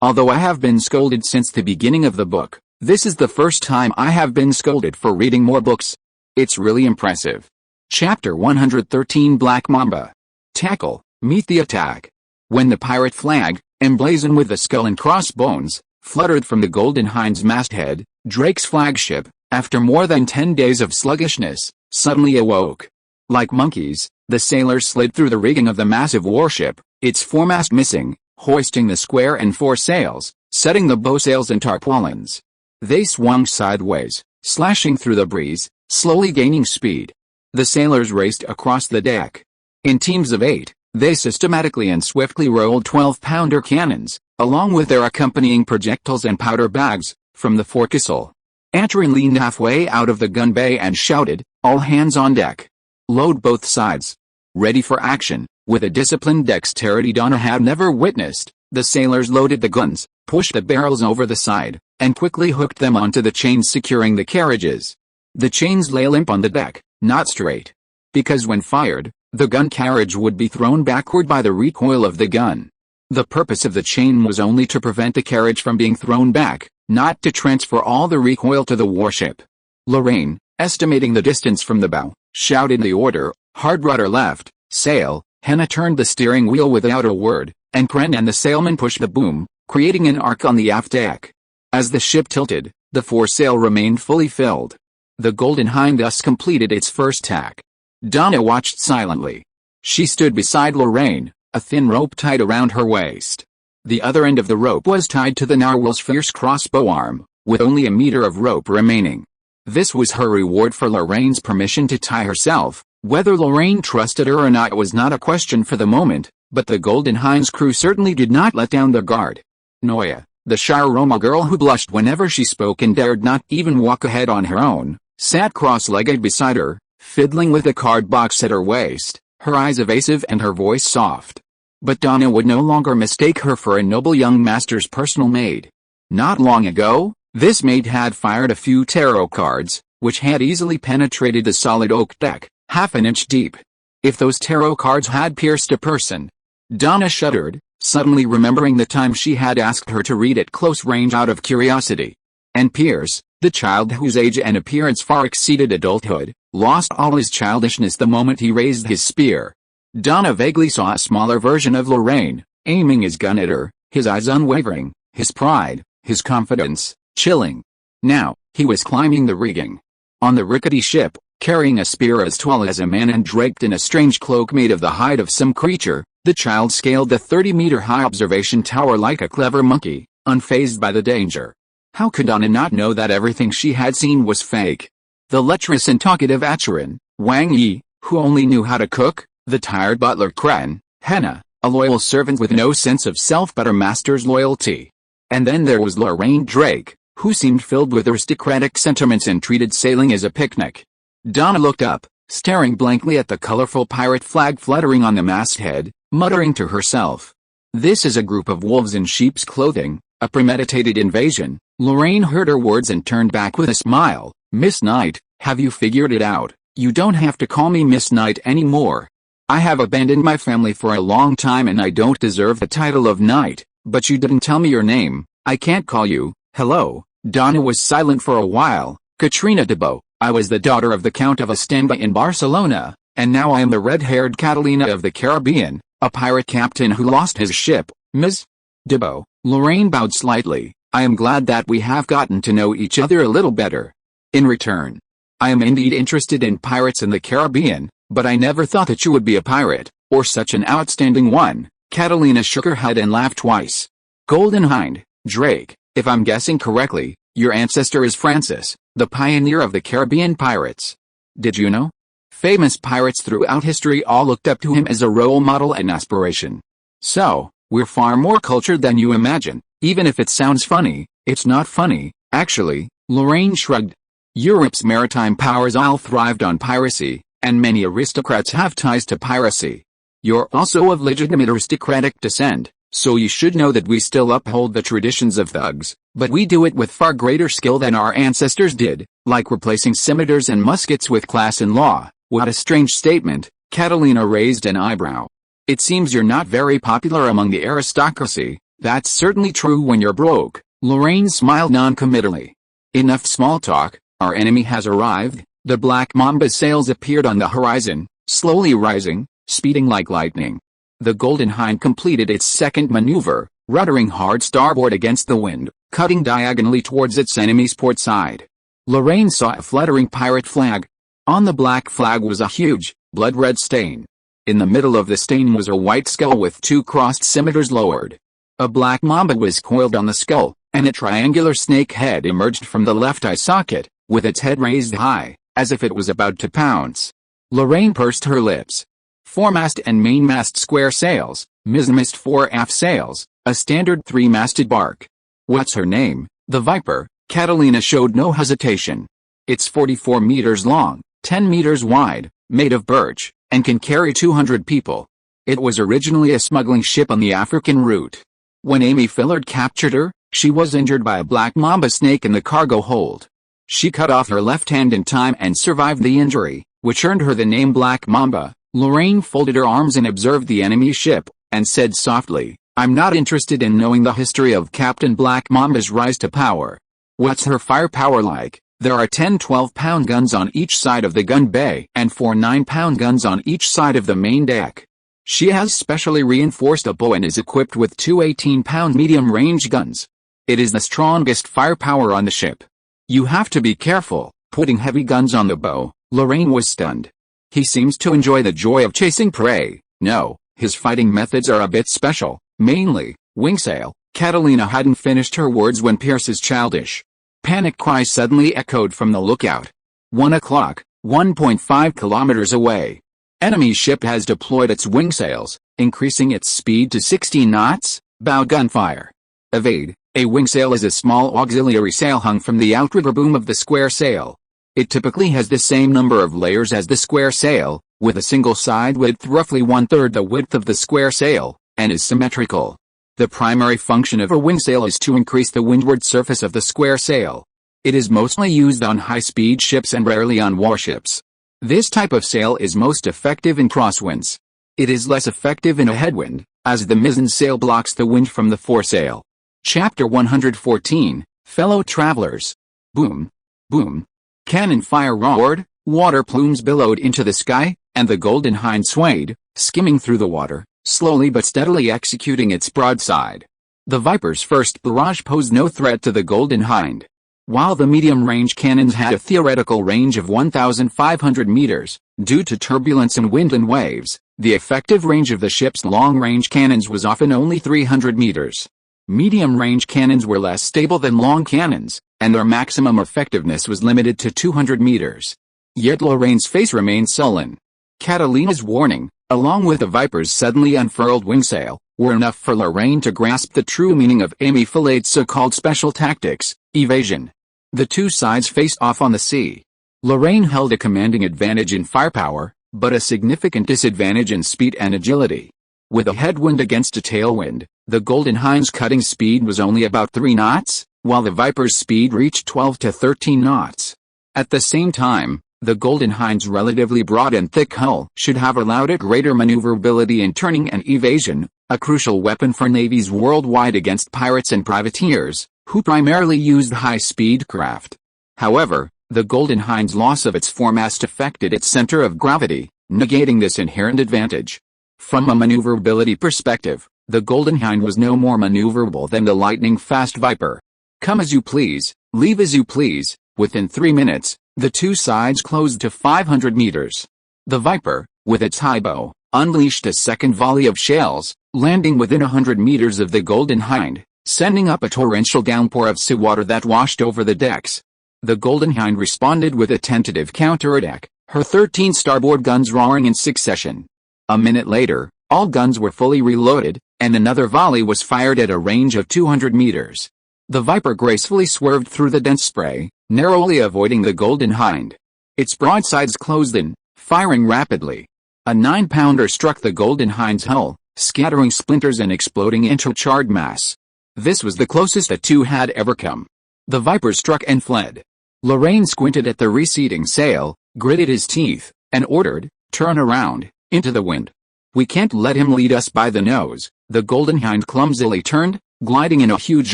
Although I have been scolded since the beginning of the book, this is the first time I have been scolded for reading more books. It's really impressive. Chapter 113 Black Mamba. Tackle, meet the attack. When the pirate flag, emblazoned with the skull and crossbones, fluttered from the Golden Hind's masthead, Drake's flagship, after more than 10 days of sluggishness, suddenly awoke. Like monkeys, the sailors slid through the rigging of the massive warship, its foremast missing, hoisting the square and foresails, setting the bowsails and tarpaulins. They swung sideways, slashing through the breeze, slowly gaining speed. The sailors raced across the deck. In teams of 8, they systematically and swiftly rolled 12-pounder cannons, along with their accompanying projectiles and powder bags, from the forecastle. Atrin leaned halfway out of the gun bay and shouted, "All hands on deck. Load both sides. Ready for action." With a disciplined dexterity Donna had never witnessed, the sailors loaded the guns, pushed the barrels over the side, and quickly hooked them onto the chains securing the carriages. The chains lay limp on the deck, not straight. Because when fired, the gun carriage would be thrown backward by the recoil of the gun. The purpose of the chain was only to prevent the carriage from being thrown back, not to transfer all the recoil to the warship. Lorraine, estimating the distance from the bow, shouted the order, "Hard rudder left, sail." Henna turned the steering wheel without a word, and Kren and the sailman pushed the boom, creating an arc on the aft deck. As the ship tilted, the foresail remained fully filled. The Golden Hind thus completed its first tack. Donna watched silently. She stood beside Lorraine, a thin rope tied around her waist. The other end of the rope was tied to the narwhal's fierce crossbow arm, with only a meter of rope remaining. This was her reward for Lorraine's permission to tie herself. Whether Lorraine trusted her or not was not a question for the moment, but the Golden Hind's crew certainly did not let down their guard. Noya, the Shire Roma girl who blushed whenever she spoke and dared not even walk ahead on her own, sat cross-legged beside her, fiddling with the card box at her waist, her eyes evasive and her voice soft. But Donna would no longer mistake her for a noble young master's personal maid. Not long ago, this maid had fired a few tarot cards, which had easily penetrated the solid oak deck, half an inch deep. If those tarot cards had pierced a person. Donna shuddered, suddenly remembering the time she had asked her to read at close range out of curiosity. And Pierce, the child whose age and appearance far exceeded adulthood, lost all his childishness the moment he raised his spear. Donna vaguely saw a smaller version of Lorraine, aiming his gun at her, his eyes unwavering, his pride, his confidence, chilling. Now, he was climbing the rigging. On the rickety ship, carrying a spear as tall as a man and draped in a strange cloak made of the hide of some creature, the child scaled the 30-meter-high observation tower like a clever monkey, unfazed by the danger. How could Donna not know that everything she had seen was fake? The lecherous and talkative Atrin, Wang Yi, who only knew how to cook, the tired butler Kren, Henna, a loyal servant with no sense of self but her master's loyalty. And then there was Lorraine Drake, who seemed filled with aristocratic sentiments and treated sailing as a picnic. Donna looked up, staring blankly at the colorful pirate flag fluttering on the masthead, muttering to herself. This is a group of wolves in sheep's clothing, a premeditated invasion. Lorraine heard her words and turned back with a smile. "Miss Knight, have you figured it out? You don't have to call me Miss Knight anymore. I have abandoned my family for a long time and I don't deserve the title of Knight, but you didn't tell me your name. I can't call you." "Hello." Donna was silent for a while. "Katrina de Beau. I was the daughter of the Count of Estamba in Barcelona, and now I am the red-haired Catalina of the Caribbean, a pirate captain who lost his ship, Ms. de Beau." Lorraine bowed slightly. "I am glad that we have gotten to know each other a little better. In return, I am indeed interested in pirates in the Caribbean, but I never thought that you would be a pirate." Or such an outstanding one? Catalina shook her head and laughed twice. Golden Hind, Drake, if I'm guessing correctly, your ancestor is Francis, the pioneer of the Caribbean pirates. Did you know? Famous pirates throughout history all looked up to him as a role model and aspiration. So, we're far more cultured than you imagine. Even if it sounds funny, it's not funny, actually. Lorraine shrugged. Europe's maritime powers all thrived on piracy, and many aristocrats have ties to piracy. You're also of legitimate aristocratic descent, so you should know that we still uphold the traditions of thugs, but we do it with far greater skill than our ancestors did, like replacing scimitars and muskets with class and law. What a strange statement. Catalina raised an eyebrow. It seems you're not very popular among the aristocracy. That's certainly true when you're broke. Lorraine smiled non-committally. Enough small talk, our enemy has arrived. The Black Mamba's sails appeared on the horizon, slowly rising, speeding like lightning. The Golden Hind completed its second maneuver, ruddering hard starboard against the wind, cutting diagonally towards its enemy's port side. Lorraine saw a fluttering pirate flag. On the black flag was a huge, blood-red stain. In the middle of the stain was a white skull with two crossed scimitars lowered. A black mamba was coiled on the skull, and a triangular snake head emerged from the left eye socket, with its head raised high, as if it was about to pounce. Lorraine pursed her lips. Foremast and mainmast square sails, mizzenmast fore-aft sails, a standard three-masted bark. What's her name? The Viper. Catalina showed no hesitation. It's 44 meters long, 10 meters wide, made of birch, and can carry 200 people. It was originally a smuggling ship on the African route. When Amy Fillard captured her, she was injured by a black mamba snake in the cargo hold. She cut off her left hand in time and survived the injury, which earned her the name Black Mamba. Lorraine folded her arms and observed the enemy ship, and said softly, I'm not interested in knowing the history of Captain Black Mamba's rise to power. What's her firepower like? There are 10 12-pound guns on each side of the gun bay and 4 9-pound guns on each side of the main deck. She has specially reinforced a bow and is equipped with 2 18-pound medium-range guns. It is the strongest firepower on the ship. You have to be careful putting heavy guns on the bow. Lorraine was stunned. He seems to enjoy the joy of chasing prey. No, his fighting methods are a bit special, mainly wingsail. Catalina hadn't finished her words when Pierce's childish panic cry suddenly echoed from the lookout. 1 o'clock, 1.5 kilometers away. Enemy ship has deployed its wingsails, increasing its speed to 16 knots. Bow gunfire. Evade. A wingsail is a small auxiliary sail hung from the outrigger boom of the square sail. It typically has the same number of layers as the square sail, with a single side width roughly 1/3 the width of the square sail, and is symmetrical. The primary function of a wingsail is to increase the windward surface of the square sail. It is mostly used on high-speed ships and rarely on warships. This type of sail is most effective in crosswinds. It is less effective in a headwind, as the mizzen sail blocks the wind from the foresail. Chapter 114, Fellow Travelers. Boom. Boom. Cannon fire roared, water plumes billowed into the sky, and the Golden Hind swayed, skimming through the water, slowly but steadily executing its broadside. The Viper's first barrage posed no threat to the Golden Hind. While the medium-range cannons had a theoretical range of 1,500 meters, due to turbulence and wind and waves, the effective range of the ship's long-range cannons was often only 300 meters. Medium-range cannons were less stable than long cannons, and their maximum effectiveness was limited to 200 meters. Yet Lorraine's face remained sullen. Catalina's warning, along with the Viper's suddenly unfurled wingsail, were enough for Lorraine to grasp the true meaning of Amy Fillard's so-called special tactics, evasion. The two sides faced off on the sea. Lorraine held a commanding advantage in firepower, but a significant disadvantage in speed and agility. With a headwind against a tailwind, the Golden Hind's cutting speed was only about 3 knots, while the Viper's speed reached 12 to 13 knots. At the same time, the Golden Hind's relatively broad and thick hull should have allowed it greater maneuverability in turning and evasion, a crucial weapon for navies worldwide against pirates and privateers, who primarily used high-speed craft. However, the Golden Hind's loss of its foremast affected its center of gravity, negating this inherent advantage. From a maneuverability perspective, the Golden Hind was no more maneuverable than the lightning-fast Viper. Come as you please, leave as you please. Within 3 minutes, the two sides closed to 500 meters. The Viper, with its high bow, unleashed a second volley of shells, landing within 100 meters of the Golden Hind, sending up a torrential downpour of seawater that washed over the decks. The Golden Hind responded with a tentative counterattack, her 13 starboard guns roaring in succession. A minute later, all guns were fully reloaded, and another volley was fired at a range of 200 meters. The Viper gracefully swerved through the dense spray, narrowly avoiding the Golden Hind. Its broadsides closed in, firing rapidly. A 9-pounder struck the Golden Hind's hull, scattering splinters and exploding into charred mass. This was the closest the two had ever come. The Viper struck and fled. Lorraine squinted at the receding sail, gritted his teeth, and ordered, "Turn around, into the wind." "We can't let him lead us by the nose." The Golden Hind clumsily turned, gliding in a huge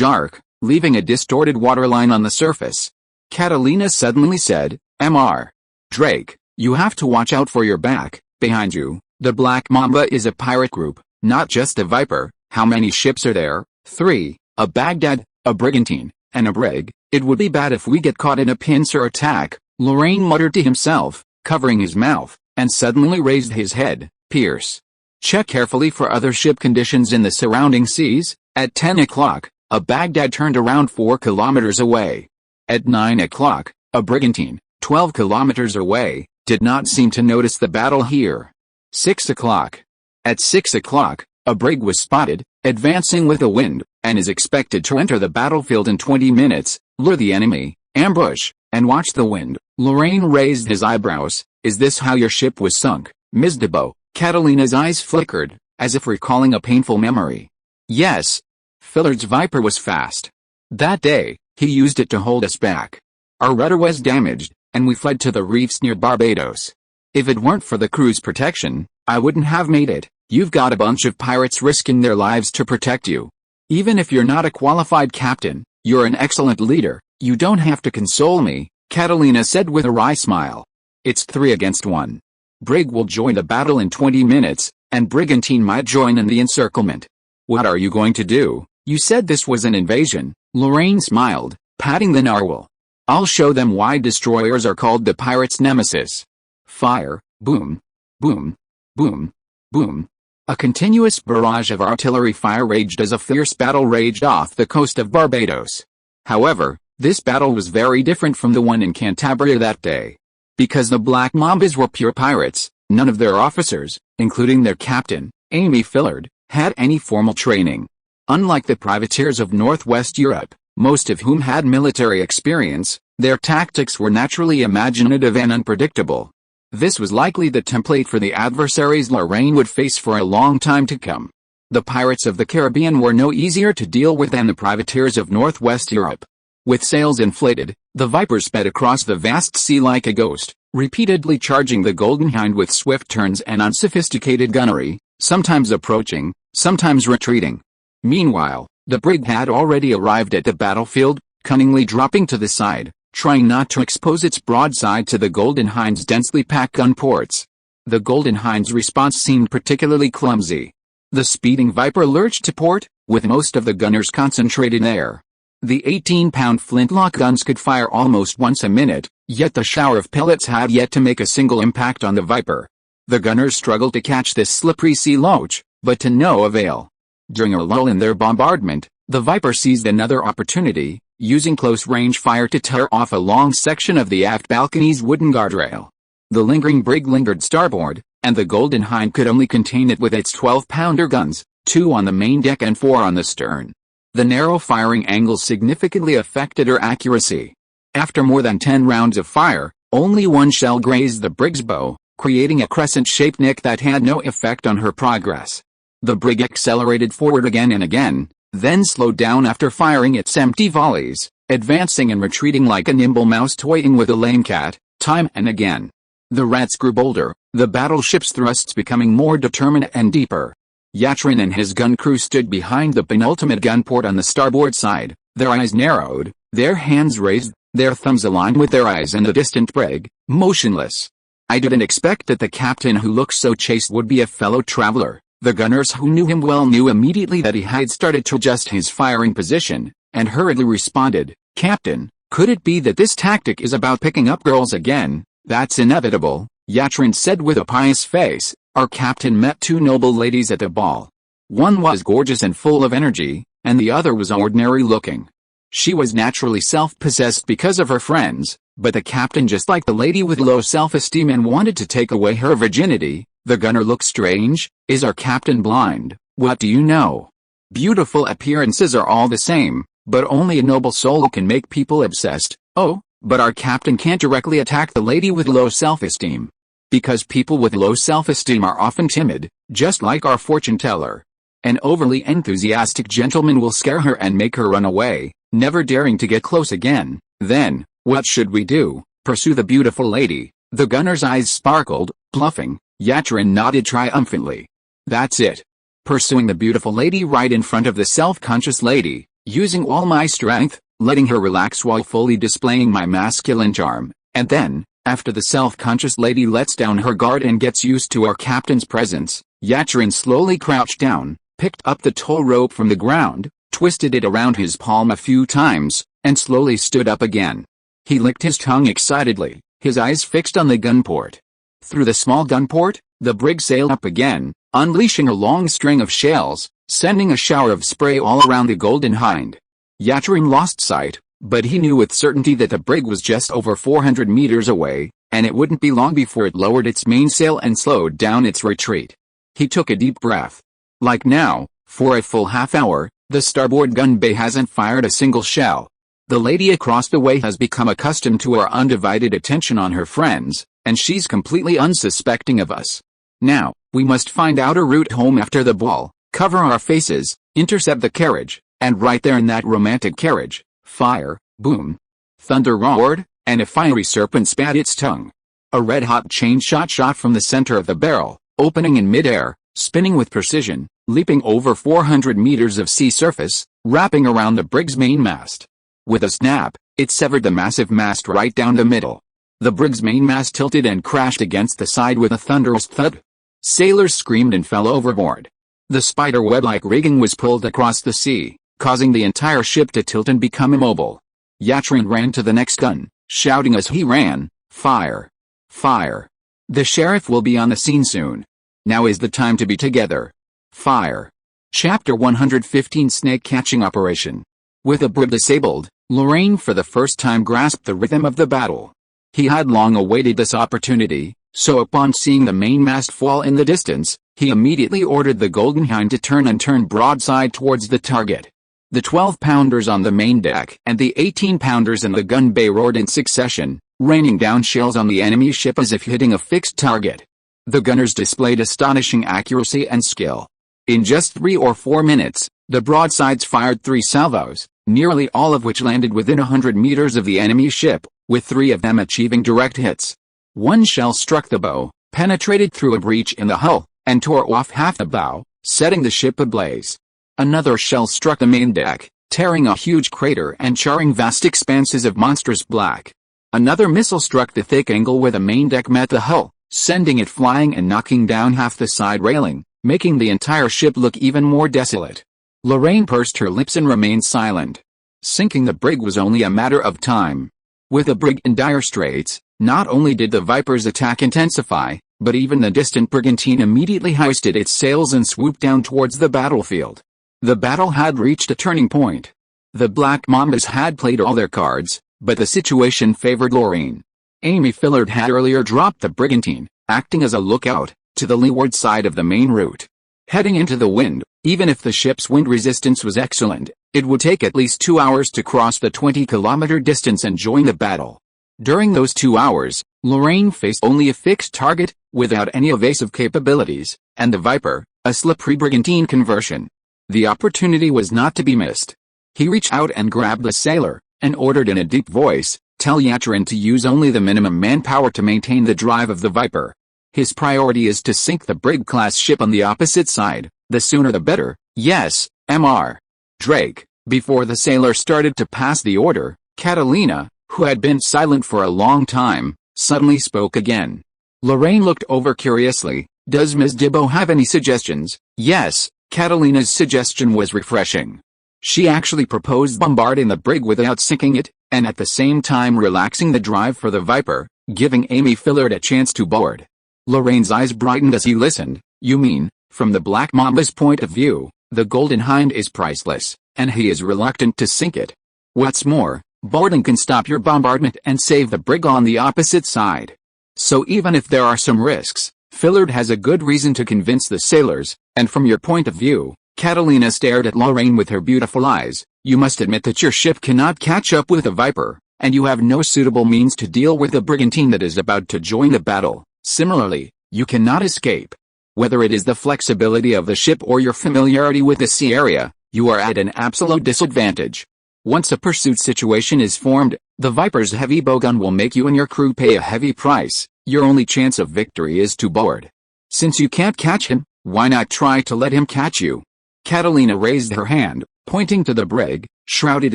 arc, leaving a distorted waterline on the surface. Catalina suddenly said, "Mr. Drake, you have to watch out for your back. Behind you, the Black Mamba is a pirate group, not just a Viper." "How many ships are there?" "3, a Baghdad, a brigantine, and a brig. It would be bad if we get caught in a pincer attack," Lorraine muttered to himself, covering his mouth, and suddenly raised his head. "Pierce. Check carefully for other ship conditions in the surrounding seas." At 10 o'clock, a Baghdad turned around 4 kilometers away. At 9 o'clock, a brigantine, 12 kilometers away, did not seem to notice the battle here. 6 o'clock. At 6 o'clock, a brig was spotted, advancing with the wind, and is expected to enter the battlefield in 20 minutes, lure the enemy, ambush, and watch the wind. Lorraine raised his eyebrows. "Is this how your ship was sunk, Ms. Debo?" Catalina's eyes flickered, as if recalling a painful memory. "Yes. Fillard's Viper was fast. That day, he used it to hold us back. Our rudder was damaged, and we fled to the reefs near Barbados. If it weren't for the crew's protection, I wouldn't have made it." "You've got a bunch of pirates risking their lives to protect you. Even if you're not a qualified captain, you're an excellent leader. You don't have to console me," Catalina said with a wry smile. "It's 3 against 1. Brig will join the battle in 20 minutes, and brigantine might join in the encirclement." "What are you going to do? You said this was an invasion." Lorraine smiled, patting the narwhal. "I'll show them why destroyers are called the pirates' nemesis." Fire, boom, boom, boom, boom. A continuous barrage of artillery fire raged as a fierce battle raged off the coast of Barbados. However, this battle was very different from the one in Cantabria that day. Because the Black Mambas were pure pirates, none of their officers, including their captain, Amy Fillard, had any formal training. Unlike the privateers of Northwest Europe, most of whom had military experience, their tactics were naturally imaginative and unpredictable. This was likely the template for the adversaries Lorraine would face for a long time to come. The pirates of the Caribbean were no easier to deal with than the privateers of Northwest Europe. With sails inflated, the Viper sped across the vast sea like a ghost, repeatedly charging the Golden Hind with swift turns and unsophisticated gunnery, sometimes approaching, sometimes retreating. Meanwhile, the brig had already arrived at the battlefield, cunningly dropping to the side, trying not to expose its broadside to the Golden Hind's densely packed gun ports. The Golden Hind's response seemed particularly clumsy. The speeding Viper lurched to port, with most of the gunners concentrated there. The 18-pound flintlock guns could fire almost once a minute, yet the shower of pellets had yet to make a single impact on the Viper. The gunners struggled to catch this slippery sea loach, but to no avail. During a lull in their bombardment, the Viper seized another opportunity, using close-range fire to tear off a long section of the aft balcony's wooden guardrail. The lingering brig lingered starboard, and the Golden Hind could only contain it with its 12-pounder guns, 2 on the main deck and 4 on the stern. The narrow firing angle significantly affected her accuracy. After more than 10 rounds of fire, only 1 shell grazed the brig's bow, creating a crescent-shaped nick that had no effect on her progress. The brig accelerated forward again and again, then slowed down after firing its empty volleys, advancing and retreating like a nimble mouse toying with a lame cat, time and again. The rats grew bolder, the battleship's thrusts becoming more determined and deeper. Yatrin and his gun crew stood behind the penultimate gun port on the starboard side, their eyes narrowed, their hands raised, their thumbs aligned with their eyes and the distant brig, motionless. "I didn't expect that the captain who looked so chaste would be a fellow traveler." The gunners who knew him well knew immediately that he had started to adjust his firing position, and hurriedly responded, "Captain, could it be that this tactic is about picking up girls again?" "That's inevitable," Yatrin said with a pious face. our captain met two noble ladies at the ball. One was gorgeous and full of energy, and the other was ordinary looking. She was naturally self-possessed because of her friends, but the captain just liked the lady with low self-esteem and wanted to take away her virginity. The gunner looked strange. Is our captain blind? What do you know? Beautiful appearances are all the same, but only a noble soul can make people obsessed. Oh, but our captain can't directly attack the lady with low self-esteem. Because people with low self-esteem are often timid, just like our fortune teller. An overly enthusiastic gentleman will scare her and make her run away, never daring to get close again. Then, what should we do? Pursue the beautiful lady? The gunner's eyes sparkled, bluffing. Yatrin nodded triumphantly. That's it. Pursuing the beautiful lady right in front of the self-conscious lady, using all my strength, letting her relax while fully displaying my masculine charm, and then, after the self-conscious lady lets down her guard and gets used to our captain's presence, Yatrin slowly crouched down, picked up the tow rope from the ground, twisted it around his palm a few times, and slowly stood up again. He licked his tongue excitedly, his eyes fixed on the gun port. Through the small gun port, the brig sailed up again, unleashing a long string of shells, sending a shower of spray all around the Golden Hind. Yatrin lost sight, but he knew with certainty that the brig was just over 400 meters away, and it wouldn't be long before it lowered its mainsail and slowed down its retreat. He took a deep breath. Like now, for a full half hour, the starboard gun bay hasn't fired a single shell. The lady across the way has become accustomed to our undivided attention on her friends, and she's completely unsuspecting of us. Now, we must find out a route home after the ball, cover our faces, intercept the carriage, and right there in that romantic carriage, fire, boom. Thunder roared, and a fiery serpent spat its tongue. A red-hot chain shot from the center of the barrel, opening in mid-air, spinning with precision, leaping over 400 meters of sea surface, wrapping around the brig's mainmast. With a snap, it severed the massive mast right down the middle. The brig's mainmast tilted and crashed against the side with a thunderous thud. Sailors screamed and fell overboard. The spider-web-like rigging was pulled across the sea, causing the entire ship to tilt and become immobile. Yatrin ran to the next gun, shouting as he ran, "Fire! Fire! The sheriff will be on the scene soon. Now is the time to be together. Fire!" Chapter 115 Snake Catching Operation. With the brig disabled, Lorraine for the first time grasped the rhythm of the battle. He had long awaited this opportunity, so upon seeing the mainmast fall in the distance, he immediately ordered the Golden Hind to turn and turn broadside towards the target. The 12-pounders on the main deck and the 18-pounders in the gun bay roared in succession, raining down shells on the enemy ship as if hitting a fixed target. The gunners displayed astonishing accuracy and skill. In just 3 or 4 minutes, the broadsides fired 3 salvos, nearly all of which landed within 100 meters of the enemy ship, with 3 of them achieving direct hits. One shell struck the bow, penetrated through a breach in the hull, and tore off half the bow, setting the ship ablaze. Another shell struck the main deck, tearing a huge crater and charring vast expanses of monstrous black. Another missile struck the thick angle where the main deck met the hull, sending it flying and knocking down half the side railing, making the entire ship look even more desolate. Lorraine pursed her lips and remained silent. Sinking the brig was only a matter of time. With the brig in dire straits, not only did the Viper's attack intensify, but even the distant brigantine immediately hoisted its sails and swooped down towards the battlefield. The battle had reached a turning point. The Black Mambas had played all their cards, but the situation favored Lorraine. Amy Fillard had earlier dropped the brigantine, acting as a lookout, to the leeward side of the main route. Heading into the wind, even if the ship's wind resistance was excellent, it would take at least 2 hours to cross the 20-kilometer distance and join the battle. During those 2 hours, Lorraine faced only a fixed target, without any evasive capabilities, and the Viper, a slippery brigantine conversion. The opportunity was not to be missed. He reached out and grabbed the sailor, and ordered in a deep voice, "Tell Yatrin to use only the minimum manpower to maintain the drive of the Viper. His priority is to sink the brig-class ship on the opposite side, the sooner the better." "Yes, Mr. Drake." Before the sailor started to pass the order, Catalina, who had been silent for a long time, suddenly spoke again. Lorraine looked over curiously. "Does Ms. Dibbo have any suggestions?" "Yes." Catalina's suggestion was refreshing. She actually proposed bombarding the brig without sinking it, and at the same time relaxing the drive for the Viper, giving Amy Fillard a chance to board. Lorraine's eyes brightened as he listened. You mean, from the Black Mamba's point of view, the Golden Hind is priceless, and he is reluctant to sink it. What's more, boarding can stop your bombardment and save the brig on the opposite side. So even if there are some risks, Fillard has a good reason to convince the sailors, and from your point of view, Catalina stared at Lorraine with her beautiful eyes, you must admit that your ship cannot catch up with a Viper, and you have no suitable means to deal with a brigantine that is about to join the battle. Similarly, you cannot escape. Whether it is the flexibility of the ship or your familiarity with the sea area, you are at an absolute disadvantage. Once a pursuit situation is formed, the Viper's heavy bowgun will make you and your crew pay a heavy price. Your only chance of victory is to board. Since you can't catch him, why not try to let him catch you? Catalina raised her hand, pointing to the brig, shrouded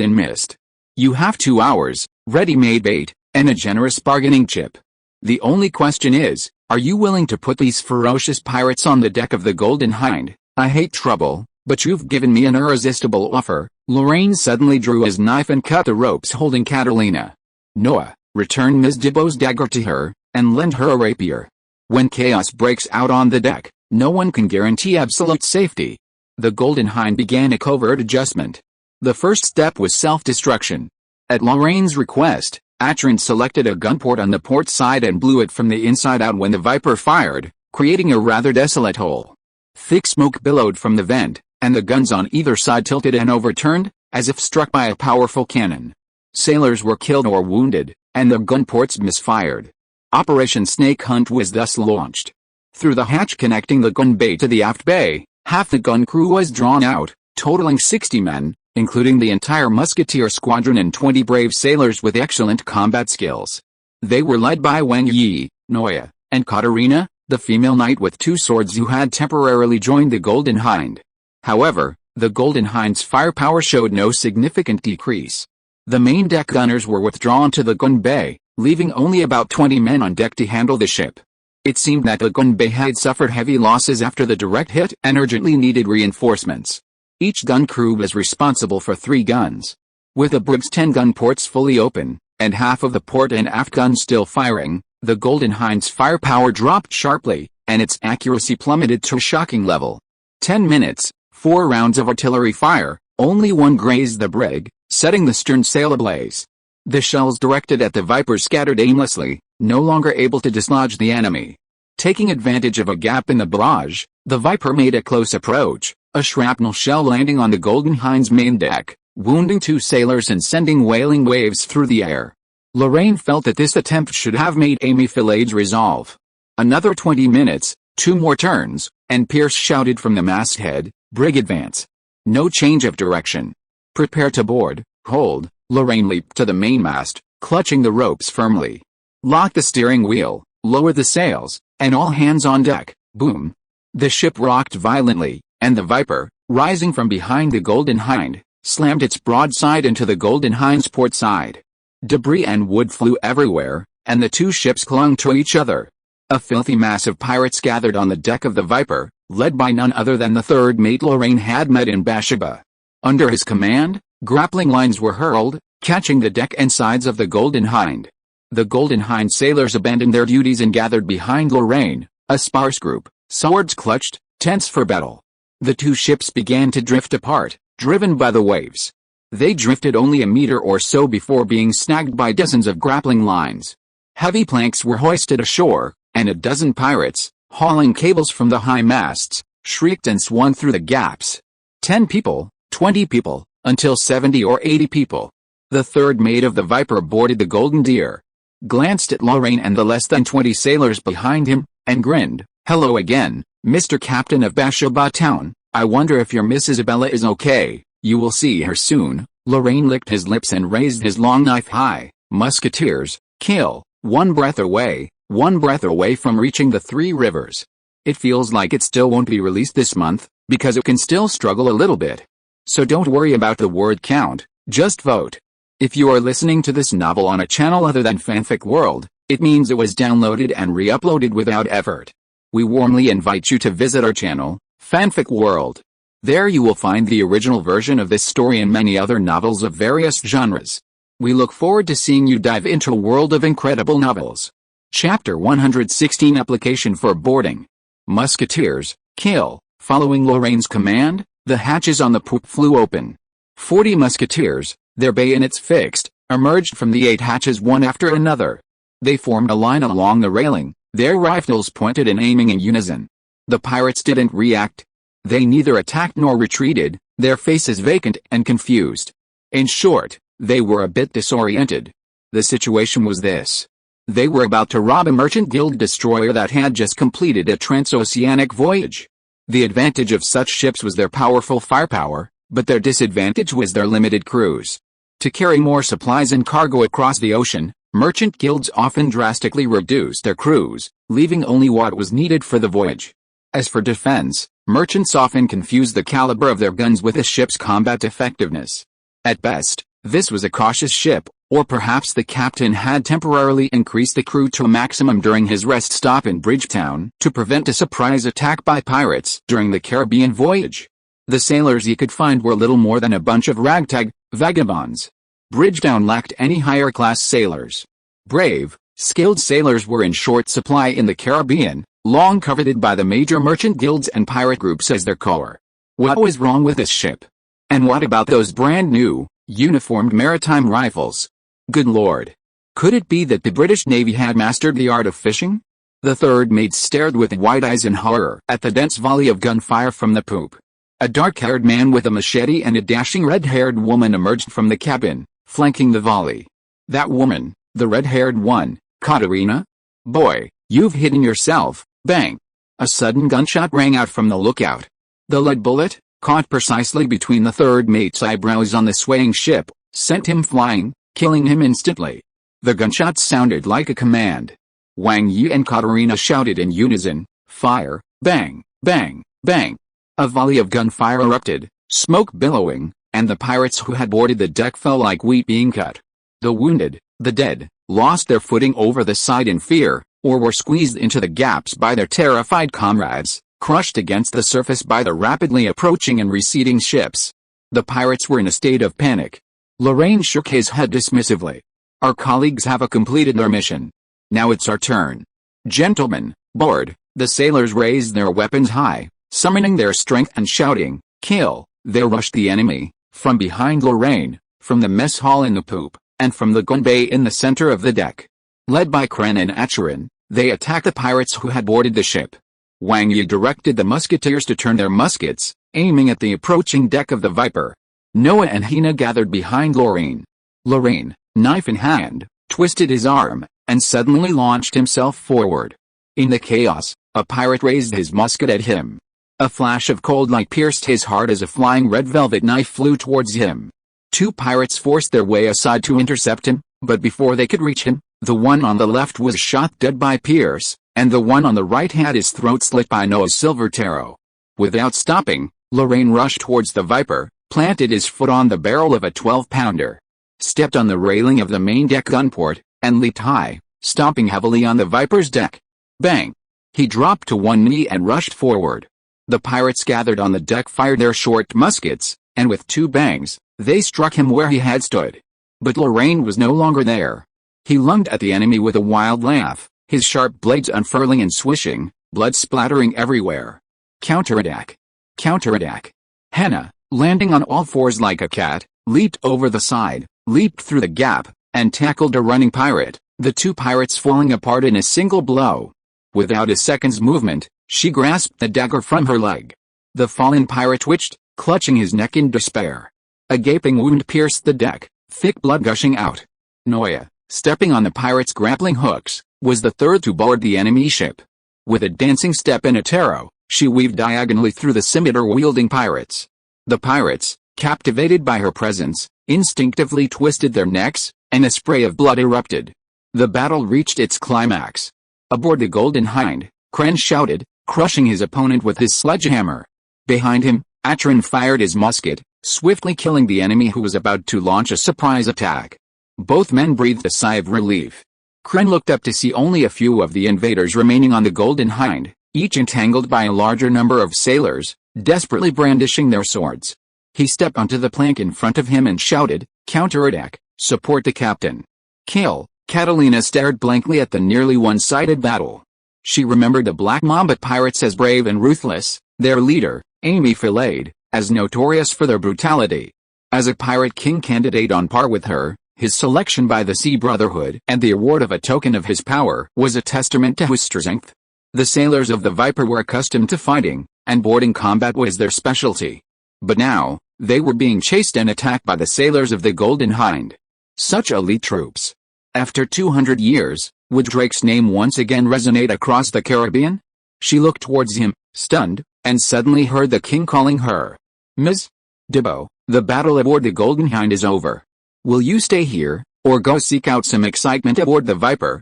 in mist. You have 2 hours, ready-made bait, and a generous bargaining chip. The only question is, are you willing to put these ferocious pirates on the deck of the Golden Hind? I hate trouble, but you've given me an irresistible offer. Lorraine suddenly drew his knife and cut the ropes holding Catalina. Noah, return Ms. Dibbo's dagger to her, and lend her a rapier. When chaos breaks out on the deck, no one can guarantee absolute safety. The Golden Hind began a covert adjustment. The first step was self-destruction. At Lorraine's request, Atron selected a gun port on the port side and blew it from the inside out when the Viper fired, creating a rather desolate hole. Thick smoke billowed from the vent, and the guns on either side tilted and overturned, as if struck by a powerful cannon. Sailors were killed or wounded, and the gun ports misfired. Operation Snake Hunt was thus launched. Through the hatch connecting the gun bay to the aft bay, half the gun crew was drawn out, totaling 60 men, including the entire musketeer squadron and 20 brave sailors with excellent combat skills. They were led by Wang Yi, Noya, and Katarina, the female knight with 2 swords who had temporarily joined the Golden Hind. However, the Golden Hind's firepower showed no significant decrease. The main deck gunners were withdrawn to the gun bay, leaving only about 20 men on deck to handle the ship. It seemed that the gun bay had suffered heavy losses after the direct hit and urgently needed reinforcements. Each gun crew was responsible for 3 guns. With the brig's 10 gun ports fully open, and half of the port and aft guns still firing, the Golden Hind's firepower dropped sharply, and its accuracy plummeted to a shocking level. 10 minutes, 4 rounds of artillery fire, only 1 grazed the brig, setting the stern sail ablaze. The shells directed at the Viper scattered aimlessly, no longer able to dislodge the enemy. Taking advantage of a gap in the barrage, the Viper made a close approach, a shrapnel shell landing on the Golden Hind's main deck, wounding 2 sailors and sending wailing waves through the air. Lorraine felt that this attempt should have made Amy Fillade's resolve. Another 20 minutes, 2 more turns, and Pierce shouted from the masthead, "Brig advance." No change of direction. "Prepare to board, hold." Lorraine leaped to the mainmast, clutching the ropes firmly. "Lock the steering wheel, lower the sails, and all hands on deck." Boom. The ship rocked violently, and the Viper, rising from behind the Golden Hind, slammed its broadside into the Golden Hind's port side. Debris and wood flew everywhere, and the 2 ships clung to each other. A filthy mass of pirates gathered on the deck of the Viper, led by none other than the 3rd mate Lorraine had met in Bathsheba. Under his command, grappling lines were hurled, catching the deck and sides of the Golden Hind. The Golden Hind sailors abandoned their duties and gathered behind Lorraine, a sparse group, swords clutched, tense for battle. The 2 ships began to drift apart, driven by the waves. They drifted only a meter or so before being snagged by dozens of grappling lines. Heavy planks were hoisted ashore, and a dozen pirates, hauling cables from the high masts, shrieked and swung through the gaps. 10 people, 20 people, until 70 or 80 people. The 3rd mate of the Viper boarded the Golden Deer, glanced at Lorraine and the less than 20 sailors behind him, and grinned. "Hello again, Mr. Captain of Bathsheba Town. I wonder if your Miss Isabella is okay. You will see her soon." Lorraine licked his lips and raised his long knife high. "Musketeers, kill." 1 breath away from reaching the 3 rivers. It feels like it still won't be released this month, because it can still struggle a little bit. So don't worry about the word count, just vote. If you are listening to this novel on a channel other than Fanfic World, it means it was downloaded and re-uploaded without effort. We warmly invite you to visit our channel, Fanfic World. There you will find the original version of this story and many other novels of various genres. We look forward to seeing you dive into a world of incredible novels. Chapter 116 Application for boarding. Musketeers, kill. Following Lorraine's command, the hatches on the poop flew open. 40 musketeers, their bayonets fixed, emerged from the 8 hatches one after another. They formed a line along the railing, their rifles pointed and aiming in unison. The pirates didn't react. They neither attacked nor retreated, their faces vacant and confused. In short, they were a bit disoriented. The situation was this. They were about to rob a merchant guild destroyer that had just completed a transoceanic voyage. The advantage of such ships was their powerful firepower, but their disadvantage was their limited crews. To carry more supplies and cargo across the ocean, merchant guilds often drastically reduced their crews, leaving only what was needed for the voyage. As for defense, merchants often confused the caliber of their guns with a ship's combat effectiveness. At best, this was a cautious ship, or perhaps the captain had temporarily increased the crew to a maximum during his rest stop in Bridgetown to prevent a surprise attack by pirates during the Caribbean voyage. The sailors he could find were little more than a bunch of ragtag vagabonds. Bridgetown lacked any higher-class sailors. Brave, skilled sailors were in short supply in the Caribbean, long coveted by the major merchant guilds and pirate groups as their core. What was wrong with this ship? And what about those brand-new, uniformed maritime rifles? Good Lord! Could it be that the British Navy had mastered the art of fishing? The third mate stared with wide eyes in horror at the dense volley of gunfire from the poop. A dark-haired man with a machete and a dashing red-haired woman emerged from the cabin, flanking the volley. That woman, the red-haired one, Katerina? Boy, you've hidden yourself. Bang! A sudden gunshot rang out from the lookout. The lead bullet, caught precisely between the third mate's eyebrows on the swaying ship, sent him flying, killing him instantly. The gunshot sounded like a command. Wang Yi and Katerina shouted in unison, "Fire!" Bang! Bang! Bang! A volley of gunfire erupted, smoke billowing, and the pirates who had boarded the deck fell like wheat being cut. The wounded, the dead, lost their footing over the side in fear, or were squeezed into the gaps by their terrified comrades, crushed against the surface by the rapidly approaching and receding ships. The pirates were in a state of panic. Lorraine shook his head dismissively. Our colleagues have completed their mission. Now it's our turn. Gentlemen, board. The sailors raised their weapons high, summoning their strength and shouting, "Kill!" They rushed the enemy, from behind Lorraine, from the mess hall in the poop, and from the gun bay in the center of the deck. Led by Kren and Acheron, they attacked the pirates who had boarded the ship. Wang Yi directed the musketeers to turn their muskets, aiming at the approaching deck of the Viper. Noah and Hina gathered behind Lorraine. Lorraine, knife in hand, twisted his arm, and suddenly launched himself forward. In the chaos, a pirate raised his musket at him. A flash of cold light pierced his heart as a flying red velvet knife flew towards him. 2 pirates forced their way aside to intercept him, but before they could reach him, the one on the left was shot dead by Pierce, and the one on the right had his throat slit by Noah's silver tarot. Without stopping, Lorraine rushed towards the Viper, planted his foot on the barrel of a 12-pounder, stepped on the railing of the main deck gunport, and leaped high, stomping heavily on the Viper's deck. Bang! He dropped to one knee and rushed forward. The pirates gathered on the deck fired their short muskets, and with 2 bangs, they struck him where he had stood. But Lorraine was no longer there. He lunged at the enemy with a wild laugh, his sharp blades unfurling and swishing, blood splattering everywhere. Counterattack! Counterattack! Hannah, landing on all fours like a cat, leaped over the side, leaped through the gap, and tackled a running pirate, the 2 pirates falling apart in a single blow. Without a second's movement, she grasped the dagger from her leg. The fallen pirate twitched, clutching his neck in despair. A gaping wound pierced the deck, thick blood gushing out. Noya, stepping on the pirate's grappling hooks, was the third to board the enemy ship. With a dancing step and a tarot, she weaved diagonally through the scimitar-wielding pirates. The pirates, captivated by her presence, instinctively twisted their necks, and a spray of blood erupted. The battle reached its climax. Aboard the Golden Hind, Kren shouted, crushing his opponent with his sledgehammer. Behind him, Acheron fired his musket, swiftly killing the enemy who was about to launch a surprise attack. Both men breathed a sigh of relief. Kren looked up to see only a few of the invaders remaining on the Golden Hind, each entangled by a larger number of sailors, desperately brandishing their swords. He stepped onto the plank in front of him and shouted, "Counterattack, support the captain. Kill, Catalina stared blankly at the nearly one-sided battle. She remembered the Black Mamba pirates as brave and ruthless, their leader, Amy Filade, as notorious for their brutality. As a pirate king candidate on par with her, his selection by the Sea Brotherhood and the award of a token of his power was a testament to his strength. The sailors of the Viper were accustomed to fighting, and boarding combat was their specialty. But now, they were being chased and attacked by the sailors of the Golden Hind. Such elite troops. After 200 years, would Drake's name once again resonate across the Caribbean? She looked towards him, stunned, and suddenly heard the king calling her. Ms. Debo, the battle aboard the Golden Hind is over. Will you stay here, or go seek out some excitement aboard the Viper?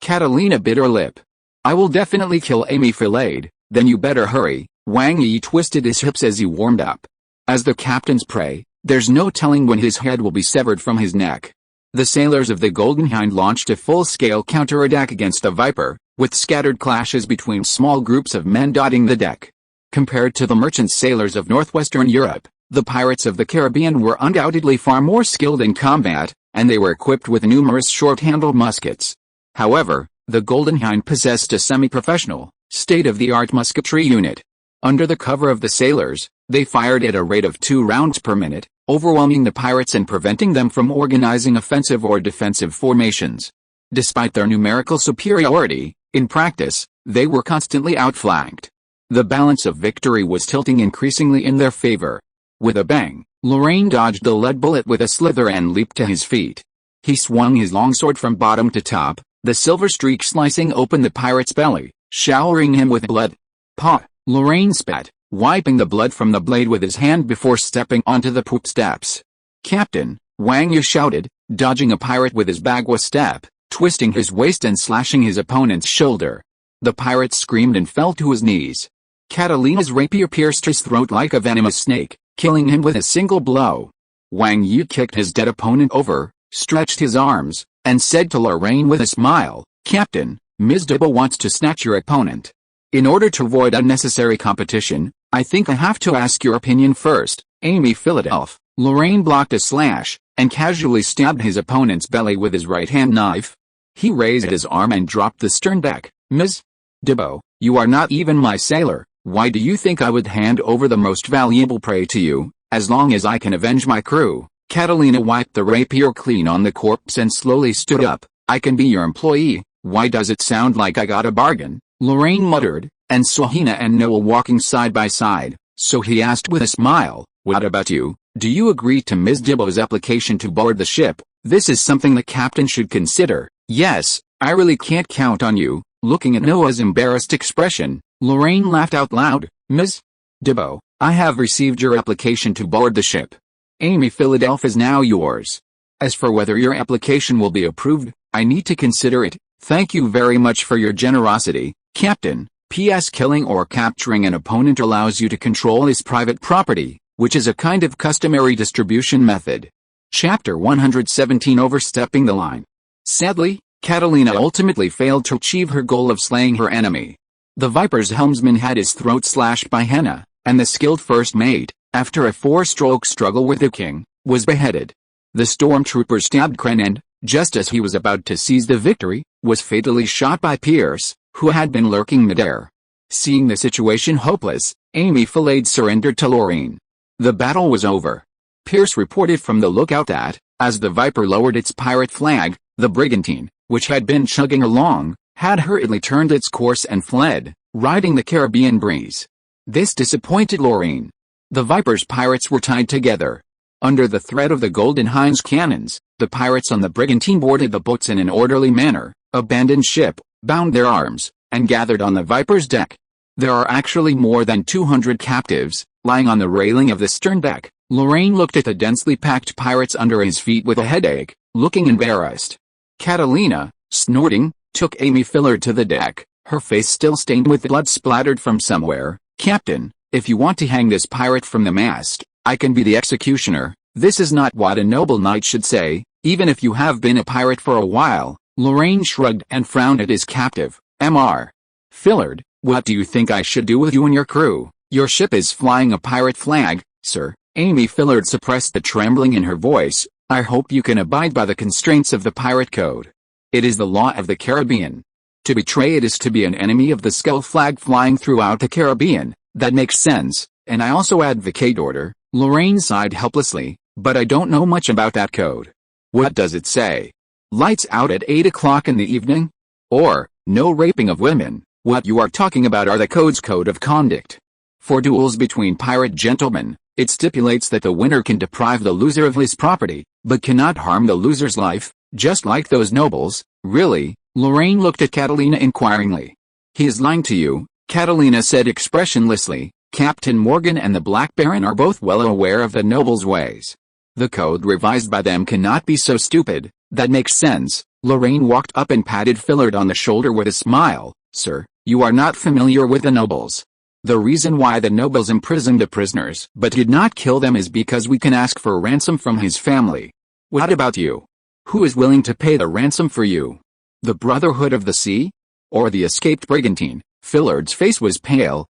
Catalina bit her lip. I will definitely kill Amy Filade, then you better hurry. Wang Yi twisted his hips as he warmed up. As the captain's prey, there's no telling when his head will be severed from his neck. The sailors of the Golden Hind launched a full-scale counterattack against the Viper, with scattered clashes between small groups of men dotting the deck. Compared to the merchant sailors of northwestern Europe, the pirates of the Caribbean were undoubtedly far more skilled in combat, and they were equipped with numerous short-handled muskets. However, the Golden Hind possessed a semi-professional, state-of-the-art musketry unit. Under the cover of the sailors, they fired at a rate of 2 rounds per minute, overwhelming the pirates and preventing them from organizing offensive or defensive formations. Despite their numerical superiority, in practice, they were constantly outflanked. The balance of victory was tilting increasingly in their favor. With a bang, Lorraine dodged the lead bullet with a slither and leaped to his feet. He swung his longsword from bottom to top, the silver streak slicing open the pirate's belly, showering him with blood. Paw! Lorraine spat, wiping the blood from the blade with his hand before stepping onto the poop steps. Captain, Wang Yi shouted, dodging a pirate with his bagua step, twisting his waist and slashing his opponent's shoulder. The pirate screamed and fell to his knees. Catalina's rapier pierced his throat like a venomous snake, killing him with a single blow. Wang Yi kicked his dead opponent over, stretched his arms, and said to Lorraine with a smile, Captain, Ms. Debo wants to snatch your opponent. In order to avoid unnecessary competition, I think I have to ask your opinion first. Amy Philadelphia. Lorraine blocked a slash, and casually stabbed his opponent's belly with his right-hand knife. He raised his arm and dropped the stern deck. Ms. Debo, you are not even my sailor. Why do you think I would hand over the most valuable prey to you, as long as I can avenge my crew? Catalina wiped the rapier clean on the corpse and slowly stood up. I can be your employee. Why does it sound like I got a bargain? Lorraine muttered, and saw Hina and Noel walking side by side, so he asked with a smile, what about you? Do you agree to Ms. Dibbo's application to board the ship? This is something the captain should consider. Yes, I really can't count on you. Looking at Noah's embarrassed expression, Lorraine laughed out loud. Ms. Dibbo, I have received your application to board the ship. Amy Philadelphia is now yours. As for whether your application will be approved, I need to consider it. Thank you very much for your generosity, Captain. P.S. Killing or capturing an opponent allows you to control his private property, which is a kind of customary distribution method. Chapter 117 Overstepping the Line. Sadly, Catalina ultimately failed to achieve her goal of slaying her enemy. The Viper's helmsman had his throat slashed by Henna, and the skilled first mate, after a 4-stroke struggle with the king, was beheaded. The stormtrooper stabbed Kren and, just as he was about to seize the victory, was fatally shot by Pierce, who had been lurking midair. Seeing the situation hopeless, Amy Filade surrendered to Lorraine. The battle was over. Pierce reported from the lookout that, as the Viper lowered its pirate flag, the brigantine, which had been chugging along, had hurriedly turned its course and fled, riding the Caribbean breeze. This disappointed Lorraine. The Viper's pirates were tied together. Under the threat of the Golden Hind's cannons, the pirates on the brigantine boarded the boats in an orderly manner, abandoned ship, bound their arms, and gathered on the Viper's deck. There are actually more than 200 captives, lying on the railing of the stern deck. Lorraine looked at the densely packed pirates under his feet with a headache, looking embarrassed. Catalina, snorting, took Amy Filard to the deck, her face still stained with blood splattered from somewhere. Captain, if you want to hang this pirate from the mast, I can be the executioner. This is not what a noble knight should say, even if you have been a pirate for a while. Lorraine shrugged and frowned at his captive. Mr. Filard, what do you think I should do with you and your crew? Your ship is flying a pirate flag, sir. Amy Filard suppressed the trembling in her voice. I hope you can abide by the constraints of the pirate code. It is the law of the Caribbean. To betray it is to be an enemy of the skull flag flying throughout the Caribbean. That makes sense, and I also advocate order. Lorraine sighed helplessly, but I don't know much about that code. What does it say? Lights out at 8 o'clock in the evening? Or, no raping of women? What you are talking about are the code's code of conduct. For duels between pirate gentlemen, it stipulates that the winner can deprive the loser of his property, but cannot harm the loser's life, just like those nobles. Really? Lorraine looked at Catalina inquiringly. He is lying to you, Catalina said expressionlessly. Captain Morgan and the Black Baron are both well aware of the nobles' ways. The code revised by them cannot be so stupid. That makes sense. Lorraine walked up and patted Fillard on the shoulder with a smile. Sir, you are not familiar with the nobles. The reason why the nobles imprisoned the prisoners but did not kill them is because we can ask for ransom from his family. What about you? Who is willing to pay the ransom for you? The Brotherhood of the Sea? Or the escaped brigantine? Fillard's face was pale.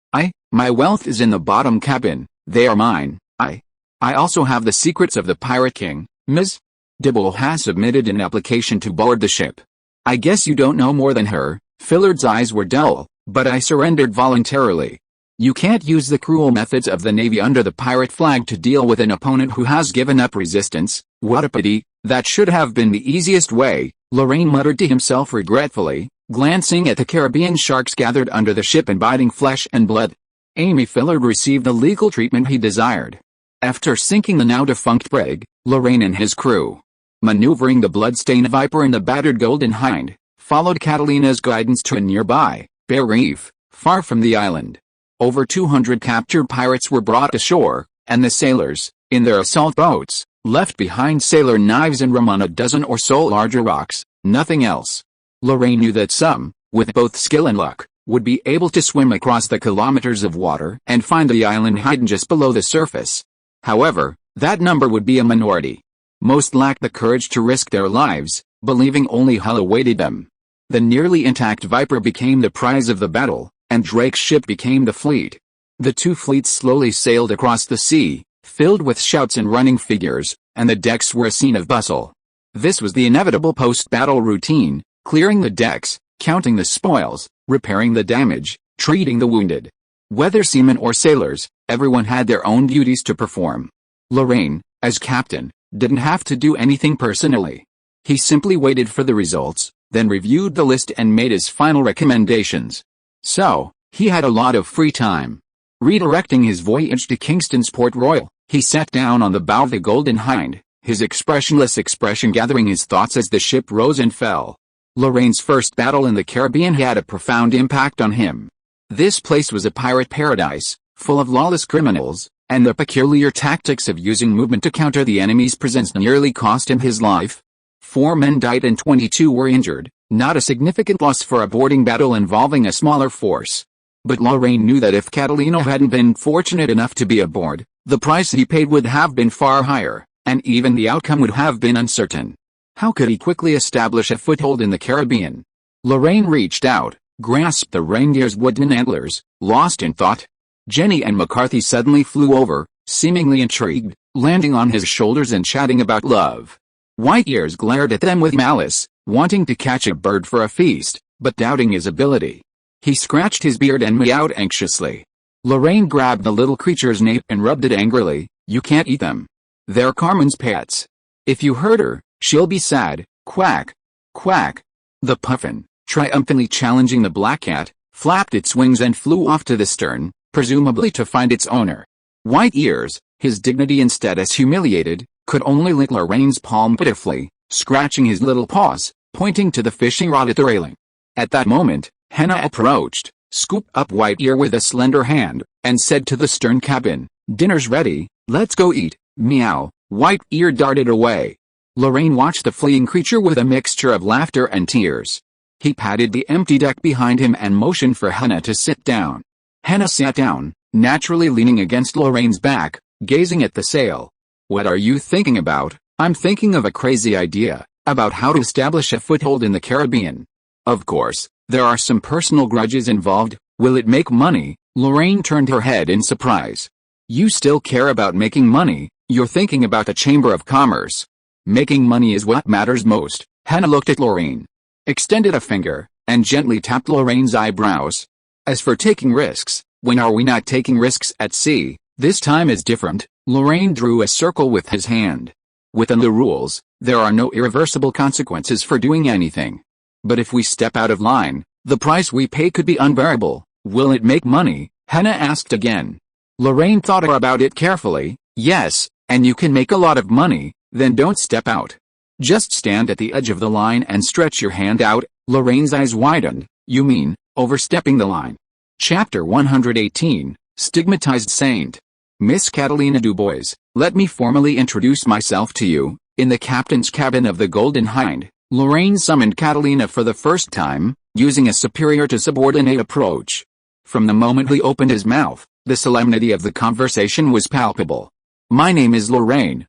My wealth is in the bottom cabin. They are mine. I also have the secrets of the Pirate King. Ms. Dibble has submitted an application to board the ship. I guess you don't know more than her. Fillard's eyes were dull, but I surrendered voluntarily. You can't use the cruel methods of the Navy under the pirate flag to deal with an opponent who has given up resistance. What a pity. That should have been the easiest way, Lorraine muttered to himself regretfully, glancing at the Caribbean sharks gathered under the ship and biting flesh and blood. Amy Fillard received the legal treatment he desired. After sinking the now-defunct brig, Lorraine and his crew, maneuvering the blood-stained Viper and the battered Golden Hind, followed Catalina's guidance to a nearby, bare reef, far from the island. Over 200 captured pirates were brought ashore, and the sailors, in their assault boats, left behind sailor knives and rum on a dozen or so larger rocks, nothing else. Lorraine knew that some, with both skill and luck, would be able to swim across the kilometers of water and find the island hidden just below the surface. However, that number would be a minority. Most lacked the courage to risk their lives, believing only hell awaited them. The nearly intact Viper became the prize of the battle, and Drake's ship became the fleet. The two fleets slowly sailed across the sea, filled with shouts and running figures, and the decks were a scene of bustle. This was the inevitable post-battle routine, clearing the decks, counting the spoils, repairing the damage, treating the wounded. Whether seamen or sailors, everyone had their own duties to perform. Lorraine, as captain, didn't have to do anything personally. He simply waited for the results, then reviewed the list and made his final recommendations. So, he had a lot of free time. Redirecting his voyage to Kingston's Port Royal, he sat down on the bow of the Golden Hind, his expressionless expression gathering his thoughts as the ship rose and fell. Lorraine's first battle in the Caribbean had a profound impact on him. This place was a pirate paradise, full of lawless criminals, and the peculiar tactics of using movement to counter the enemy's presence nearly cost him his life. 4 men died and 22 were injured, not a significant loss for a boarding battle involving a smaller force. But Lorraine knew that if Catalina hadn't been fortunate enough to be aboard, the price he paid would have been far higher, and even the outcome would have been uncertain. How could he quickly establish a foothold in the Caribbean? Lorraine reached out, grasped the reindeer's wooden antlers, lost in thought. Jenny and McCarthy suddenly flew over, seemingly intrigued, landing on his shoulders and chatting about love. White Ears glared at them with malice, wanting to catch a bird for a feast, but doubting his ability. He scratched his beard and meowed anxiously. Lorraine grabbed the little creature's nape and rubbed it angrily. You can't eat them. They're Carmen's pets. If you hurt her, she'll be sad. Quack. Quack. The puffin, triumphantly challenging the black cat, flapped its wings and flew off to the stern, presumably to find its owner. White Ears, his dignity and status humiliated, could only lick Lorraine's palm pitifully, scratching his little paws, pointing to the fishing rod at the railing. At that moment, Henna approached, scooped up White Ear with a slender hand, and said to the stern cabin, "Dinner's ready, let's go eat." Meow. White Ear darted away. Lorraine watched the fleeing creature with a mixture of laughter and tears. He patted the empty deck behind him and motioned for Henna to sit down. Henna sat down, naturally leaning against Lorraine's back, gazing at the sail. "What are you thinking about?" "I'm thinking of a crazy idea, about how to establish a foothold in the Caribbean. Of course, there are some personal grudges involved. Will it make money?" Lorraine turned her head in surprise. "You still care about making money? You're thinking about the Chamber of Commerce. Making money is what matters most." Henna looked at Lorraine. extended a finger, and gently tapped Lorraine's eyebrows. As for taking risks, when are we not taking risks at sea? This time is different. Lorraine drew a circle with his hand. Within the rules, there are no irreversible consequences for doing anything. But if we step out of line, the price we pay could be unbearable. Will it make money? Hannah asked again. Lorraine thought about it carefully. Yes, and you can make a lot of money. Then don't step out. Just stand at the edge of the line and stretch your hand out. Lorraine's eyes widened. You mean, overstepping the line? Chapter 118, Stigmatized Saint. Miss Catalina Dubois, let me formally introduce myself to you. In the captain's cabin of the Golden Hind, Lorraine summoned Catalina for the first time, using a superior to subordinate approach. From the moment he opened his mouth, the solemnity of the conversation was palpable. My name is Lorraine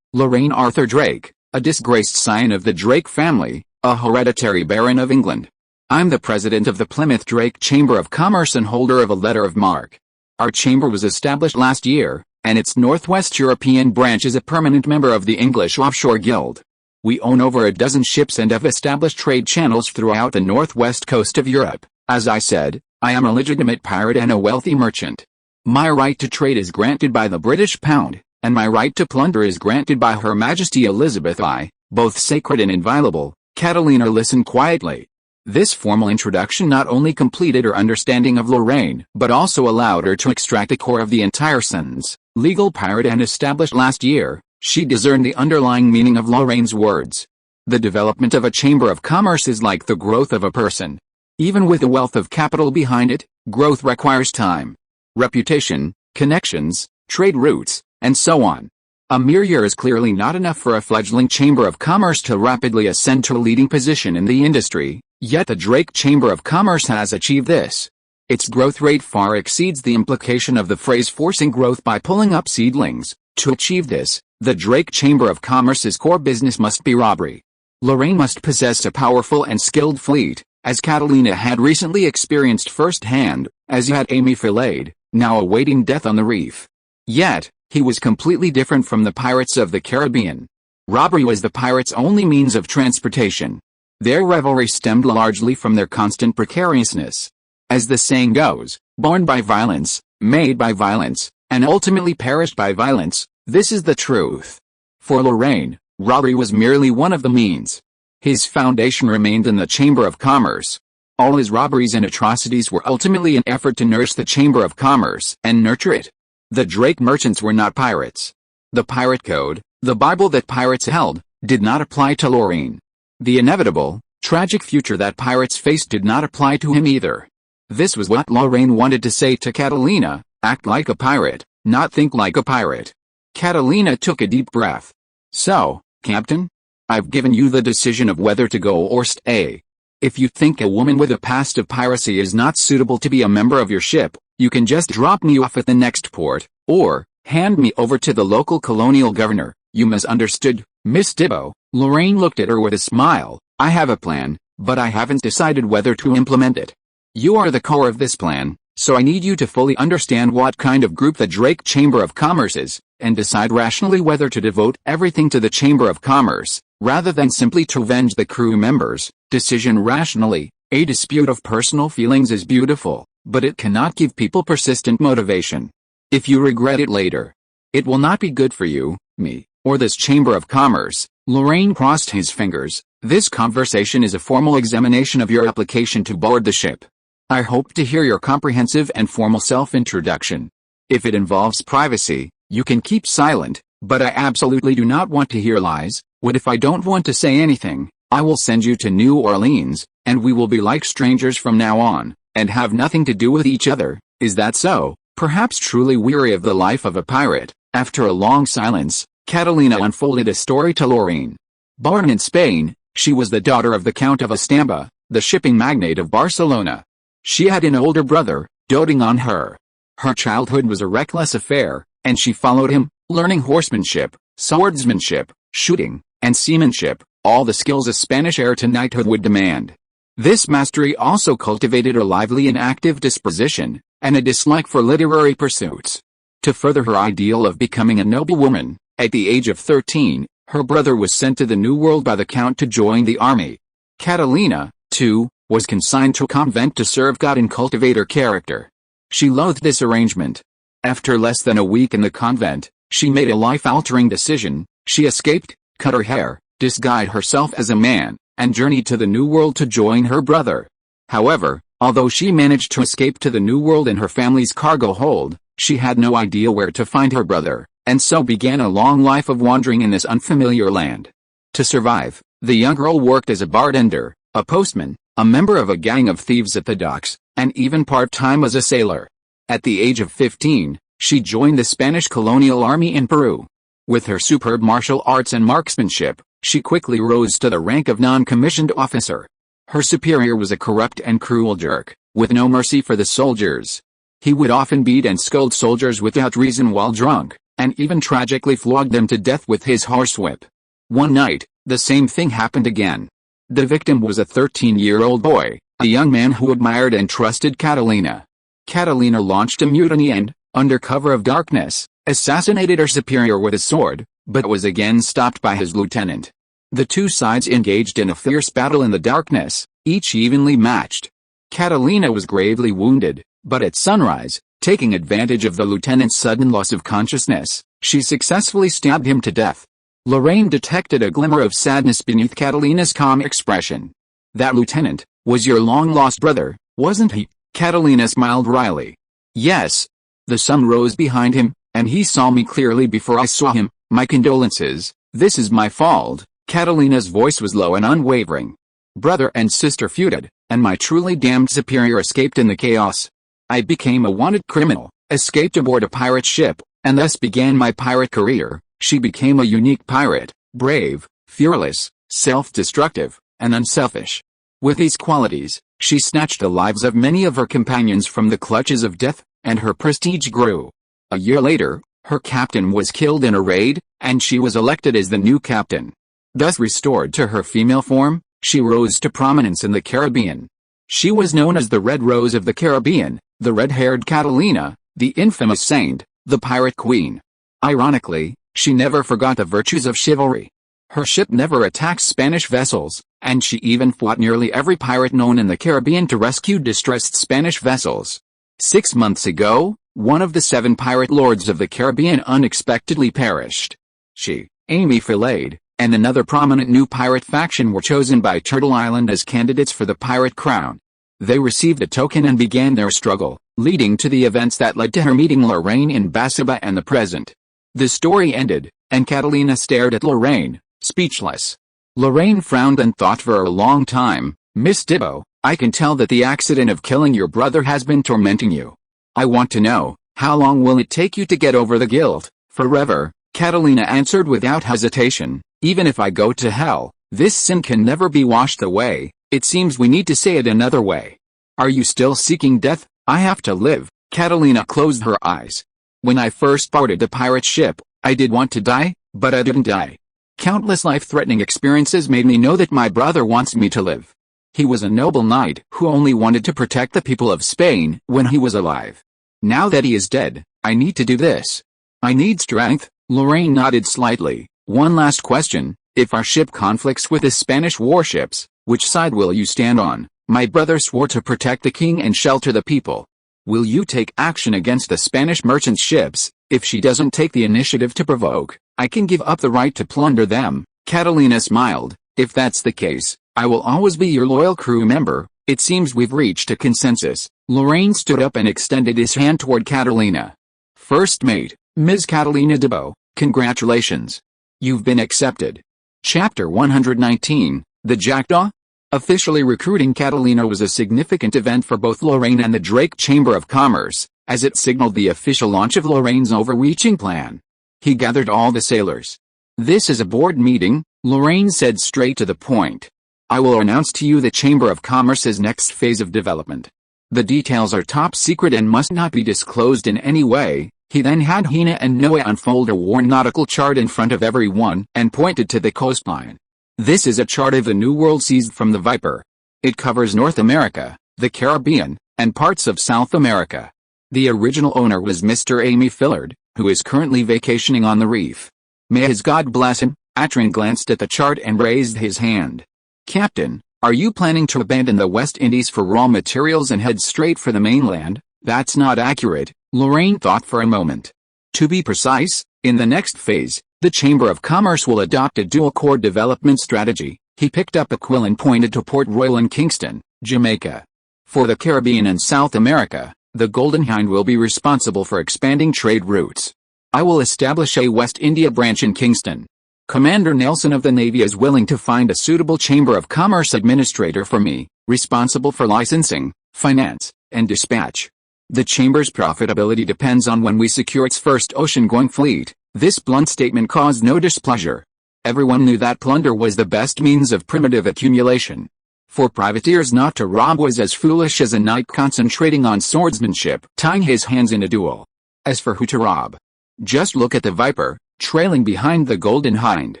Arthur Drake, a disgraced scion of the Drake family, a hereditary baron of England. I'm the president of the Plymouth Drake Chamber of Commerce and holder of a letter of marque. Our chamber was established last year, and its Northwest European branch is a permanent member of the English Offshore Guild. We own over a dozen ships and have established trade channels throughout the northwest coast of Europe. As I said, I am a legitimate pirate and a wealthy merchant. My right to trade is granted by the British pound, and my right to plunder is granted by Her Majesty Elizabeth I, both sacred and inviolable. Catalina listened quietly. This formal introduction not only completed her understanding of Lorraine, but also allowed her to extract the core of the entire sentence. Legal pirate and established last year, she discerned the underlying meaning of Lorraine's words. The development of a chamber of commerce is like the growth of a person. Even with a wealth of capital behind it, growth requires time, reputation, connections, trade routes, and so on. A mere year is clearly not enough for a fledgling chamber of commerce to rapidly ascend to a leading position in the industry, yet the Drake Chamber of Commerce has achieved this. Its growth rate far exceeds the implication of the phrase forcing growth by pulling up seedlings. To achieve this, the Drake Chamber of Commerce's core business must be robbery. Lorraine must possess a powerful and skilled fleet, as Catalina had recently experienced firsthand, as had Amy Filade, now awaiting death on the reef. Yet, he was completely different from the pirates of the Caribbean. Robbery was the pirates' only means of transportation. Their revelry stemmed largely from their constant precariousness. As the saying goes, born by violence, made by violence, and ultimately perished by violence, this is the truth. For Lorraine, robbery was merely one of the means. His foundation remained in the Chamber of Commerce. All his robberies and atrocities were ultimately an effort to nourish the Chamber of Commerce and nurture it. The Drake merchants were not pirates. The pirate code, the Bible that pirates held, did not apply to Lorraine. The inevitable, tragic future that pirates faced did not apply to him either. This was what Lorraine wanted to say to Catalina: act like a pirate, not think like a pirate. Catalina took a deep breath. So, Captain? I've given you the decision of whether to go or stay. If you think a woman with a past of piracy is not suitable to be a member of your ship, you can just drop me off at the next port, or hand me over to the local colonial governor. You misunderstood, Miss Dibbo. Lorraine looked at her with a smile. I have a plan, but I haven't decided whether to implement it. You are the core of this plan, so I need you to fully understand what kind of group the Drake Chamber of Commerce is, and decide rationally whether to devote everything to the Chamber of Commerce, rather than simply to avenge the crew members. Decision rationally. A dispute of personal feelings is beautiful, but it cannot give people persistent motivation. If you regret it later, it will not be good for you, me, or this Chamber of Commerce. Lorraine crossed his fingers. This conversation is a formal examination of your application to board the ship. I hope to hear your comprehensive and formal self-introduction. If it involves privacy, you can keep silent, but I absolutely do not want to hear lies. What if I don't want to say anything? I will send you to New Orleans, and we will be like strangers from now on, and have nothing to do with each other. Is that so? Perhaps truly weary of the life of a pirate, after a long silence, Catalina unfolded a story to Lorraine. Born in Spain, she was the daughter of the Count of Estamba, the shipping magnate of Barcelona. She had an older brother, doting on her. Her childhood was a reckless affair, and she followed him, learning horsemanship, swordsmanship, shooting, and seamanship, all the skills a Spanish heir to knighthood would demand. This mastery also cultivated a lively and active disposition, and a dislike for literary pursuits. To further her ideal of becoming a noble woman, at the age of 13, her brother was sent to the New World by the Count to join the army. Catalina, too, was consigned to a convent to serve God and cultivate her character. She loathed this arrangement. After less than a week in the convent, she made a life-altering decision. She escaped, cut her hair, disguised herself as a man, and journeyed to the New World to join her brother. However, although she managed to escape to the New World in her family's cargo hold, she had no idea where to find her brother, and so began a long life of wandering in this unfamiliar land. To survive, the young girl worked as a bartender, a postman, a member of a gang of thieves at the docks, and even part-time as a sailor. At the age of 15, she joined the Spanish colonial army in Peru. With her superb martial arts and marksmanship, she quickly rose to the rank of non-commissioned officer. Her superior was a corrupt and cruel jerk, with no mercy for the soldiers. He would often beat and scold soldiers without reason while drunk, and even tragically flog them to death with his horsewhip. One night, the same thing happened again. The victim was a 13-year-old boy, a young man who admired and trusted Catalina. Catalina launched a mutiny and, under cover of darkness, assassinated her superior with a sword, but was again stopped by his lieutenant. The two sides engaged in a fierce battle in the darkness, each evenly matched. Catalina was gravely wounded, but at sunrise, taking advantage of the lieutenant's sudden loss of consciousness, she successfully stabbed him to death. Lorraine detected a glimmer of sadness beneath Catalina's calm expression. "That lieutenant was your long-lost brother, wasn't he?" Catalina smiled wryly. "Yes." The sun rose behind him, and he saw me clearly before I saw him. "My condolences, this is my fault." Catalina's voice was low and unwavering. "Brother and sister feuded, and my truly damned superior escaped in the chaos. I became a wanted criminal, escaped aboard a pirate ship, and thus began my pirate career." She became a unique pirate, brave, fearless, self-destructive, and unselfish. With these qualities, she snatched the lives of many of her companions from the clutches of death, and her prestige grew. A year later, her captain was killed in a raid, and she was elected as the new captain. Thus restored to her female form, she rose to prominence in the Caribbean. She was known as the Red Rose of the Caribbean, the red-haired Catalina, the infamous saint, the pirate queen. Ironically, she never forgot the virtues of chivalry. Her ship never attacked Spanish vessels, and she even fought nearly every pirate known in the Caribbean to rescue distressed Spanish vessels. 6 months ago, one of the 7 pirate lords of the Caribbean unexpectedly perished. She, Amy Filade, and another prominent new pirate faction were chosen by Turtle Island as candidates for the pirate crown. They received a token and began their struggle, leading to the events that led to her meeting Lorraine in Basaba and the present. The story ended, and Catalina stared at Lorraine, speechless. Lorraine frowned and thought for a long time. "Miss Dibbo, I can tell that the accident of killing your brother has been tormenting you. I want to know, how long will it take you to get over the guilt?" "Forever," Catalina answered without hesitation. "Even if I go to hell, this sin can never be washed away." "It seems we need to say it another way. Are you still seeking death?" "I have to live." Catalina closed her eyes. "When I first boarded the pirate ship, I did want to die, but I didn't die. Countless life-threatening experiences made me know that my brother wants me to live. He was a noble knight who only wanted to protect the people of Spain when he was alive. Now that he is dead, I need to do this. I need strength." Lorraine nodded slightly. "One last question. If our ship conflicts with the Spanish warships, which side will you stand on?" "My brother swore to protect the king and shelter the people." "Will you take action against the Spanish merchant ships? If she doesn't take the initiative to provoke, I can give up the right to plunder them." Catalina smiled. "If that's the case, I will always be your loyal crew member." "It seems we've reached a consensus." Lorraine stood up and extended his hand toward Catalina. "First mate, Ms. Catalina Dibbo, congratulations. You've been accepted." Chapter 119, The Jackdaw? Officially recruiting Catalina was a significant event for both Lorraine and the Drake Chamber of Commerce, as it signaled the official launch of Lorraine's overreaching plan. He gathered all the sailors. "This is a board meeting," Lorraine said straight to the point. "I will announce to you the Chamber of Commerce's next phase of development. The details are top secret and must not be disclosed in any way." He then had Hina and Noah unfold a worn nautical chart in front of everyone and pointed to the coastline. "This is a chart of the New World seized from the Viper. It covers North America, the Caribbean, and parts of South America. The original owner was Mr. Amy Fillard, who is currently vacationing on the reef. May his God bless him." Atrin glanced at the chart and raised his hand. "Captain, Are you planning to abandon the West Indies for raw materials and head straight for the mainland? That's not accurate, Lorraine thought for a moment. To be precise, in the next phase, the Chamber of Commerce will adopt a dual-core development strategy. He picked up a quill and pointed to Port Royal in Kingston, Jamaica. For the Caribbean and South America, the Golden Hind will be responsible for expanding trade routes. I will establish a West India branch in Kingston. Commander Nelson of the Navy is willing to find a suitable Chamber of Commerce administrator for me, responsible for licensing, finance, and dispatch. The Chamber's profitability depends on when we secure its first ocean-going fleet. This blunt statement caused no displeasure. Everyone knew that plunder was the best means of primitive accumulation. For privateers not to rob was as foolish as a knight concentrating on swordsmanship, tying his hands in a duel. As for who to rob, just look at the Viper, trailing behind the Golden Hind.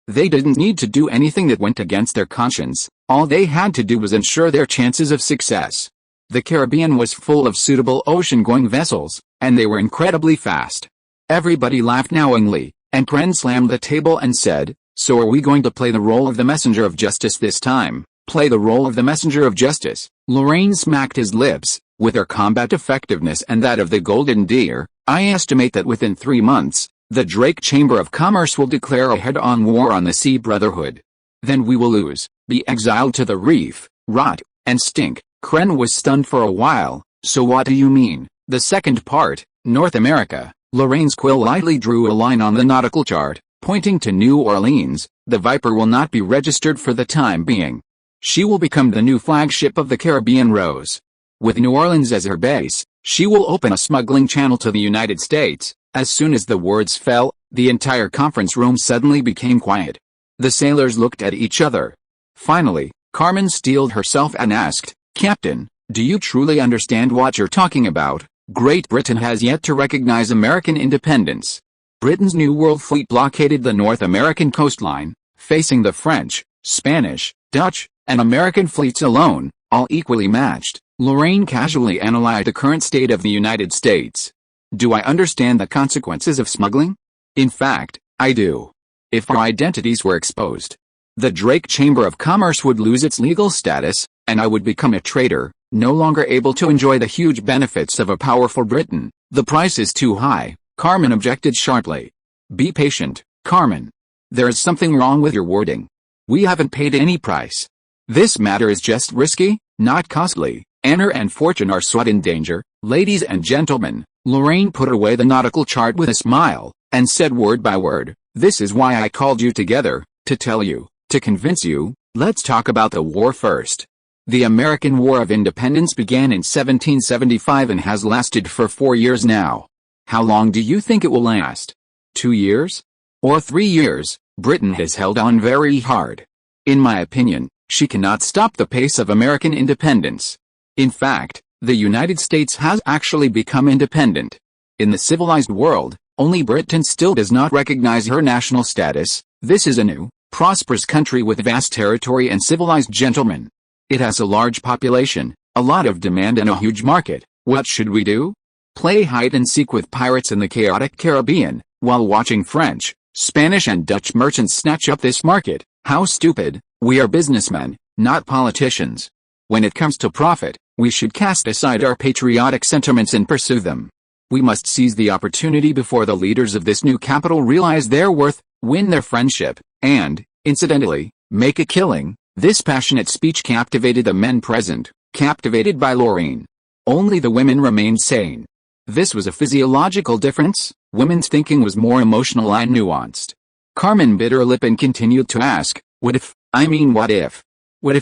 They didn't need to do anything that went against their conscience. All they had to do was ensure their chances of success. The Caribbean was full of suitable ocean-going vessels, and they were incredibly fast. Everybody laughed knowingly, and Kren slammed the table and said, "So are we going to play the role of the messenger of justice this time?" Play the role of the messenger of justice. Lorraine smacked his lips. With her combat effectiveness and that of the Golden Deer, I estimate that within 3 months, the Drake Chamber of Commerce will declare a head-on war on the Sea Brotherhood. Then we will lose, be exiled to the reef, rot, and stink. Kren was stunned for a while. So what do you mean? The second part, North America. Lorraine's quill lightly drew a line on the nautical chart, pointing to New Orleans. The Viper will not be registered for the time being. She will become the new flagship of the Caribbean Rose. With New Orleans as her base, she will open a smuggling channel to the United States. As soon as the words fell, the entire conference room suddenly became quiet. The sailors looked at each other. Finally, Carmen steeled herself and asked, "Captain, do you truly understand what you're talking about? Great Britain has yet to recognize American independence. Britain's New World Fleet blockaded the North American coastline, facing the French, Spanish, Dutch, and American fleets alone, all equally matched." Lorraine casually analyzed the current state of the United States. Do I understand the consequences of smuggling? In fact, I do. If our identities were exposed, the Drake Chamber of Commerce would lose its legal status, and I would become a traitor, no longer able to enjoy the huge benefits of a powerful Britain. The price is too high, Carmen objected sharply. Be patient, Carmen. There is something wrong with your wording. We haven't paid any price. This matter is just risky, not costly. Honor and fortune are sought in danger, ladies and gentlemen. Lorraine put away the nautical chart with a smile, and said word by word, "This is why I called you together, to tell you, to convince you. Let's talk about the war first." The American War of Independence began in 1775 and has lasted for 4 years now. How long do you think it will last? 2 years? Or 3 years? Britain has held on very hard. In my opinion, she cannot stop the pace of American independence. In fact, the United States has actually become independent. In the civilized world, only Britain still does not recognize her national status. This is a new, prosperous country with vast territory and civilized gentlemen. It has a large population, a lot of demand and a huge market. What should we do? Play hide and seek with pirates in the chaotic Caribbean, while watching French, Spanish and Dutch merchants snatch up this market? How stupid. We are businessmen, not politicians. When it comes to profit, we should cast aside our patriotic sentiments and pursue them. We must seize the opportunity before the leaders of this new capital realize their worth, win their friendship, and, incidentally, make a killing. This passionate speech captivated the men present, captivated by Lorraine. Only the women remained sane. This was a physiological difference. Women's thinking was more emotional and nuanced. Carmen bit her lip and continued to ask, what if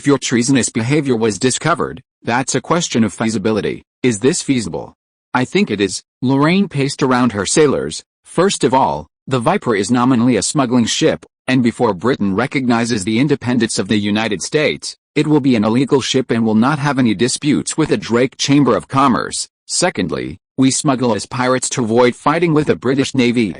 your treasonous behavior was discovered? That's a question of feasibility. Is this feasible? I think it is. Lorraine paced around her sailors. First of all, the Viper is nominally a smuggling ship, and before Britain recognizes the independence of the United States, it will be an illegal ship and will not have any disputes with the Drake Chamber of Commerce. Secondly, we smuggle as pirates to avoid fighting with the British Navy.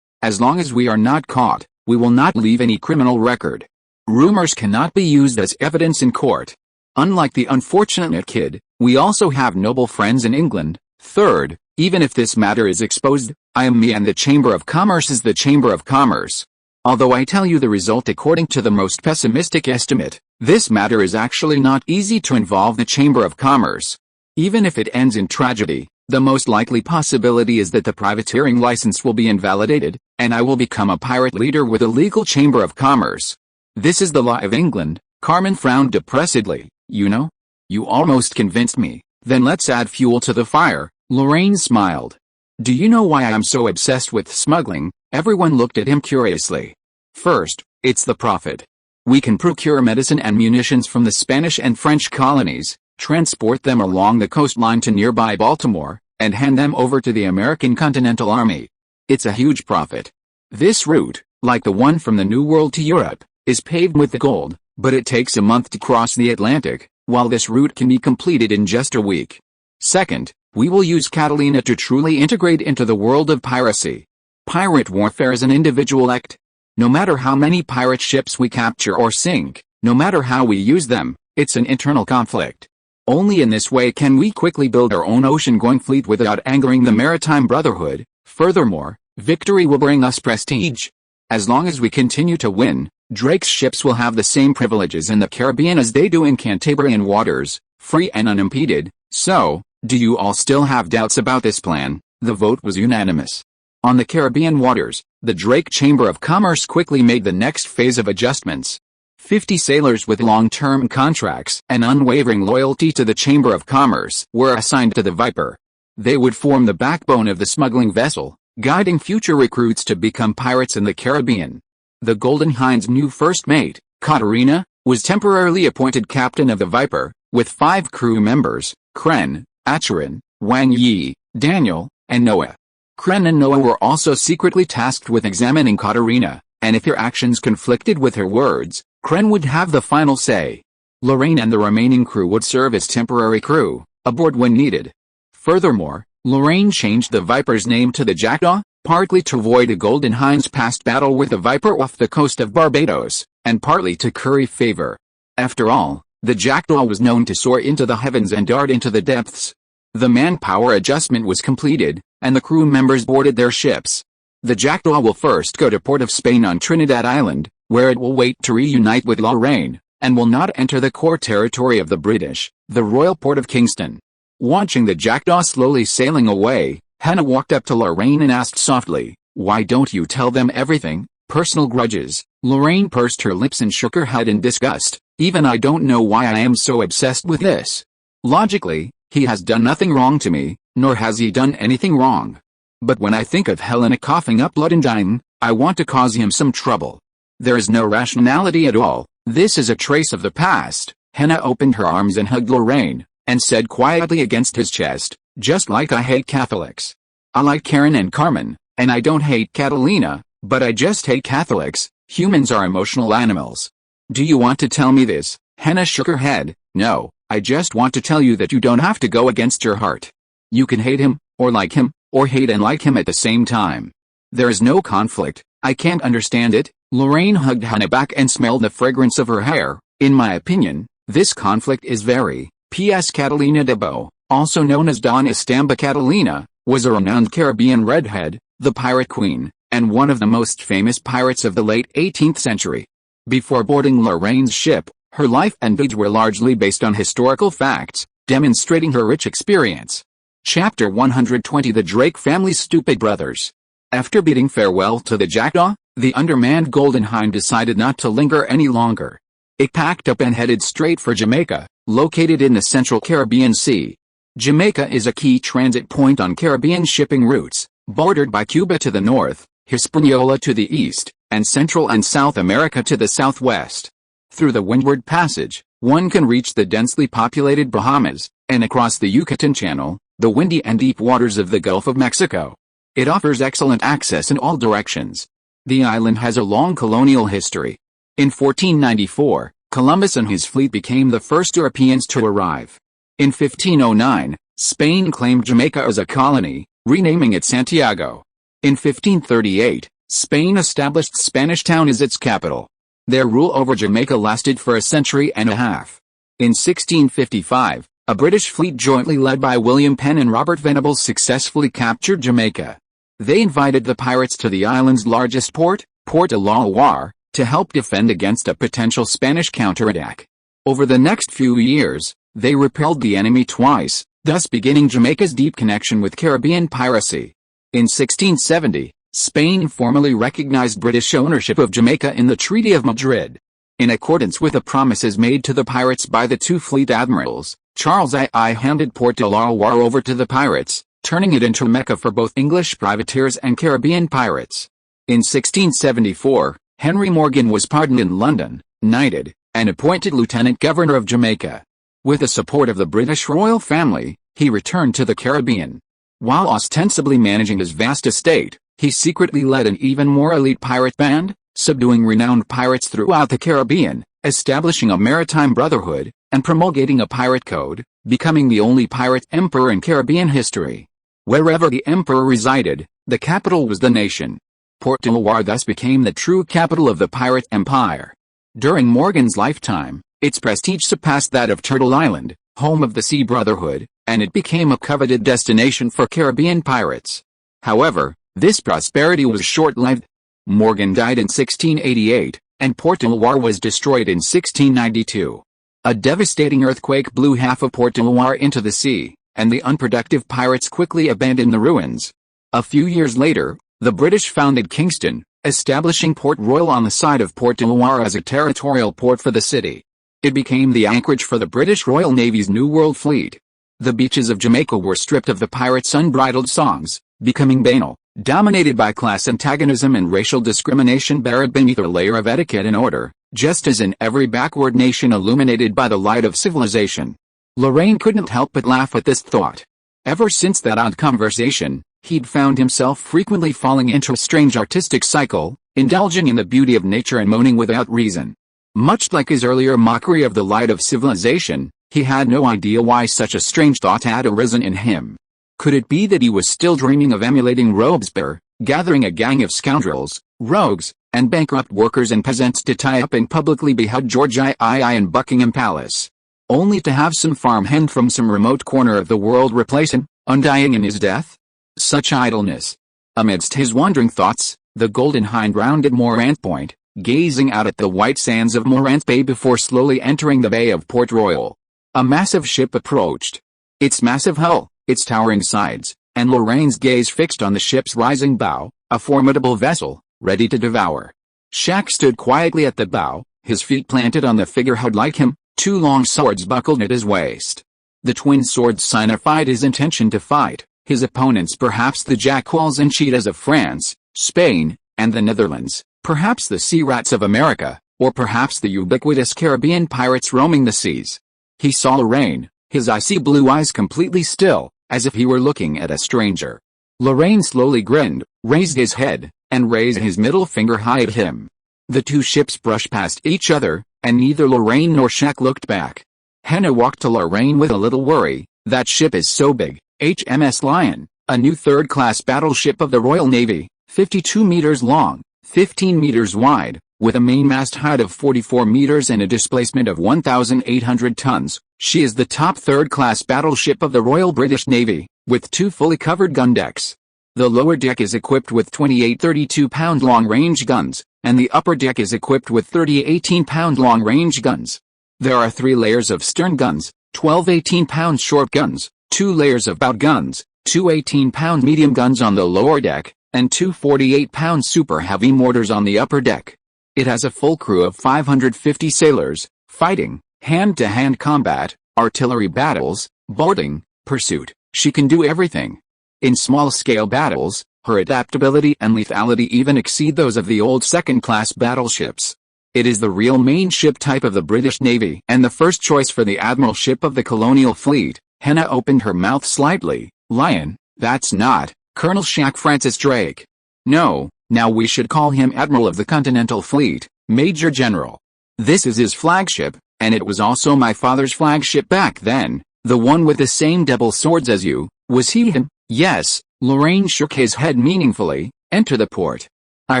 As long as we are not caught, we will not leave any criminal record. Rumors cannot be used as evidence in court. Unlike the unfortunate kid, we also have noble friends in England. Third, even if this matter is exposed, I am me and the Chamber of Commerce is the Chamber of Commerce. Although I tell you the result according to the most pessimistic estimate, This matter is actually not easy to involve the Chamber of Commerce. Even if it ends in tragedy, the most likely possibility is that the privateering license will be invalidated, and I will become a pirate leader with a legal Chamber of Commerce. This is the law of England. Carmen frowned depressedly. You know? You almost convinced me. Then let's add fuel to the fire. Lorraine smiled. Do you know why I am so obsessed with smuggling? Everyone looked at him curiously. First, it's the profit. We can procure medicine and munitions from the Spanish and French colonies, transport them along the coastline to nearby Baltimore, and hand them over to the American Continental Army. It's a huge profit. This route, like the one from the New World to Europe, is paved with gold, but it takes a month to cross the Atlantic, while this route can be completed in just a week. Second, we will use Catalina to truly integrate into the world of piracy. Pirate warfare is an individual act. No matter how many pirate ships we capture or sink, no matter how we use them, it's an internal conflict. Only in this way can we quickly build our own ocean-going fleet without angering the Maritime Brotherhood. Furthermore, victory will bring us prestige. As long as we continue to win, Drake's ships will have the same privileges in the Caribbean as they do in Cantabrian waters, free and unimpeded. So, do you all still have doubts about this plan? The vote was unanimous. On the Caribbean waters, the Drake Chamber of Commerce quickly made the next phase of adjustments. 50 sailors with long-term contracts and unwavering loyalty to the Chamber of Commerce were assigned to the Viper. They would form the backbone of the smuggling vessel, guiding future recruits to become pirates in the Caribbean. The Golden Hind's new first mate, Katarina, was temporarily appointed captain of the Viper, with 5 crew members, Kren, Acheron, Wang Yi, Daniel, and Noah. Kren and Noah were also secretly tasked with examining Katarina, and if her actions conflicted with her words, Kren would have the final say. Lorraine and the remaining crew would serve as temporary crew, aboard when needed. Furthermore, Lorraine changed the Viper's name to the Jackdaw, partly to avoid a Golden Hind's past battle with the Viper off the coast of Barbados, and partly to curry favor. After all, the Jackdaw was known to soar into the heavens and dart into the depths. The manpower adjustment was completed, and the crew members boarded their ships. The Jackdaw will first go to Port of Spain on Trinidad Island, where it will wait to reunite with Lorraine, and will not enter the core territory of the British, the Royal Port of Kingston. Watching the Jackdaw slowly sailing away, Hannah walked up to Lorraine and asked softly, "Why don't you tell them everything? Personal grudges?" Lorraine pursed her lips and shook her head in disgust. "Even I don't know why I am so obsessed with this. Logically, he has done nothing wrong to me, nor has he done anything wrong. But when I think of Helena coughing up blood and dying, I want to cause him some trouble. There is no rationality at all. This is a trace of the past." Hannah opened her arms and hugged Lorraine, and said quietly against his chest, "Just like I hate Catholics. I like Karen and Carmen, and I don't hate Catalina, but I just hate Catholics. Humans are emotional animals." "Do you want to tell me this?" Hannah shook her head. "No, I just want to tell you that you don't have to go against your heart. You can hate him, or like him, or hate and like him at the same time. There is no conflict. I can't understand it." Lorraine hugged Hannah back and smelled the fragrance of her hair. "In my opinion, this conflict is very. P.S. Catalina de Beau, also known as Don Estamba Catalina, was a renowned Caribbean redhead, the pirate queen, and one of the most famous pirates of the late 18th century. Before boarding Lorraine's ship, her life and deeds were largely based on historical facts, demonstrating her rich experience. Chapter 120 The Drake Family's Stupid Brothers. After bidding farewell to the Jackdaw, the undermanned Golden Hind decided not to linger any longer. It packed up and headed straight for Jamaica, located in the central Caribbean Sea. Jamaica is a key transit point on Caribbean shipping routes, bordered by Cuba to the north, Hispaniola to the east, and Central and South America to the southwest. Through the Windward Passage, one can reach the densely populated Bahamas, and across the Yucatan Channel, the windy and deep waters of the Gulf of Mexico. It offers excellent access in all directions. The island has a long colonial history. In 1494, Columbus and his fleet became the first Europeans to arrive. In 1509, Spain claimed Jamaica as a colony, renaming it Santiago. In 1538, Spain established Spanish Town as its capital. Their rule over Jamaica lasted for a century and a half. In 1655, a British fleet jointly led by William Penn and Robert Venables successfully captured Jamaica. They invited the pirates to the island's largest port, Port de la Loire, to help defend against a potential Spanish counterattack. Over the next few years, they repelled the enemy twice, thus beginning Jamaica's deep connection with Caribbean piracy. In 1670, Spain formally recognized British ownership of Jamaica in the Treaty of Madrid. In accordance with the promises made to the pirates by the two fleet admirals, Charles I handed Port de la Loire over to the pirates, turning it into a mecca for both English privateers and Caribbean pirates. In 1674, Henry Morgan was pardoned in London, knighted, and appointed Lieutenant Governor of Jamaica. With the support of the British royal family, he returned to the Caribbean. While ostensibly managing his vast estate, he secretly led an even more elite pirate band, subduing renowned pirates throughout the Caribbean, establishing a maritime brotherhood, and promulgating a pirate code, becoming the only pirate emperor in Caribbean history. Wherever the emperor resided, the capital was the nation. Port de la Loire thus became the true capital of the pirate empire. During Morgan's lifetime, its prestige surpassed that of Turtle Island, home of the Sea Brotherhood, and it became a coveted destination for Caribbean pirates. However, this prosperity was short-lived. Morgan died in 1688, and Port de la Loire was destroyed in 1692. A devastating earthquake blew half of Port de la Loire into the sea, and the unproductive pirates quickly abandoned the ruins. A few years later, the British founded Kingston, establishing Port Royal on the side of Port de la Loire as a territorial port for the city. It became the anchorage for the British Royal Navy's New World Fleet. The beaches of Jamaica were stripped of the pirates' unbridled songs, becoming banal, dominated by class antagonism and racial discrimination buried beneath a layer of etiquette and order, just as in every backward nation illuminated by the light of civilization. Lorraine couldn't help but laugh at this thought. Ever since that odd conversation, he'd found himself frequently falling into a strange artistic cycle, indulging in the beauty of nature and moaning without reason. Much like his earlier mockery of the light of civilization, he had no idea why such a strange thought had arisen in him. Could it be that he was still dreaming of emulating Robespierre, gathering a gang of scoundrels, rogues, and bankrupt workers and peasants to tie up and publicly behead George II in Buckingham Palace, only to have some farmhand from some remote corner of the world replace him, undying in his death? Such idleness. Amidst his wandering thoughts, the Golden Hind rounded Morant Point, gazing out at the white sands of Morant Bay before slowly entering the bay of Port Royal. A massive ship approached. Its massive hull, its towering sides, and Lorraine's gaze fixed on the ship's rising bow, a formidable vessel, ready to devour. Shaq stood quietly at the bow, his feet planted on the figurehead like him, two long swords buckled at his waist. The twin swords signified his intention to fight his opponents, perhaps the jackals and cheetahs of France, Spain, and the Netherlands, perhaps the sea rats of America, or perhaps the ubiquitous Caribbean pirates roaming the seas. He saw Lorraine, his icy blue eyes completely still, as if he were looking at a stranger. Lorraine slowly grinned, raised his head, and raised his middle finger high at him. The two ships brushed past each other, and neither Lorraine nor Shaq looked back. Hannah walked to Lorraine with a little worry. That ship is so big. HMS Lion, a new third-class battleship of the Royal Navy, 52 meters long, 15 meters wide, with a mainmast height of 44 meters and a displacement of 1,800 tons. She is the top third-class battleship of the Royal British Navy, with two fully covered gun decks. The lower deck is equipped with 28 32-pound long-range guns, and the upper deck is equipped with 30 18-pound long-range guns. There are 3 layers of stern guns, 12 18-pound short guns, 2 layers of bow guns, 2 18-pound medium guns on the lower deck, and 2 48-pound super heavy mortars on the upper deck. It has a full crew of 550 sailors, fighting, hand-to-hand combat, artillery battles, boarding, pursuit. She can do everything. In small-scale battles, her adaptability and lethality even exceed those of the old second-class battleships. It is the real main ship type of the British Navy and the first choice for the admiralship of the colonial fleet. Hannah opened her mouth slightly. Lion, that's not Colonel Shaq Francis Drake. No, now we should call him Admiral of the Continental Fleet, Major General. This is his flagship, and it was also my father's flagship back then, the one with the same double swords as you. Was he him? Yes. Lorraine shook his head meaningfully. Enter the port. I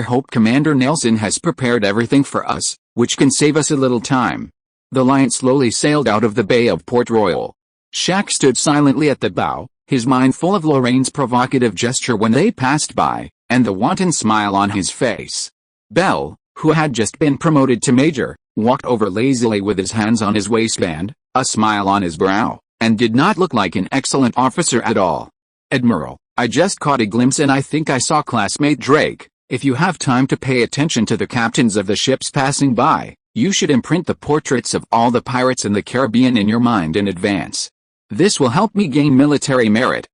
hope Commander Nelson has prepared everything for us, which can save us a little time. The Lion slowly sailed out of the bay of Port Royal. Shaq stood silently at the bow, his mind full of Lorraine's provocative gesture when they passed by, and the wanton smile on his face. Belle, who had just been promoted to major, walked over lazily with his hands on his waistband, a smile on his brow, and did not look like an excellent officer at all. "Admiral, I just caught a glimpse and I think I saw classmate Drake. If you have time to pay attention to the captains of the ships passing by, you should imprint the portraits of all the pirates in the Caribbean in your mind in advance. This will help me gain military merit."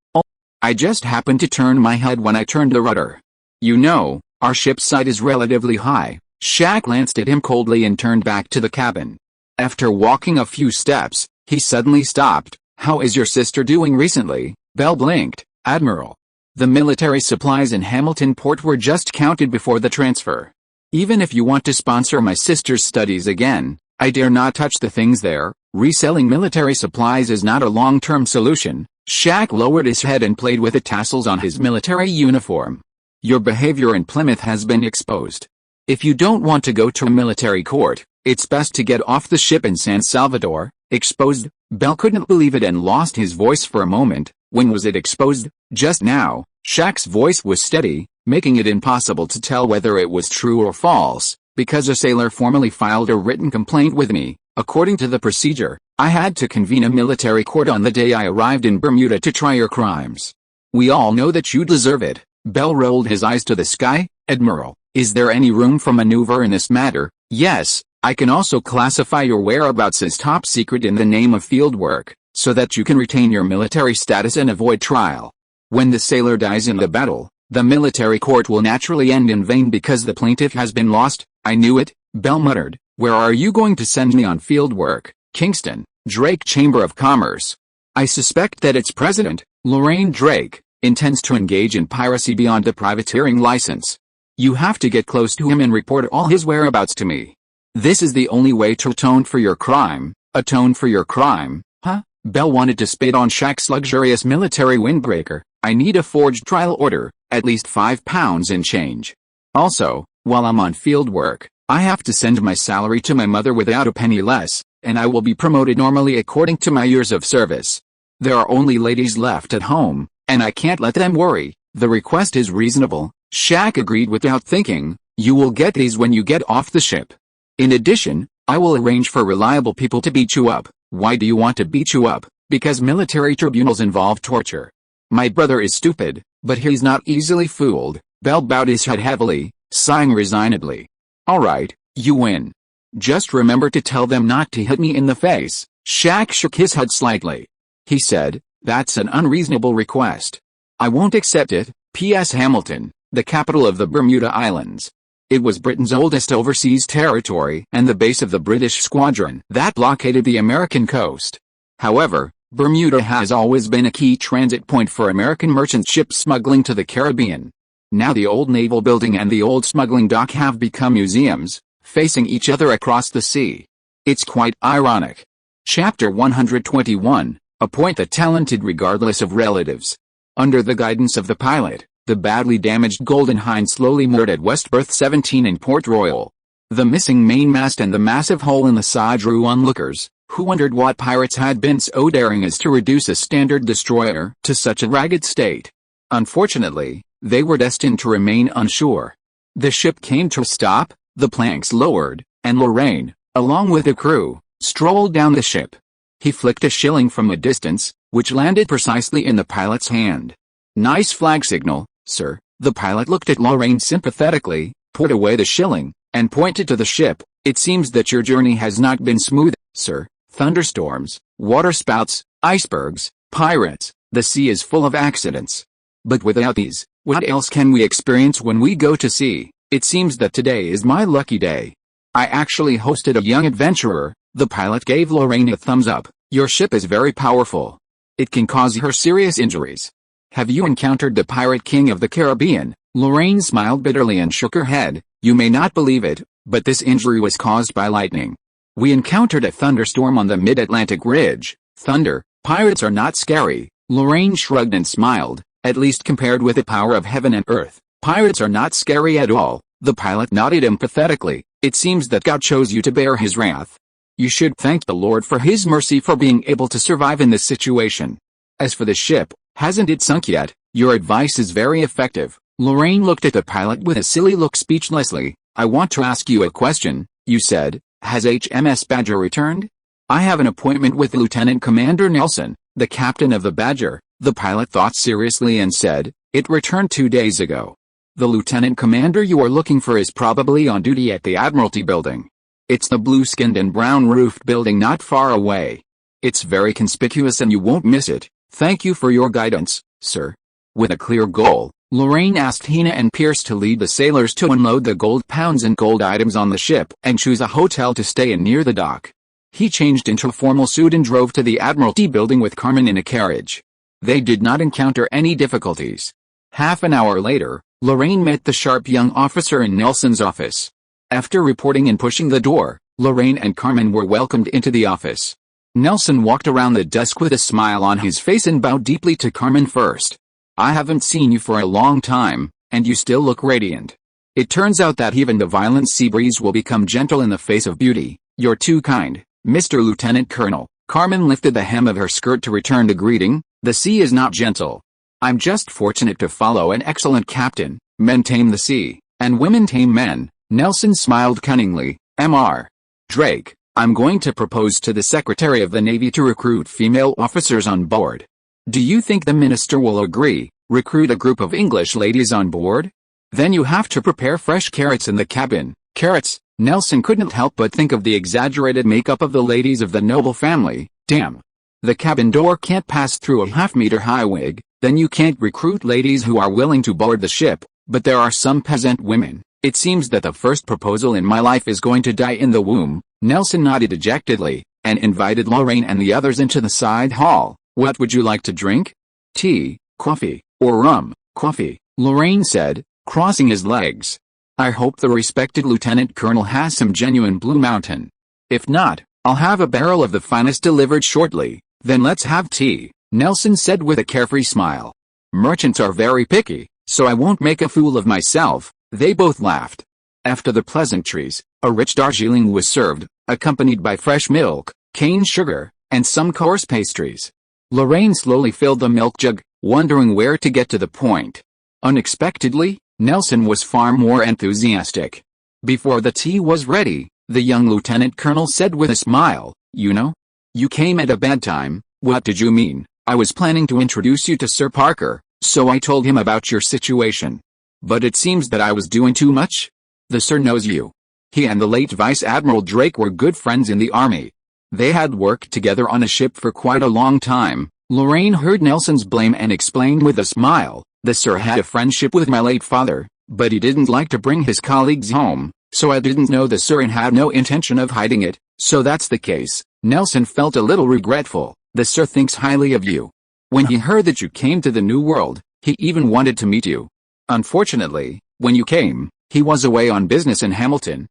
I just happened to turn my head when I turned the rudder. "You know, our ship's side is relatively high." Shaq glanced at him coldly and turned back to the cabin. After walking a few steps, he suddenly stopped. "How is your sister doing recently?" Bell blinked. "Admiral. The military supplies in Hamilton Port were just counted before the transfer. Even if you want to sponsor my sister's studies again, I dare not touch the things there. Reselling military supplies is not a long-term solution." Shaq lowered his head and played with the tassels on his military uniform. "Your behavior in Plymouth has been exposed. If you don't want to go to a military court, it's best to get off the ship in San Salvador." "Exposed?" Bell couldn't believe it and lost his voice for a moment. "When was it exposed?" "Just now." Shaq's voice was steady, making it impossible to tell whether it was true or false. "Because a sailor formally filed a written complaint with me. According to the procedure, I had to convene a military court on the day I arrived in Bermuda to try your crimes. We all know that you deserve it." Bell rolled his eyes to the sky. "Admiral, is there any room for maneuver in this matter?" "Yes, I can also classify your whereabouts as top secret in the name of field work, so that you can retain your military status and avoid trial. When the sailor dies in the battle, the military court will naturally end in vain because the plaintiff has been lost." "I knew it," Bell muttered. "Where are you going to send me on field work?" "Kingston, Drake Chamber of Commerce. I suspect that its president, Lorraine Drake, intends to engage in piracy beyond the privateering license. You have to get close to him and report all his whereabouts to me. This is the only way to atone for your crime." "Atone for your crime, huh?" Bell wanted to spit on Shaq's luxurious military windbreaker. "I need a forged trial order, at least £5 in change. Also, while I'm on field work, I have to send my salary to my mother without a penny less, and I will be promoted normally according to my years of service. There are only ladies left at home, and I can't let them worry." "The request is reasonable," Shaq agreed without thinking. "You will get these when you get off the ship. In addition, I will arrange for reliable people to beat you up." "Why do you want to beat you up?" "Because military tribunals involve torture. My brother is stupid, but he's not easily fooled." Bell bowed his head heavily, sighing resignedly. "All right, you win. Just remember to tell them not to hit me in the face." Shaq shook his head slightly. He said, "That's an unreasonable request. I won't accept it." P.S. Hamilton, the capital of the Bermuda Islands. It was Britain's oldest overseas territory and the base of the British squadron that blockaded the American coast. However, Bermuda has always been a key transit point for American merchant ships smuggling to the Caribbean. Now the old naval building and the old smuggling dock have become museums, facing each other across the sea. It's quite ironic. Chapter 121, Appoint the Talented Regardless of Relatives. Under the guidance of the pilot, the badly damaged Golden Hind slowly moored at West Berth 17 in Port Royal. The missing mainmast and the massive hole in the side drew onlookers, who wondered what pirates had been so daring as to reduce a standard destroyer to such a ragged state. Unfortunately, they were destined to remain unsure. The ship came to a stop, the planks lowered, and Lorraine, along with the crew, strolled down the ship. He flicked a shilling from a distance, which landed precisely in the pilot's hand. "Nice flag signal, sir." The pilot looked at Lorraine sympathetically, put away the shilling, and pointed to the ship. "It seems that your journey has not been smooth, sir. Thunderstorms, waterspouts, icebergs, pirates, the sea is full of accidents. But without these, what else can we experience when we go to sea? It seems that today is my lucky day. I actually hosted a young adventurer." The pilot gave Lorraine a thumbs up. "Your ship is very powerful. It can cause her serious injuries. Have you encountered the Pirate King of the Caribbean?" Lorraine smiled bitterly and shook her head. "You may not believe it, but this injury was caused by lightning. We encountered a thunderstorm on the mid-Atlantic ridge." "Thunder, pirates are not scary." Lorraine shrugged and smiled. "At least compared with the power of heaven and earth, pirates are not scary at all." The pilot nodded empathetically. "It seems that God chose you to bear his wrath. You should thank the Lord for his mercy for being able to survive in this situation. As for the ship, hasn't it sunk yet? Your advice is very effective." Lorraine looked at the pilot with a silly look speechlessly. "I want to ask you a question. You said, Has HMS Badger returned? I have an appointment with Lieutenant Commander Nelson, the captain of the Badger. The pilot thought seriously and said, it returned 2 days ago. The lieutenant commander you are looking for is probably on duty at the Admiralty building. It's the blue-skinned and brown-roofed building not far away. It's very conspicuous and you won't miss it. Thank you for your guidance, sir. With a clear goal, Lorraine asked Hina and Pierce to lead the sailors to unload the gold pounds and gold items on the ship and choose a hotel to stay in near the dock. He changed into a formal suit and drove to the Admiralty building with Carmen in a carriage. They did not encounter any difficulties. Half an hour later, Lorraine met the sharp young officer in Nelson's office. After reporting and pushing the door, Lorraine and Carmen were welcomed into the office. Nelson walked around the desk with a smile on his face and bowed deeply to Carmen first. I haven't seen you for a long time, and you still look radiant. It turns out that even the violent sea breeze will become gentle in the face of beauty. You're too kind, Mr. Lieutenant Colonel. Carmen lifted the hem of her skirt to return the greeting. The sea is not gentle. I'm just fortunate to follow an excellent captain. Men tame the sea, and women tame men. Nelson smiled cunningly. Mr. Drake, I'm going to propose to the Secretary of the Navy to recruit female officers on board. Do you think the minister will agree? Recruit a group of English ladies on board? Then you have to prepare fresh carrots in the cabin. Carrots? Nelson couldn't help but think of the exaggerated makeup of the ladies of the noble family. Damn. The cabin door can't pass through a half-meter high wig, then you can't recruit ladies who are willing to board the ship, but there are some peasant women. It seems that the first proposal in my life is going to die in the womb. Nelson nodded dejectedly, and invited Lorraine and the others into the side hall. What would you like to drink? Tea, coffee, or rum? Coffee, Lorraine said, crossing his legs. I hope the respected Lieutenant Colonel has some genuine Blue Mountain. If not, I'll have a barrel of the finest delivered shortly. Then let's have tea, Nelson said with a carefree smile. Merchants are very picky, so I won't make a fool of myself. They both laughed. After the pleasantries, a rich Darjeeling was served, accompanied by fresh milk, cane sugar, and some coarse pastries. Lorraine slowly filled the milk jug, wondering where to get to the point. Unexpectedly, Nelson was far more enthusiastic. Before the tea was ready, the young lieutenant colonel said with a smile, you know? You came at a bad time. What did you mean? I was planning to introduce you to Sir Parker, so I told him about your situation. But it seems that I was doing too much? The Sir knows you. He and the late Vice Admiral Drake were good friends in the army. They had worked together on a ship for quite a long time. Lorraine heard Nelson's blame and explained with a smile, the Sir had a friendship with my late father, but he didn't like to bring his colleagues home, so I didn't know the Sir and had no intention of hiding it, so that's the case. Nelson felt a little regretful. The Sir thinks highly of you. When he heard that you came to the New World, he even wanted to meet you. Unfortunately, when you came, he was away on business in Hamilton,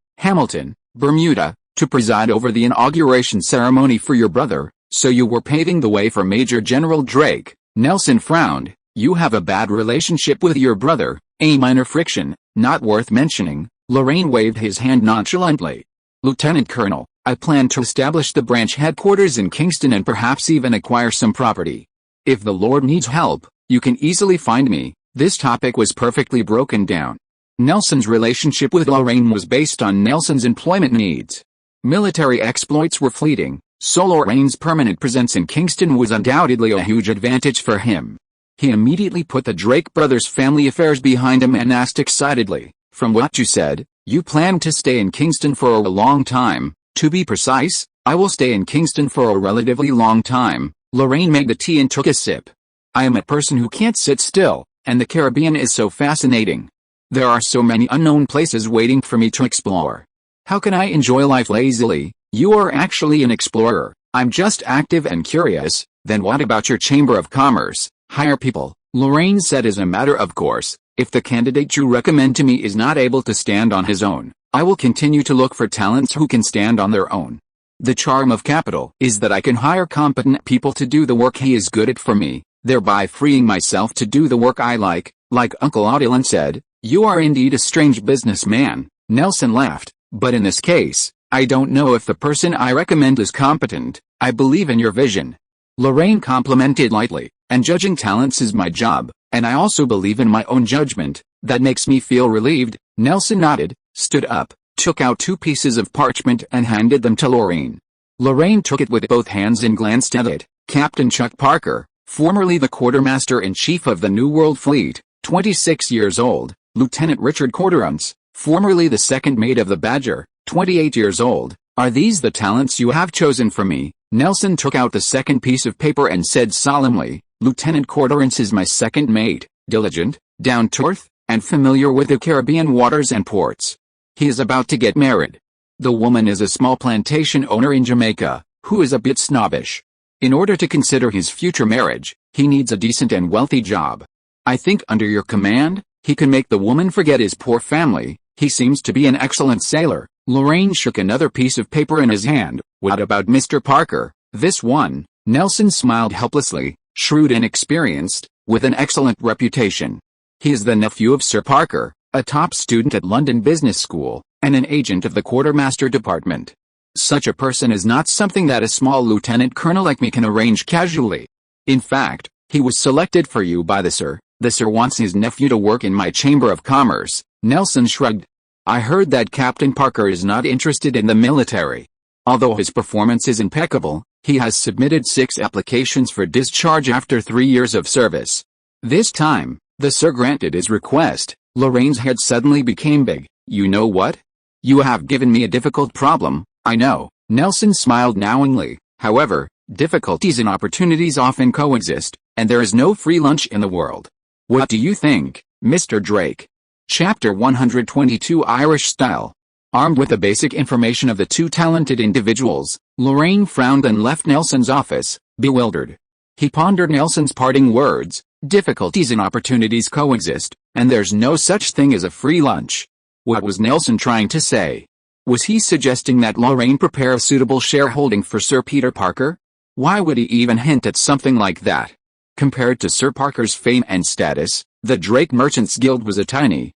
Bermuda, to preside over the inauguration ceremony for your brother, so you were paving the way for Major General Drake. Nelson frowned. You have a bad relationship with your brother, a minor friction, not worth mentioning. Lorraine waved his hand nonchalantly. Lieutenant Colonel, I plan to establish the branch headquarters in Kingston and perhaps even acquire some property. If the Lord needs help, you can easily find me. This topic was perfectly broken down. Nelson's relationship with Lorraine was based on Nelson's employment needs. Military exploits were fleeting, so Lorraine's permanent presence in Kingston was undoubtedly a huge advantage for him. He immediately put the Drake brothers' family affairs behind him and asked excitedly, from what you said, you plan to stay in Kingston for a long time. To be precise, I will stay in Kingston for a relatively long time. Lorraine made the tea and took a sip. I am a person who can't sit still, and the Caribbean is so fascinating. There are so many unknown places waiting for me to explore. How can I enjoy life lazily? You are actually an explorer. I'm just active and curious. Then what about your Chamber of Commerce? Hire people, Lorraine said as a matter of course. If the candidate you recommend to me is not able to stand on his own, I will continue to look for talents who can stand on their own. The charm of capital is that I can hire competent people to do the work he is good at for me, thereby freeing myself to do the work I like Uncle Odilon said. You are indeed a strange businessman, Nelson laughed, but in this case, I don't know if the person I recommend is competent. I believe in your vision. Lorraine complimented lightly, and judging talents is my job, and I also believe in my own judgment. That makes me feel relieved. Nelson nodded, stood up, took out 2 pieces of parchment and handed them to Lorraine. Lorraine took it with both hands and glanced at it. Captain Chuck Parker, formerly the Quartermaster-in-Chief of the New World Fleet, 26 years old. Lieutenant Richard Corderunce, formerly the second mate of the Badger, 28 years old. Are these the talents you have chosen for me? Nelson took out the second piece of paper and said solemnly, Lieutenant Corderunce is my second mate, diligent, down-to-earth, and familiar with the Caribbean waters and ports. He is about to get married. The woman is a small plantation owner in Jamaica, who is a bit snobbish. In order to consider his future marriage, he needs a decent and wealthy job. I think under your command, he can make the woman forget his poor family. He seems to be an excellent sailor. Lorraine shook another piece of paper in his hand. What about Mr. Parker? This one? Nelson smiled helplessly, shrewd and experienced, with an excellent reputation. He is the nephew of Sir Parker, a top student at London Business School, and an agent of the Quartermaster Department. Such a person is not something that a small lieutenant colonel like me can arrange casually. In fact, he was selected for you by the Sir. The Sir wants his nephew to work in my Chamber of Commerce. Nelson shrugged. I heard that Captain Parker is not interested in the military. Although his performance is impeccable, he has submitted 6 applications for discharge after 3 years of service. This time, the Sir granted his request. Lorraine's head suddenly became big. You know what? You have given me a difficult problem, I know. Nelson smiled knowingly. However, difficulties and opportunities often coexist, and there is no free lunch in the world. What do you think, Mr. Drake? Chapter 122 Irish Style. Armed with the basic information of the 2 talented individuals, Lorraine frowned and left Nelson's office, bewildered. He pondered Nelson's parting words, difficulties and opportunities coexist, and there's no such thing as a free lunch. What was Nelson trying to say? Was he suggesting that Lorraine prepare a suitable shareholding for Sir Peter Parker? Why would he even hint at something like that? Compared to Sir Parker's fame and status, the Drake Merchants Guild was a tiny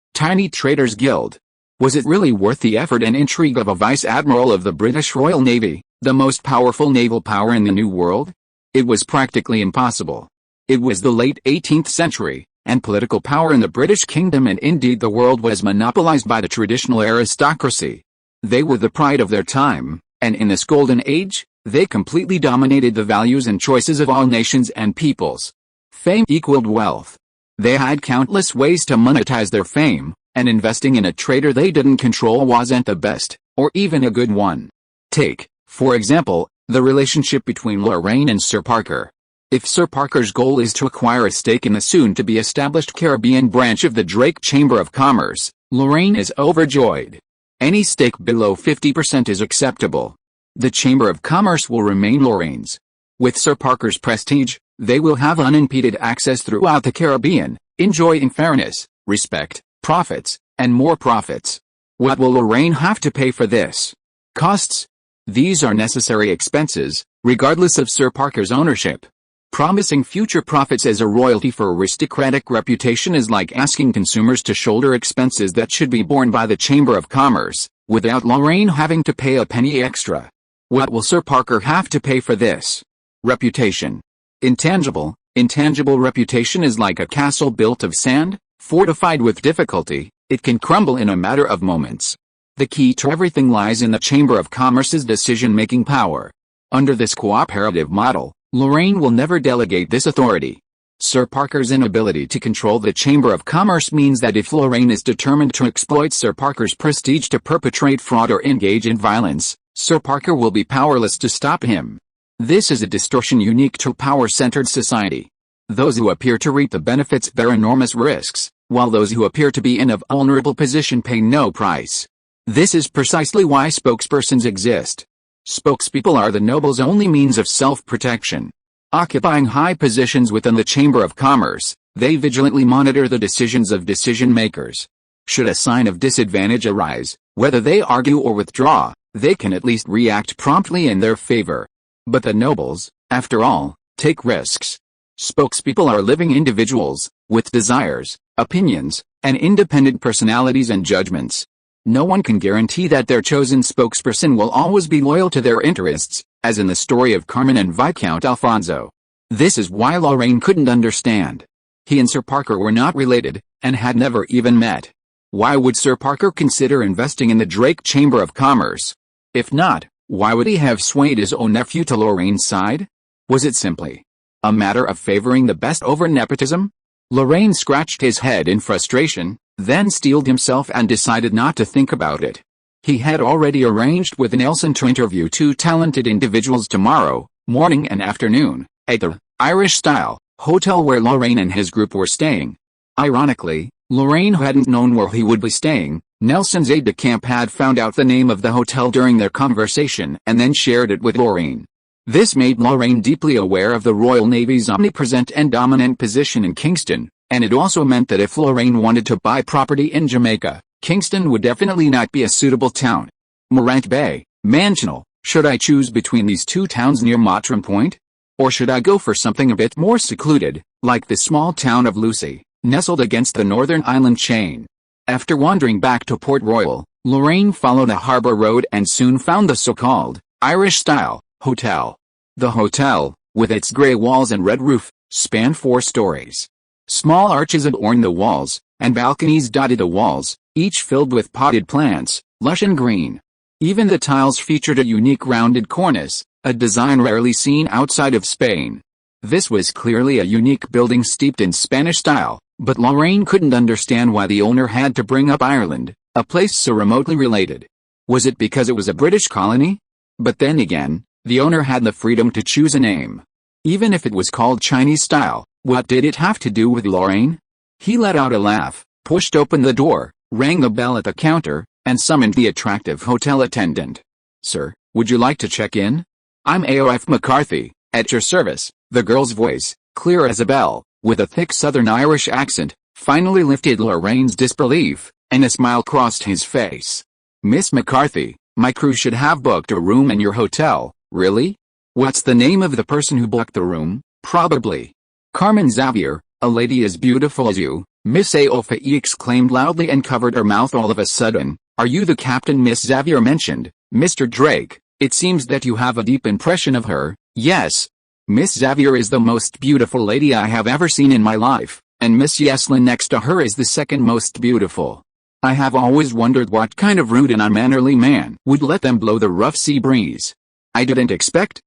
traders guild. Was it really worth the effort and intrigue of a vice admiral of the British Royal Navy, the most powerful naval power in the New World? It was practically impossible. It was the late 18th century, and political power in the British Kingdom and indeed the world was monopolized by the traditional aristocracy. They were the pride of their time, and in this golden age, they completely dominated the values and choices of all nations and peoples. Fame equaled wealth. They had countless ways to monetize their fame, and investing in a trader they didn't control wasn't the best, or even a good one. Take, for example, the relationship between Lorraine and Sir Parker. If Sir Parker's goal is to acquire a stake in the soon-to-be-established Caribbean branch of the Drake Chamber of Commerce, Lorraine is overjoyed. Any stake below 50% is acceptable. The Chamber of Commerce will remain Lorraine's. With Sir Parker's prestige, they will have unimpeded access throughout the Caribbean, enjoying fairness, respect, profits, and more profits. What will Lorraine have to pay for this? Costs? These are necessary expenses, regardless of Sir Parker's ownership. Promising future profits as a royalty for aristocratic reputation is like asking consumers to shoulder expenses that should be borne by the Chamber of Commerce, without Lorraine having to pay a penny extra. What will Sir Parker have to pay for this? Reputation. Intangible reputation is like a castle built of sand, fortified with difficulty. It can crumble in a matter of moments. The key to everything lies in the Chamber of Commerce's decision-making power. Under this cooperative model, Lorraine will never delegate this authority. Sir Parker's inability to control the Chamber of Commerce means that if Lorraine is determined to exploit Sir Parker's prestige to perpetrate fraud or engage in violence, Sir Parker will be powerless to stop him. This is a distortion unique to power-centered society. Those who appear to reap the benefits bear enormous risks, while those who appear to be in a vulnerable position pay no price. This is precisely why spokespersons exist. Spokespeople are the noble's only means of self-protection. Occupying high positions within the Chamber of Commerce, they vigilantly monitor the decisions of decision-makers. Should a sign of disadvantage arise, whether they argue or withdraw, they can at least react promptly in their favor. But the nobles, after all, take risks. Spokespeople are living individuals, with desires, opinions, and independent personalities and judgments. No one can guarantee that their chosen spokesperson will always be loyal to their interests, as in the story of Carmen and Viscount Alfonso. This is why Lorraine couldn't understand. He and Sir Parker were not related, and had never even met. Why would Sir Parker consider investing in the Drake Chamber of Commerce? If not, why would he have swayed his own nephew to Lorraine's side? Was it simply a matter of favoring the best over nepotism? Lorraine scratched his head in frustration, then steeled himself and decided not to think about it. He had already arranged with Nelson to interview two talented individuals tomorrow, morning and afternoon, at the Irish-style hotel where Lorraine and his group were staying. Ironically, Lorraine hadn't known where he would be staying. Nelson's aide-de-camp had found out the name of the hotel during their conversation and then shared it with Lorraine. This made Lorraine deeply aware of the Royal Navy's omnipresent and dominant position in Kingston, and it also meant that if Lorraine wanted to buy property in Jamaica, Kingston would definitely not be a suitable town. Morant Bay, Mangonel, should I choose between these two towns near Mottram Point? Or should I go for something a bit more secluded, like the small town of Lucy, nestled against the northern island chain? After wandering back to Port Royal, Lorraine followed a harbour road and soon found the so-called Irish-style hotel. The hotel, with its grey walls and red roof, spanned 4 stories. Small arches adorned the walls, and balconies dotted the walls, each filled with potted plants, lush and green. Even the tiles featured a unique rounded cornice, a design rarely seen outside of Spain. This was clearly a unique building steeped in Spanish style, but Lorraine couldn't understand why the owner had to bring up Ireland, a place so remotely related. Was it because it was a British colony? But then again, the owner had the freedom to choose a name. Even if it was called Chinese style, what did it have to do with Lorraine? He let out a laugh, pushed open the door, rang the bell at the counter, and summoned the attractive hotel attendant. "Sir, would you like to check in? I'm AOF McCarthy, at your service." The girl's voice, clear as a bell, with a thick Southern Irish accent, finally lifted Lorraine's disbelief, and a smile crossed his face. "Miss McCarthy, my crew should have booked a room in your hotel." "Really? What's the name of the person who booked the room?" "Probably Carmen Xavier, a lady as beautiful as you." Miss Aofa exclaimed loudly and covered her mouth all of a sudden. "Are you the captain Miss Xavier mentioned, Mr. Drake? It seems that you have a deep impression of her." "Yes. Miss Xavier is the most beautiful lady I have ever seen in my life, and Miss Yeslin next to her is the second most beautiful. I have always wondered what kind of rude and unmannerly man would let them blow the rough sea breeze." I didn't expect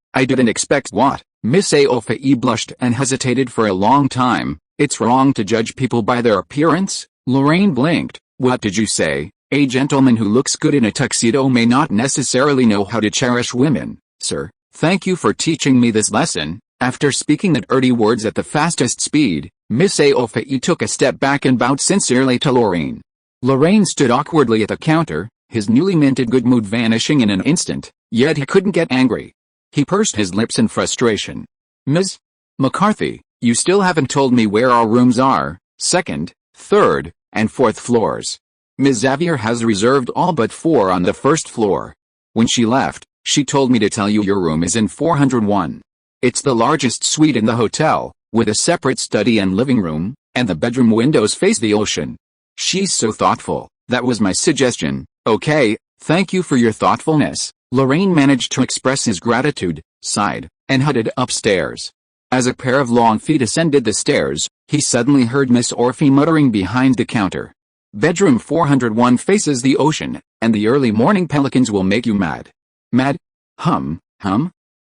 what?" Miss Aofa blushed and hesitated for a long time. "It's wrong to judge people by their appearance?" Lorraine blinked. "What did you say? A gentleman who looks good in a tuxedo may not necessarily know how to cherish women." "Sir, thank you for teaching me this lesson." After speaking the dirty words at the fastest speed, Miss Aofa took a step back and bowed sincerely to Lorraine. Lorraine stood awkwardly at the counter, his newly minted good mood vanishing in an instant, yet he couldn't get angry. He pursed his lips in frustration. "Ms. McCarthy, you still haven't told me where our rooms are, 2nd, 3rd, and 4th floors." "Ms. Xavier has reserved all but 4 on the 1st floor. When she left, she told me to tell you your room is in 401. It's the largest suite in the hotel, with a separate study and living room, and the bedroom windows face the ocean. She's so thoughtful. That was my suggestion." "Okay, thank you for your thoughtfulness." Lorraine managed to express his gratitude, sighed, and headed upstairs. As a pair of long feet ascended the stairs, he suddenly heard Miss Orphy muttering behind the counter. "Bedroom 401 faces the ocean, and the early morning pelicans will make you mad." "Mad? Hum.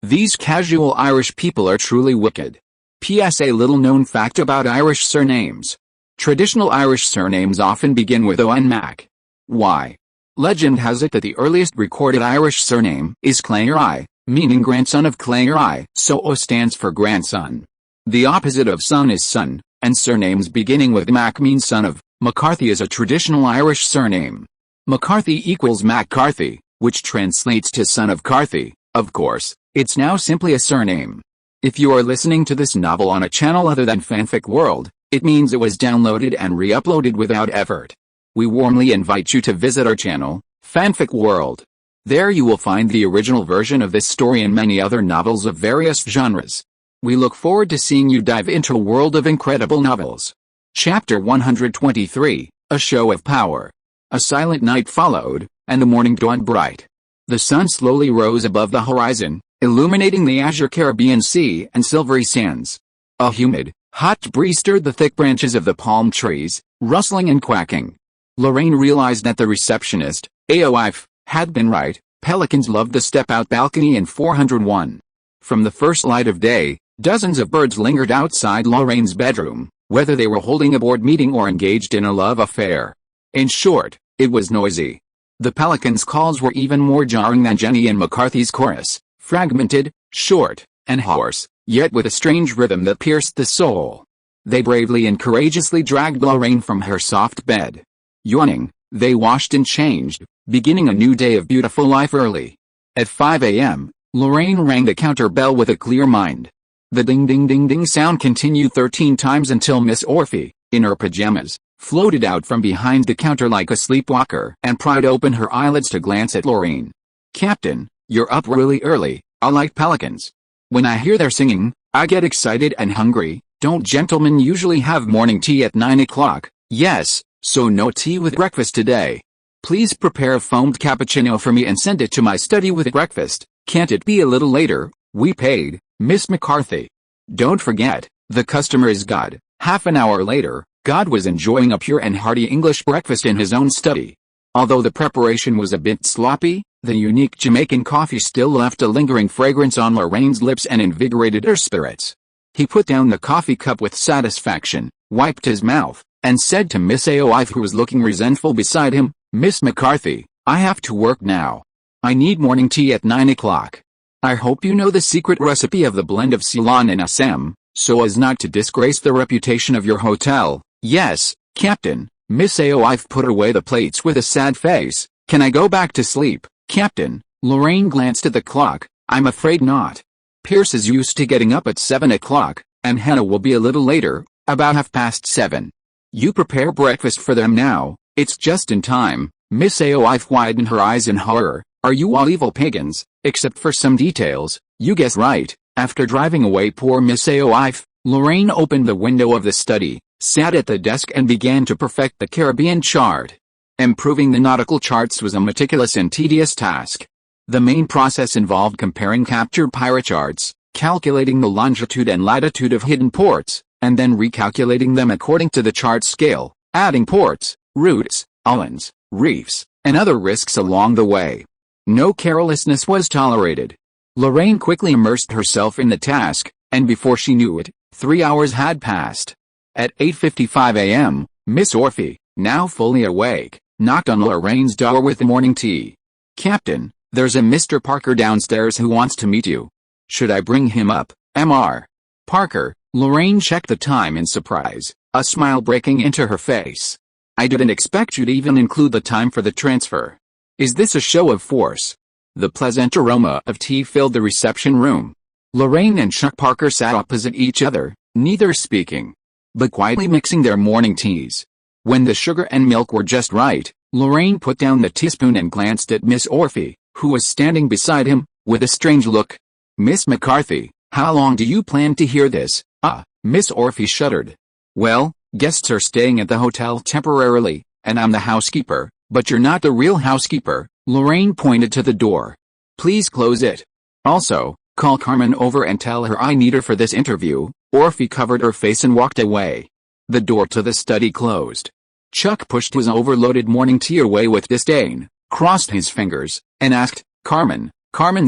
These casual Irish people are truly wicked." P.S. A little-known fact about Irish surnames. Traditional Irish surnames often begin with O and Mac. Why? Legend has it that the earliest recorded Irish surname is Clare, meaning grandson of Clare, so O stands for grandson. The opposite of son is son, and surnames beginning with Mac mean son of. McCarthy is a traditional Irish surname. McCarthy equals MacCarthy, which translates to son of Carthy. Of course, it's now simply a surname. If you are listening to this novel on a channel other than Fanfic World, it means it was downloaded and re-uploaded without effort. We warmly invite you to visit our channel, Fanfic World. There you will find the original version of this story and many other novels of various genres. We look forward to seeing you dive into a world of incredible novels. Chapter 123, A Show of Power. A silent night followed, and the morning dawned bright. The sun slowly rose above the horizon, illuminating the azure Caribbean Sea and silvery sands. A humid, hot breeze stirred the thick branches of the palm trees, rustling and quacking. Lorraine realized that the receptionist, Aoife, had been right. Pelicans loved the step-out balcony in 401. From the first light of day, dozens of birds lingered outside Lorraine's bedroom, whether they were holding a board meeting or engaged in a love affair. In short, it was noisy. The pelicans' calls were even more jarring than Jenny and McCarthy's chorus, fragmented, short, and hoarse, yet with a strange rhythm that pierced the soul. They bravely and courageously dragged Lorraine from her soft bed. Yawning, they washed and changed, beginning a new day of beautiful life early. At 5 a.m., Lorraine rang the counter bell with a clear mind. The ding-ding-ding-ding sound continued 13 times until Miss Orphy, in her pajamas, floated out from behind the counter like a sleepwalker and pried open her eyelids to glance at Lorraine. "Captain, you're up really early. I like pelicans. When I hear their singing, I get excited and hungry. Don't gentlemen usually have morning tea at 9 o'clock? Yes, so no tea with breakfast today. Please prepare a foamed cappuccino for me and send it to my study with breakfast. Can't it be a little later? We paid, Miss McCarthy. Don't forget, the customer is God." Half an hour later, God was enjoying a pure and hearty English breakfast in his own study. Although the preparation was a bit sloppy, the unique Jamaican coffee still left a lingering fragrance on Lorraine's lips and invigorated her spirits. He put down the coffee cup with satisfaction, wiped his mouth, and said to Miss Aoife, who was looking resentful beside him, "Miss McCarthy, I have to work now. I need morning tea at 9 o'clock. I hope you know the secret recipe of the blend of Ceylon and Assam, so as not to disgrace the reputation of your hotel." "Yes, Captain." Miss Aoife put away the plates with a sad face. "Can I go back to sleep, Captain?" Lorraine glanced at the clock. "I'm afraid not. Pierce is used to getting up at 7 o'clock, and Hannah will be a little later, about 7:30. You prepare breakfast for them now, it's just in time." Miss Aoife widened her eyes in horror. "Are you all evil pagans, except for some details?" "You guess right." After driving away poor Miss Aoife, Lorraine opened the window of the study, sat at the desk and began to perfect the Caribbean chart. Improving the nautical charts was a meticulous and tedious task. The main process involved comparing captured pirate charts, calculating the longitude and latitude of hidden ports, and then recalculating them according to the chart scale, adding ports, routes, islands, reefs, and other risks along the way. No carelessness was tolerated. Lorraine quickly immersed herself in the task, and before she knew it, 3 hours had passed. At 8:55 a.m., Miss Orphy, now fully awake, knocked on Lorraine's door with the morning tea. "Captain, there's a Mr. Parker downstairs who wants to meet you. Should I bring him up, Mr. Parker?" Lorraine checked the time in surprise, a smile breaking into her face. "I didn't expect you to even include the time for the transfer. Is this a show of force?" The pleasant aroma of tea filled the reception room. Lorraine and Chuck Parker sat opposite each other, neither speaking, but quietly mixing their morning teas. When the sugar and milk were just right, Lorraine put down the teaspoon and glanced at Miss Orphy, who was standing beside him, with a strange look. "Miss McCarthy, how long do you plan to hear this?" Miss Orphy shuddered. "Well, guests are staying at the hotel temporarily, and I'm the housekeeper, but you're not the real housekeeper." Lorraine pointed to the door. "Please close it. Also, call Carmen over and tell her I need her for this interview." Orphy covered her face and walked away. The door to the study closed. Chuck pushed his overloaded morning tea away with disdain, crossed his fingers, and asked, Carmen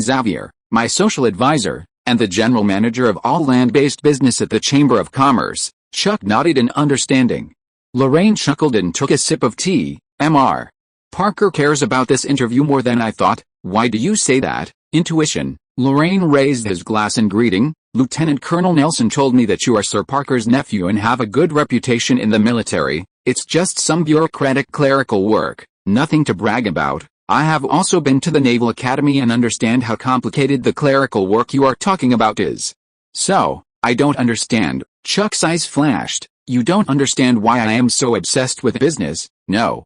Xavier, my social advisor, and the general manager of all land-based business at the Chamber of Commerce." Chuck nodded in understanding. Lorraine chuckled and took a sip of tea. "Mr. Parker cares about this interview more than I thought." "Why do you say that?" "Intuition." Lorraine raised his glass in greeting. "Lieutenant Colonel Nelson told me that you are Sir Parker's nephew and have a good reputation in the military. It's just some bureaucratic clerical work, nothing to brag about. I have also been to the Naval Academy and understand how complicated the clerical work you are talking about is." "So, I don't understand." Chuck's eyes flashed. "You don't understand why I am so obsessed with business?" No.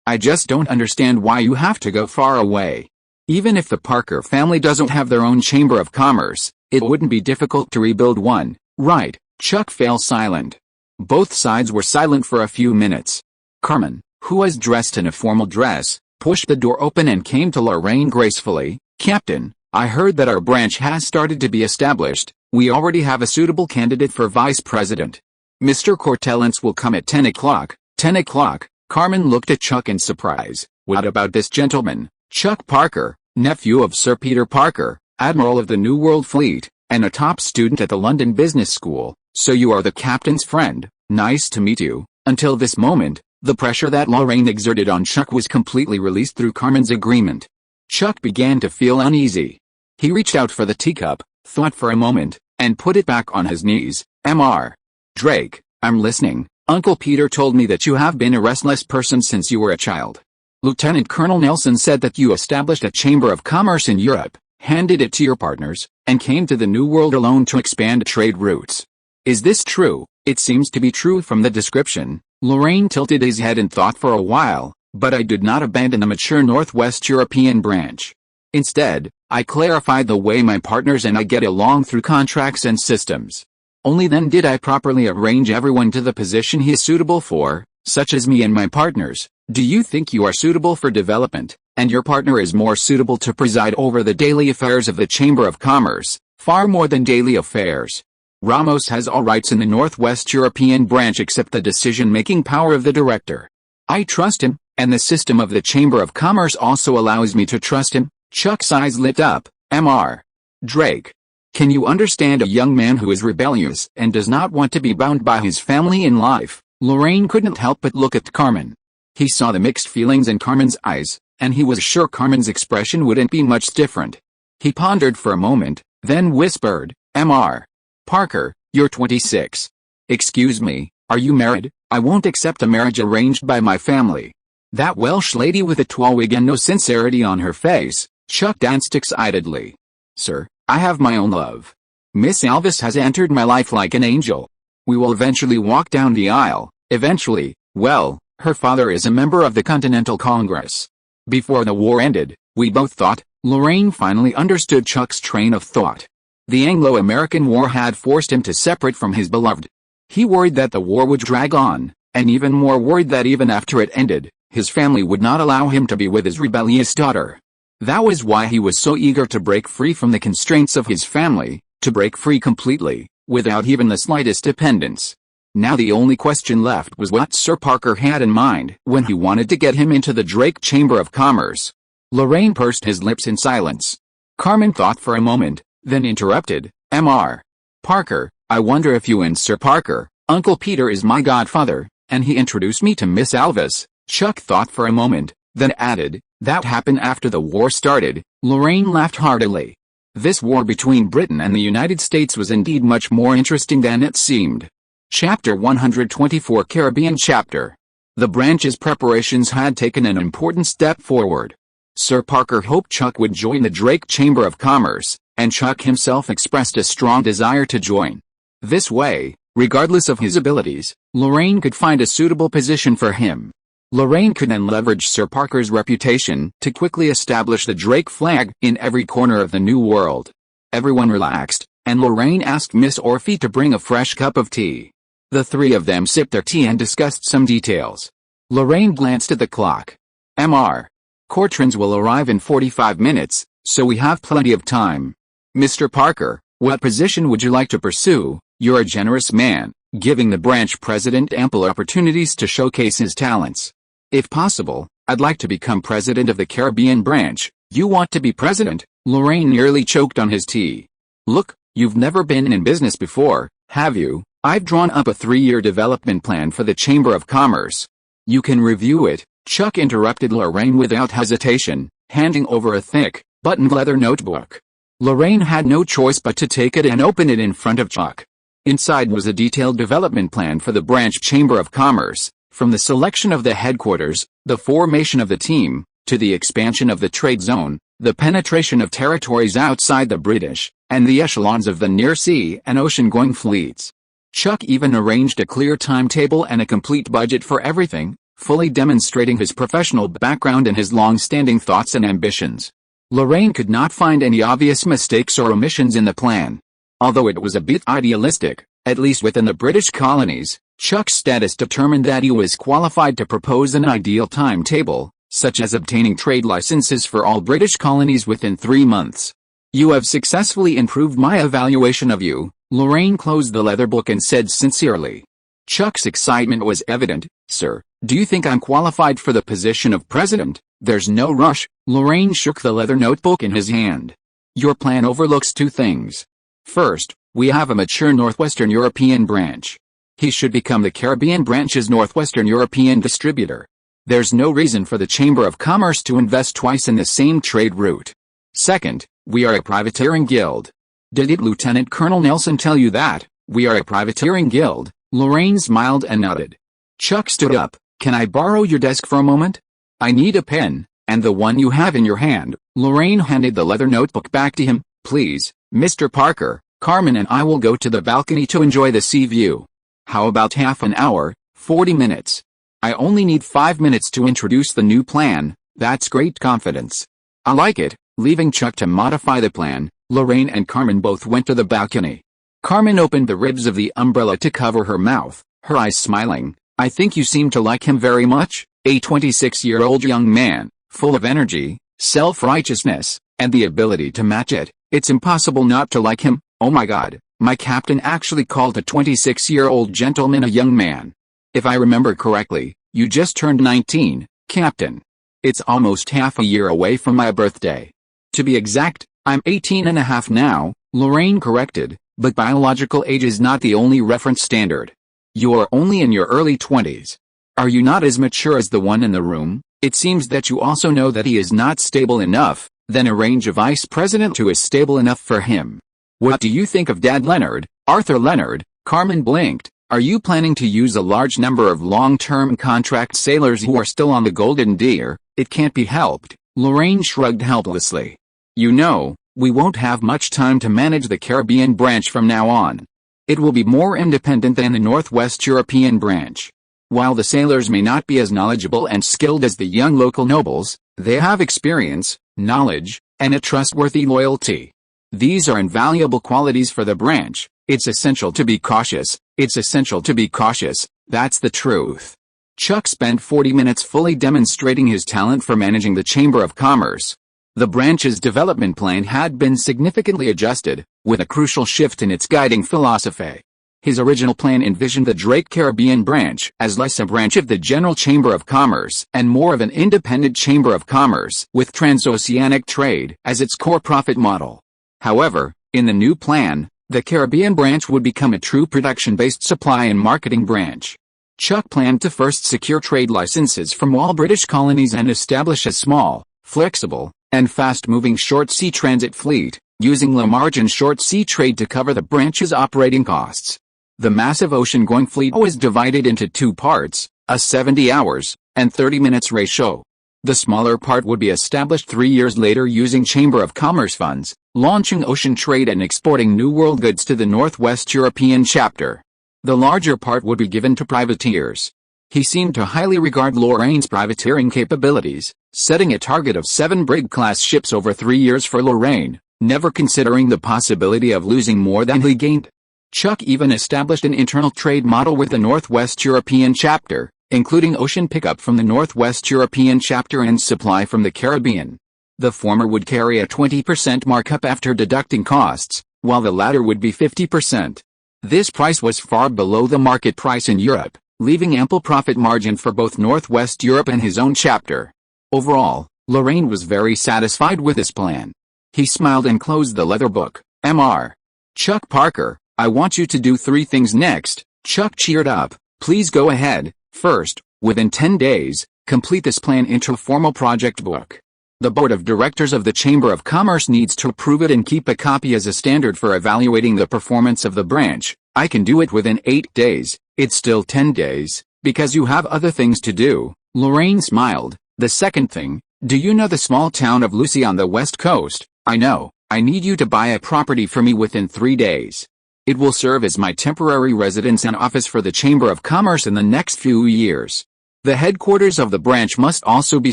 I just don't understand why you have to go far away. Even if the Parker family doesn't have their own Chamber of Commerce, it wouldn't be difficult to rebuild one, right?" Chuck fell silent. Both sides were silent for a few minutes. Carmen, who was dressed in a formal dress, pushed the door open and came to Lorraine gracefully. "Captain, I heard that our branch has started to be established. We already have a suitable candidate for vice president. Mr. Cortellance will come at 10 o'clock. 10 o'clock, Carmen looked at Chuck in surprise. What about this gentleman, Chuck Parker, nephew of Sir Peter Parker, Admiral of the New World Fleet, and a top student at the London Business School? So you are the captain's friend. Nice to meet you. Until this moment, the pressure that Lorraine exerted on Chuck was completely released through Carmen's agreement. Chuck began to feel uneasy. He reached out for the teacup, thought for a moment, and put it back on his knees. Mr. Drake, I'm listening. Uncle Peter told me that you have been a restless person since you were a child. Lieutenant Colonel Nelson said that you established a chamber of commerce in Europe, handed it to your partners, and came to the New World alone to expand trade routes. Is this true? It seems to be true from the description. Lorraine tilted his head and thought for a while, but I did not abandon the mature Northwest European branch. Instead, I clarified the way my partners and I get along through contracts and systems. Only then did I properly arrange everyone to the position he is suitable for, such as me and my partners. Do you think you are suitable for development, and your partner is more suitable to preside over the daily affairs of the Chamber of Commerce, far more than daily affairs? Ramos has all rights in the Northwest European branch except the decision-making power of the director. I trust him, and the system of the Chamber of Commerce also allows me to trust him. Chuck's eyes lit up. Mr. Drake. Can you understand a young man who is rebellious and does not want to be bound by his family in life? Lorraine couldn't help but look at Carmen. He saw the mixed feelings in Carmen's eyes, and he was sure Carmen's expression wouldn't be much different. He pondered for a moment, then whispered, Mr. Parker, you're 26. Excuse me, are you married? I won't accept a marriage arranged by my family. That Welsh lady with a tall wig and no sincerity on her face. Chuck danced excitedly. Sir, I have my own love. Miss Alvis has entered my life like an angel. We will eventually walk down the aisle. Eventually, well, her father is a member of the Continental Congress. Before the war ended, we both thought. Lorraine finally understood Chuck's train of thought. The Anglo-American War had forced him to separate from his beloved. He worried that the war would drag on, and even more worried that even after it ended, his family would not allow him to be with his rebellious daughter. That was why he was so eager to break free from the constraints of his family, to break free completely, without even the slightest dependence. Now the only question left was what Sir Parker had in mind when he wanted to get him into the Drake Chamber of Commerce. Lorraine pursed his lips in silence. Carmen thought for a moment, then interrupted, Mr. Parker, I wonder if you and Sir Parker, Uncle Peter is my godfather, and he introduced me to Miss Alvis. Chuck thought for a moment, then added, that happened after the war started. Lorraine laughed heartily. This war between Britain and the United States was indeed much more interesting than it seemed. Chapter 124 Caribbean Chapter. The branch's preparations had taken an important step forward. Sir Parker hoped Chuck would join the Drake Chamber of Commerce, and Chuck himself expressed a strong desire to join. This way, regardless of his abilities, Lorraine could find a suitable position for him. Lorraine could then leverage Sir Parker's reputation to quickly establish the Drake flag in every corner of the New World. Everyone relaxed, and Lorraine asked Miss Orphy to bring a fresh cup of tea. The three of them sipped their tea and discussed some details. Lorraine glanced at the clock. Mr. Cortrans will arrive in 45 minutes, so we have plenty of time. Mr. Parker, what position would you like to pursue? You're a generous man, giving the branch president ample opportunities to showcase his talents. If possible, I'd like to become president of the Caribbean branch. You want to be president? Lorraine nearly choked on his tea. Look, you've never been in business before, have you? I've drawn up a 3-year development plan for the Chamber of Commerce. You can review it. Chuck interrupted Lorraine without hesitation, handing over a thick, buttoned leather notebook. Lorraine had no choice but to take it and open it in front of Chuck. Inside was a detailed development plan for the branch Chamber of Commerce, from the selection of the headquarters, the formation of the team, to the expansion of the trade zone, the penetration of territories outside the British, and the echelons of the near-sea and ocean-going fleets. Chuck even arranged a clear timetable and a complete budget for everything, fully demonstrating his professional background and his long-standing thoughts and ambitions. Lorraine could not find any obvious mistakes or omissions in the plan. Although it was a bit idealistic, at least within the British colonies, Chuck's status determined that he was qualified to propose an ideal timetable, such as obtaining trade licenses for all British colonies within 3 months. You have successfully improved my evaluation of you, Lorraine closed the leather book and said sincerely. Chuck's excitement was evident. Sir, do you think I'm qualified for the position of president? There's no rush. Lorraine shook the leather notebook in his hand. Your plan overlooks two things. First, we have a mature Northwestern European branch. He should become the Caribbean branch's Northwestern European distributor. There's no reason for the Chamber of Commerce to invest twice in the same trade route. Second, we are a privateering guild. Did Lieutenant Colonel Nelson tell you that? We are a privateering guild. Lorraine smiled and nodded. Chuck stood up. Can I borrow your desk for a moment? I need a pen, and the one you have in your hand. Lorraine handed the leather notebook back to him. Please, Mr. Parker, Carmen and I will go to the balcony to enjoy the sea view. How about half an hour, 40 minutes? I only need 5 minutes to introduce the new plan. That's great confidence. I like it. Leaving Chuck to modify the plan, Lorraine and Carmen both went to the balcony. Carmen opened the ribs of the umbrella to cover her mouth, her eyes smiling. I think you seem to like him very much, a 26-year-old young man, full of energy, self-righteousness, and the ability to match it. It's impossible not to like him. Oh my God, my captain actually called a 26-year-old gentleman a young man. If I remember correctly, you just turned 19, Captain. It's almost half a year away from my birthday. To be exact, I'm 18 and a half now, Lorraine corrected, but biological age is not the only reference standard. You're only in your early 20s. Are you not as mature as the one in the room? It seems that you also know that he is not stable enough, then arrange a vice president who is stable enough for him. What do you think of Dad Leonard, Arthur Leonard? Carmen blinked. Are you planning to use a large number of long-term contract sailors who are still on the Golden Deer? It can't be helped. Lorraine shrugged helplessly. You know, we won't have much time to manage the Caribbean branch from now on. It will be more independent than the Northwest European branch. While the sailors may not be as knowledgeable and skilled as the young local nobles, they have experience, knowledge, and a trustworthy loyalty. These are invaluable qualities for the branch. It's essential to be cautious. It's essential to be cautious. That's the truth. Chuck spent 40 minutes fully demonstrating his talent for managing the Chamber of Commerce. The branch's development plan had been significantly adjusted, with a crucial shift in its guiding philosophy. His original plan envisioned the Drake Caribbean branch as less a branch of the General Chamber of Commerce and more of an independent Chamber of Commerce with transoceanic trade as its core profit model. However, in the new plan, the Caribbean branch would become a true production-based supply and marketing branch. Chuck planned to first secure trade licenses from all British colonies and establish a small, flexible, and fast-moving short-sea transit fleet, using low-margin short-sea trade to cover the branch's operating costs. The massive ocean-going fleet was divided into two parts, a 70 hours and 30 minutes ratio. The smaller part would be established 3 years later using Chamber of Commerce funds, launching ocean trade and exporting New World goods to the Northwest European chapter. The larger part would be given to privateers. He seemed to highly regard Lorraine's privateering capabilities, setting a target of 7 brig-class ships over 3 years for Lorraine, never considering the possibility of losing more than he gained. Chuck even established an internal trade model with the Northwest European chapter, including ocean pickup from the Northwest European chapter and supply from the Caribbean. The former would carry a 20% markup after deducting costs, while the latter would be 50%. This price was far below the market price in Europe, leaving ample profit margin for both Northwest Europe and his own chapter. Overall, Lorraine was very satisfied with this plan. He smiled and closed the leather book. Mr. Chuck Parker, I want you to do 3 things next. Chuck cheered up. Please go ahead. First, within 10 days, complete this plan into a formal project book. The Board of Directors of the Chamber of Commerce needs to approve it and keep a copy as a standard for evaluating the performance of the branch. I can do it within 8 days. It's still 10 days, because you have other things to do. Lorraine smiled. The second thing, do you know the small town of Lucy on the west coast? I know. I need you to buy a property for me within 3 days. It will serve as my temporary residence and office for the Chamber of Commerce in the next few years. The headquarters of the branch must also be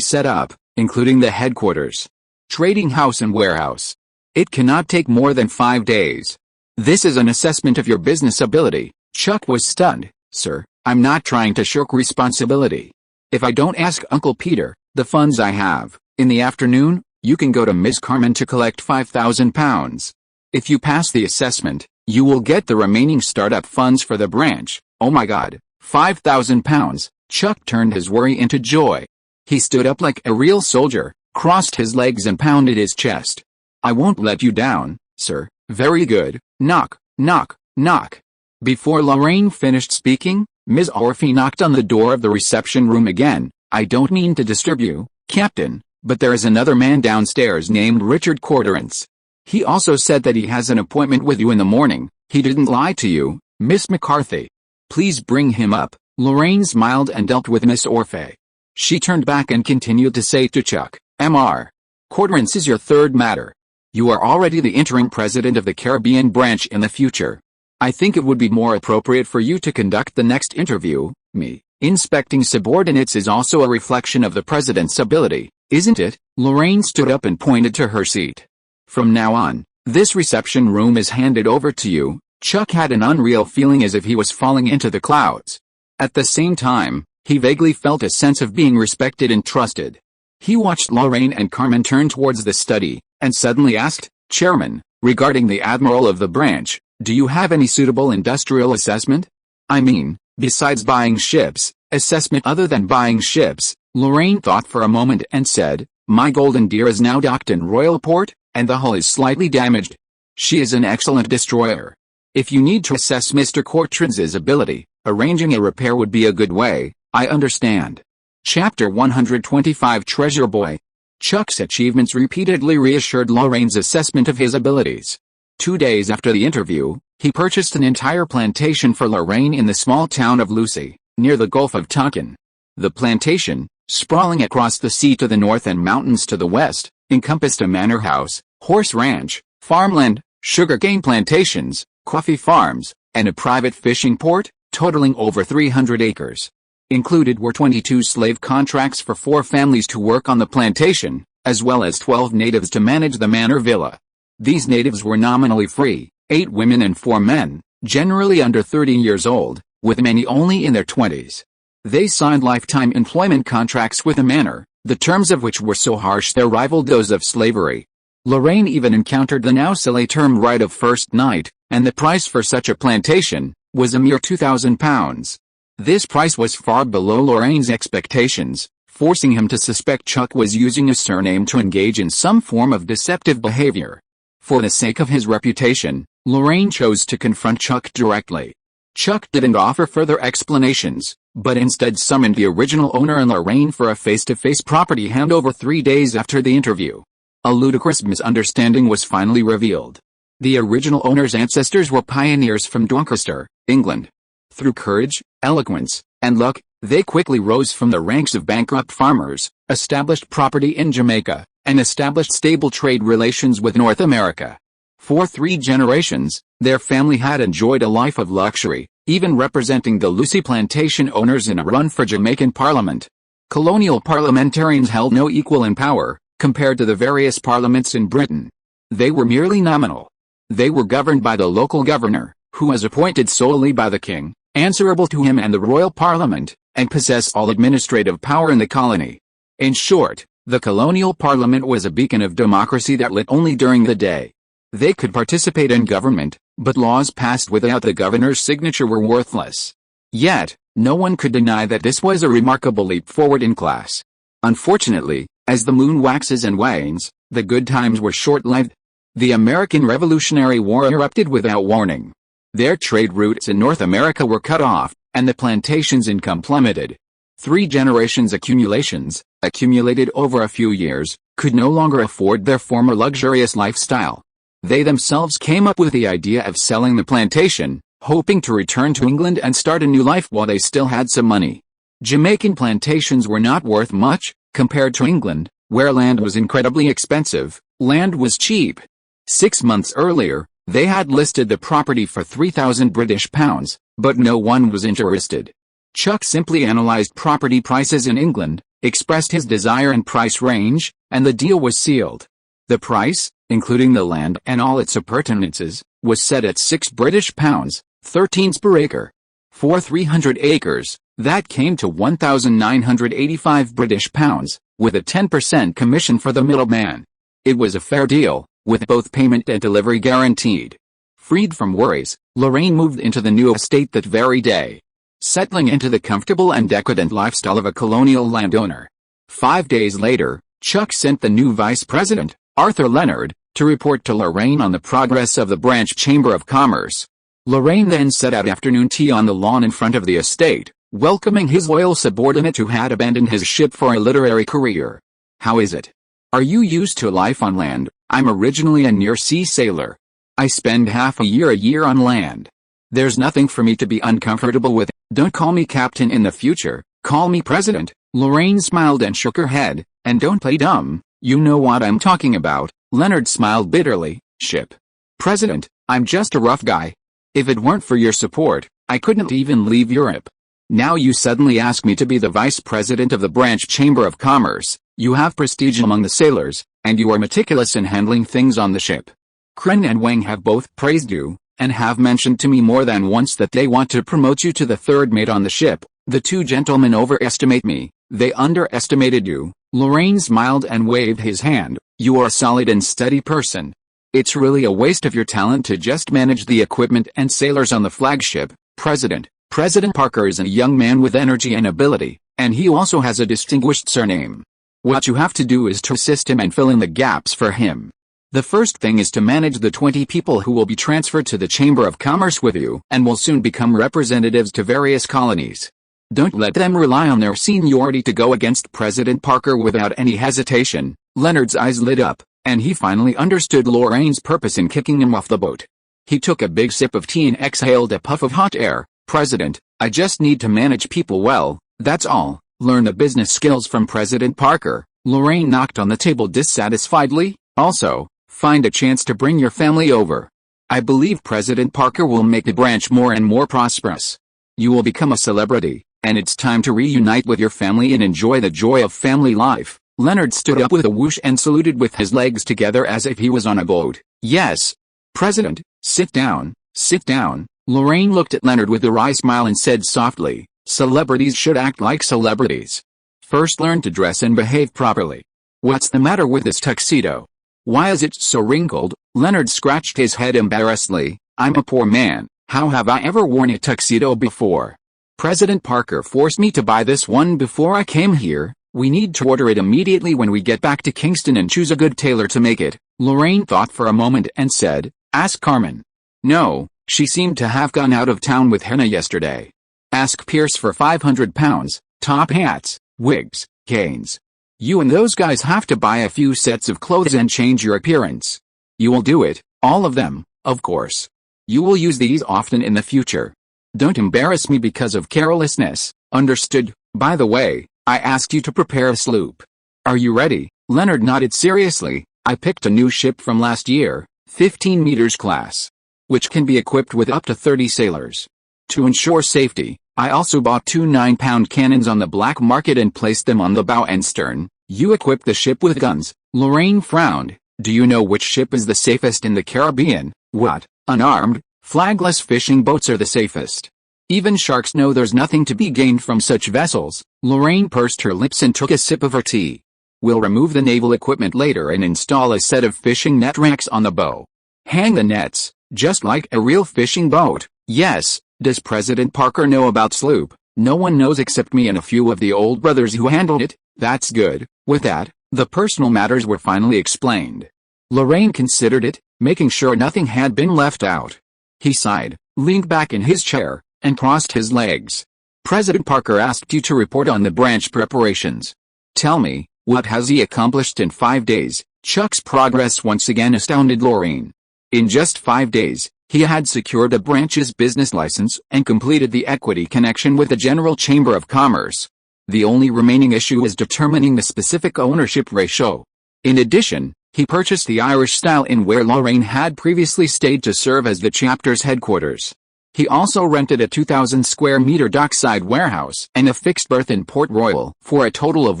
set up, including the headquarters, trading house and warehouse. It cannot take more than 5 days. This is an assessment of your business ability. Chuck was stunned. Sir, I'm not trying to shirk responsibility. If I don't ask Uncle Peter, the funds I have, in the afternoon, you can go to Ms. Carmen to collect £5,000. If you pass the assessment, you will get the remaining startup funds for the branch. Oh my God, £5,000. Chuck turned his worry into joy. He stood up like a real soldier, crossed his legs and pounded his chest. I won't let you down, sir. Very good. Knock, knock, knock. Before Lorraine finished speaking, Ms. Orphy knocked on the door of the reception room again. I don't mean to disturb you, Captain, but there is another man downstairs named Richard Corderance. He also said that he has an appointment with you in the morning. He didn't lie to you, Miss McCarthy. Please bring him up. Lorraine smiled and dealt with Miss Orphy. She turned back and continued to say to Chuck, Mr. Corderance is your third matter. You are already the interim president of the Caribbean branch in the future. I think it would be more appropriate for you to conduct the next interview. Me inspecting subordinates is also a reflection of the president's ability, isn't it? Lorraine stood up and pointed to her seat. From now on, this reception room is handed over to you. Chuck had an unreal feeling as if he was falling into the clouds. At the same time, he vaguely felt a sense of being respected and trusted. He watched Lorraine and Carmen turn towards the study, and suddenly asked, Chairman, regarding the admiral of the branch, do you have any suitable industrial assessment? I mean, besides buying ships, assessment other than buying ships. Lorraine thought for a moment and said, My Golden Deer is now docked in Royal Port, and the hull is slightly damaged. She is an excellent destroyer. If you need to assess Mr. Cortrance's ability, arranging a repair would be a good way. I understand. Chapter 125 Treasure Boy. Chuck's achievements repeatedly reassured Lorraine's assessment of his abilities. 2 days after the interview, he purchased an entire plantation for Lorraine in the small town of Lucy, near the Gulf of Tonkin. The plantation, sprawling across the sea to the north and mountains to the west, encompassed a manor house, horse ranch, farmland, sugarcane plantations, coffee farms, and a private fishing port, totaling over 300 acres. Included were 22 slave contracts for 4 families to work on the plantation, as well as 12 natives to manage the manor villa. These natives were nominally free, 8 women and 4 men, generally under 30 years old, with many only in their 20s. They signed lifetime employment contracts with the manor, the terms of which were so harsh they rivaled those of slavery. Lorraine even encountered the now silly term right of first night, and the price for such a plantation was a mere £2,000. This price was far below Lorraine's expectations, forcing him to suspect Chuck was using a surname to engage in some form of deceptive behavior. For the sake of his reputation, Lorraine chose to confront Chuck directly. Chuck didn't offer further explanations, but instead summoned the original owner and Lorraine for a face-to-face property handover 3 days after the interview. A ludicrous misunderstanding was finally revealed. The original owner's ancestors were pioneers from Doncaster, England. Through courage, eloquence, and luck, they quickly rose from the ranks of bankrupt farmers, established property in Jamaica, and established stable trade relations with North America. For 3 generations, their family had enjoyed a life of luxury, even representing the Lucy plantation owners in a run for Jamaican Parliament. Colonial parliamentarians held no equal in power, compared to the various parliaments in Britain. They were merely nominal. They were governed by the local governor, who was appointed solely by the king, answerable to him and the royal parliament, and possessed all administrative power in the colony. In short, the colonial parliament was a beacon of democracy that lit only during the day. They could participate in government, but laws passed without the governor's signature were worthless. Yet, no one could deny that this was a remarkable leap forward in class. Unfortunately, as the moon waxes and wanes, the good times were short-lived. The American Revolutionary War erupted without warning. Their trade routes in North America were cut off, and the plantation's income plummeted. 3 generations' accumulations, accumulated over a few years, could no longer afford their former luxurious lifestyle. They themselves came up with the idea of selling the plantation, hoping to return to England and start a new life while they still had some money. Jamaican plantations were not worth much, compared to England, where land was incredibly expensive. Land was cheap. 6 months earlier, they had listed the property for £3,000, but no one was interested. Chuck simply analyzed property prices in England, expressed his desire and price range, and the deal was sealed. The price, including the land and all its appurtenances, was set at £6, 13 per acre. For 300 acres, that came to £1,985, with a 10% commission for the middleman. It was a fair deal, with both payment and delivery guaranteed. Freed from worries, Lorraine moved into the new estate that very day. settling into the comfortable and decadent lifestyle of a colonial landowner. 5 days later, Chuck sent the new vice president, Arthur Leonard, to report to Lorraine on the progress of the branch Chamber of Commerce. Lorraine then sat at afternoon tea on the lawn in front of the estate, welcoming his loyal subordinate who had abandoned his ship for a literary career. "How is it? Are you used to life on land? I'm originally a near-sea sailor. I spend half a year on land. There's nothing for me to be uncomfortable with. Don't call me captain in the future, call me president." Lorraine smiled and shook her head. "And don't play dumb, you know what I'm talking about." Leonard smiled bitterly. "Ship president, I'm just a rough guy. If it weren't for your support, I couldn't even leave Europe. Now you suddenly ask me to be the vice president of the branch Chamber of Commerce. You have prestige among the sailors, and you are meticulous in handling things on the ship. Kren and Wang have both praised you, and have mentioned to me more than once that they want to promote you to the third mate on the ship. The two gentlemen overestimate me, they underestimated you." Lorraine smiled and waved his hand. "You are a solid and steady person. It's really a waste of your talent to just manage the equipment and sailors on the flagship, President." President Parker is a young man with energy and ability, and he also has a distinguished surname. What you have to do is to assist him and fill in the gaps for him. The first thing is to manage the 20 people who will be transferred to the Chamber of Commerce with you and will soon become representatives to various colonies. Don't let them rely on their seniority to go against President Parker without any hesitation. Leonard's eyes lit up, and he finally understood Lorraine's purpose in kicking him off the boat. He took a big sip of tea and exhaled a puff of hot air. "President, I just need to manage people well, that's all. Learn the business skills from President Parker." Lorraine knocked on the table dissatisfiedly. "Also, find a chance to bring your family over. I believe President Parker will make the branch more and more prosperous. You will become a celebrity, and it's time to reunite with your family and enjoy the joy of family life." Leonard stood up with a whoosh and saluted with his legs together as if he was on a boat. "Yes, President, sit down, sit down." Lorraine looked at Leonard with a wry smile and said softly, "Celebrities should act like celebrities. First learn to dress and behave properly. What's the matter with this tuxedo? Why is it so wrinkled?" Leonard scratched his head embarrassedly. "I'm a poor man, how have I ever worn a tuxedo before? President Parker forced me to buy this one before I came here. We need to order it immediately when we get back to Kingston and choose a good tailor to make it." Lorraine thought for a moment and said, "Ask Carmen." "No, she seemed to have gone out of town with henna yesterday. Ask Pierce for £500, top hats, wigs, canes. You and those guys have to buy a few sets of clothes and change your appearance. You will do it, all of them, of course. You will use these often in the future. Don't embarrass me because of carelessness, understood? By the way, I asked you to prepare a sloop. Are you ready?" Leonard nodded seriously. "I picked a new ship from last year, 15 meters class, which can be equipped with up to 30 sailors. To ensure safety, I also bought 2 9-pound cannons on the black market and placed them on the bow and stern. You equip the ship with guns." Lorraine frowned. "Do you know which ship is the safest in the Caribbean?" "What? Unarmed, flagless fishing boats are the safest. Even sharks know there's nothing to be gained from such vessels." Lorraine pursed her lips and took a sip of her tea. "We'll remove the naval equipment later and install a set of fishing net racks on the bow. Hang the nets, just like a real fishing boat." "Yes, does President Parker know about sloop?" "No one knows except me and a few of the old brothers who handled it." "That's good." With that, the personal matters were finally explained. Lorraine considered it, making sure nothing had been left out. He sighed, leaned back in his chair, and crossed his legs. "President Parker asked you to report on the branch preparations. Tell me, what has he accomplished in 5 days?" Chuck's progress once again astounded Lorraine. In just 5 days, he had secured a branch's business license and completed the equity connection with the General Chamber of Commerce. The only remaining issue is determining the specific ownership ratio. In addition, he purchased the Irish-style inn where Lorraine had previously stayed to serve as the chapter's headquarters. He also rented a 2,000-square-meter dockside warehouse and a fixed berth in Port Royal for a total of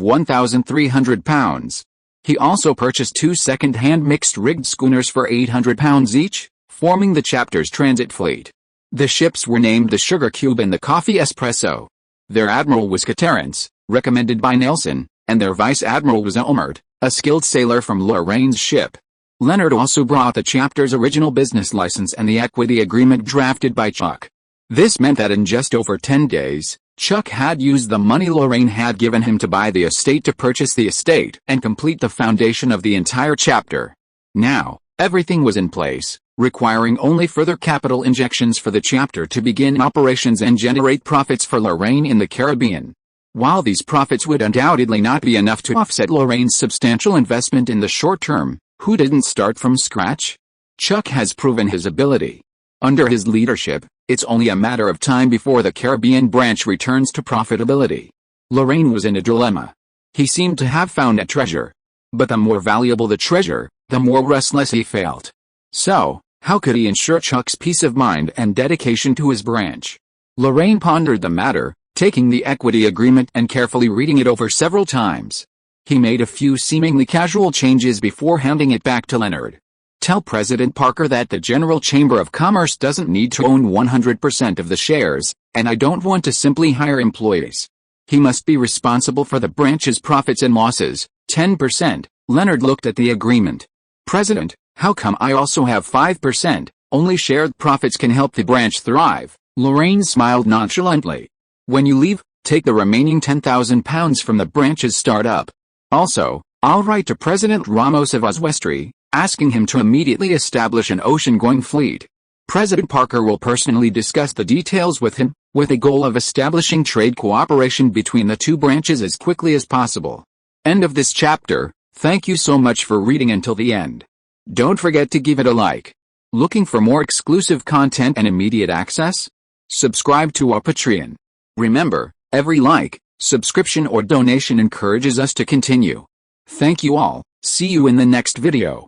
£1,300. He also purchased 2 second-hand mixed-rigged schooners for £800 each, forming the chapter's transit fleet. The ships were named the Sugar Cube and the Coffee Espresso. Their admiral was Caterance, recommended by Nelson, and their vice admiral was Elmert, a skilled sailor from Lorraine's ship. Leonard also brought the chapter's original business license and the equity agreement drafted by Chuck. This meant that in just over 10 days, Chuck had used the money Lorraine had given him to buy the estate to purchase the estate and complete the foundation of the entire chapter. Now, everything was in place, requiring only further capital injections for the chapter to begin operations and generate profits for Lorraine in the Caribbean. While these profits would undoubtedly not be enough to offset Lorraine's substantial investment in the short term, who didn't start from scratch? Chuck has proven his ability. Under his leadership, it's only a matter of time before the Caribbean branch returns to profitability. Lorraine was in a dilemma. He seemed to have found a treasure. But the more valuable the treasure, the more restless he felt. So, how could he ensure Chuck's peace of mind and dedication to his branch? Lorraine pondered the matter, taking the equity agreement and carefully reading it over several times. He made a few seemingly casual changes before handing it back to Leonard. Tell President Parker that the General Chamber of Commerce doesn't need to own 100% of the shares, and I don't want to simply hire employees. He must be responsible for the branch's profits and losses, 10%. Leonard looked at the agreement. President, how come I also have 5%? Only shared profits can help the branch thrive. Lorraine smiled nonchalantly. When you leave, take the remaining £10,000 from the branch's startup. Also, I'll write to President Ramos of Oswestry, asking him to immediately establish an ocean-going fleet. President Parker will personally discuss the details with him, with the goal of establishing trade cooperation between the two branches as quickly as possible. End of this chapter. Thank you so much for reading until the end. Don't forget to give it a like. Looking for more exclusive content and immediate access? Subscribe to our Patreon. Remember, every like, subscription or donation encourages us to continue. Thank you all. See you in the next video.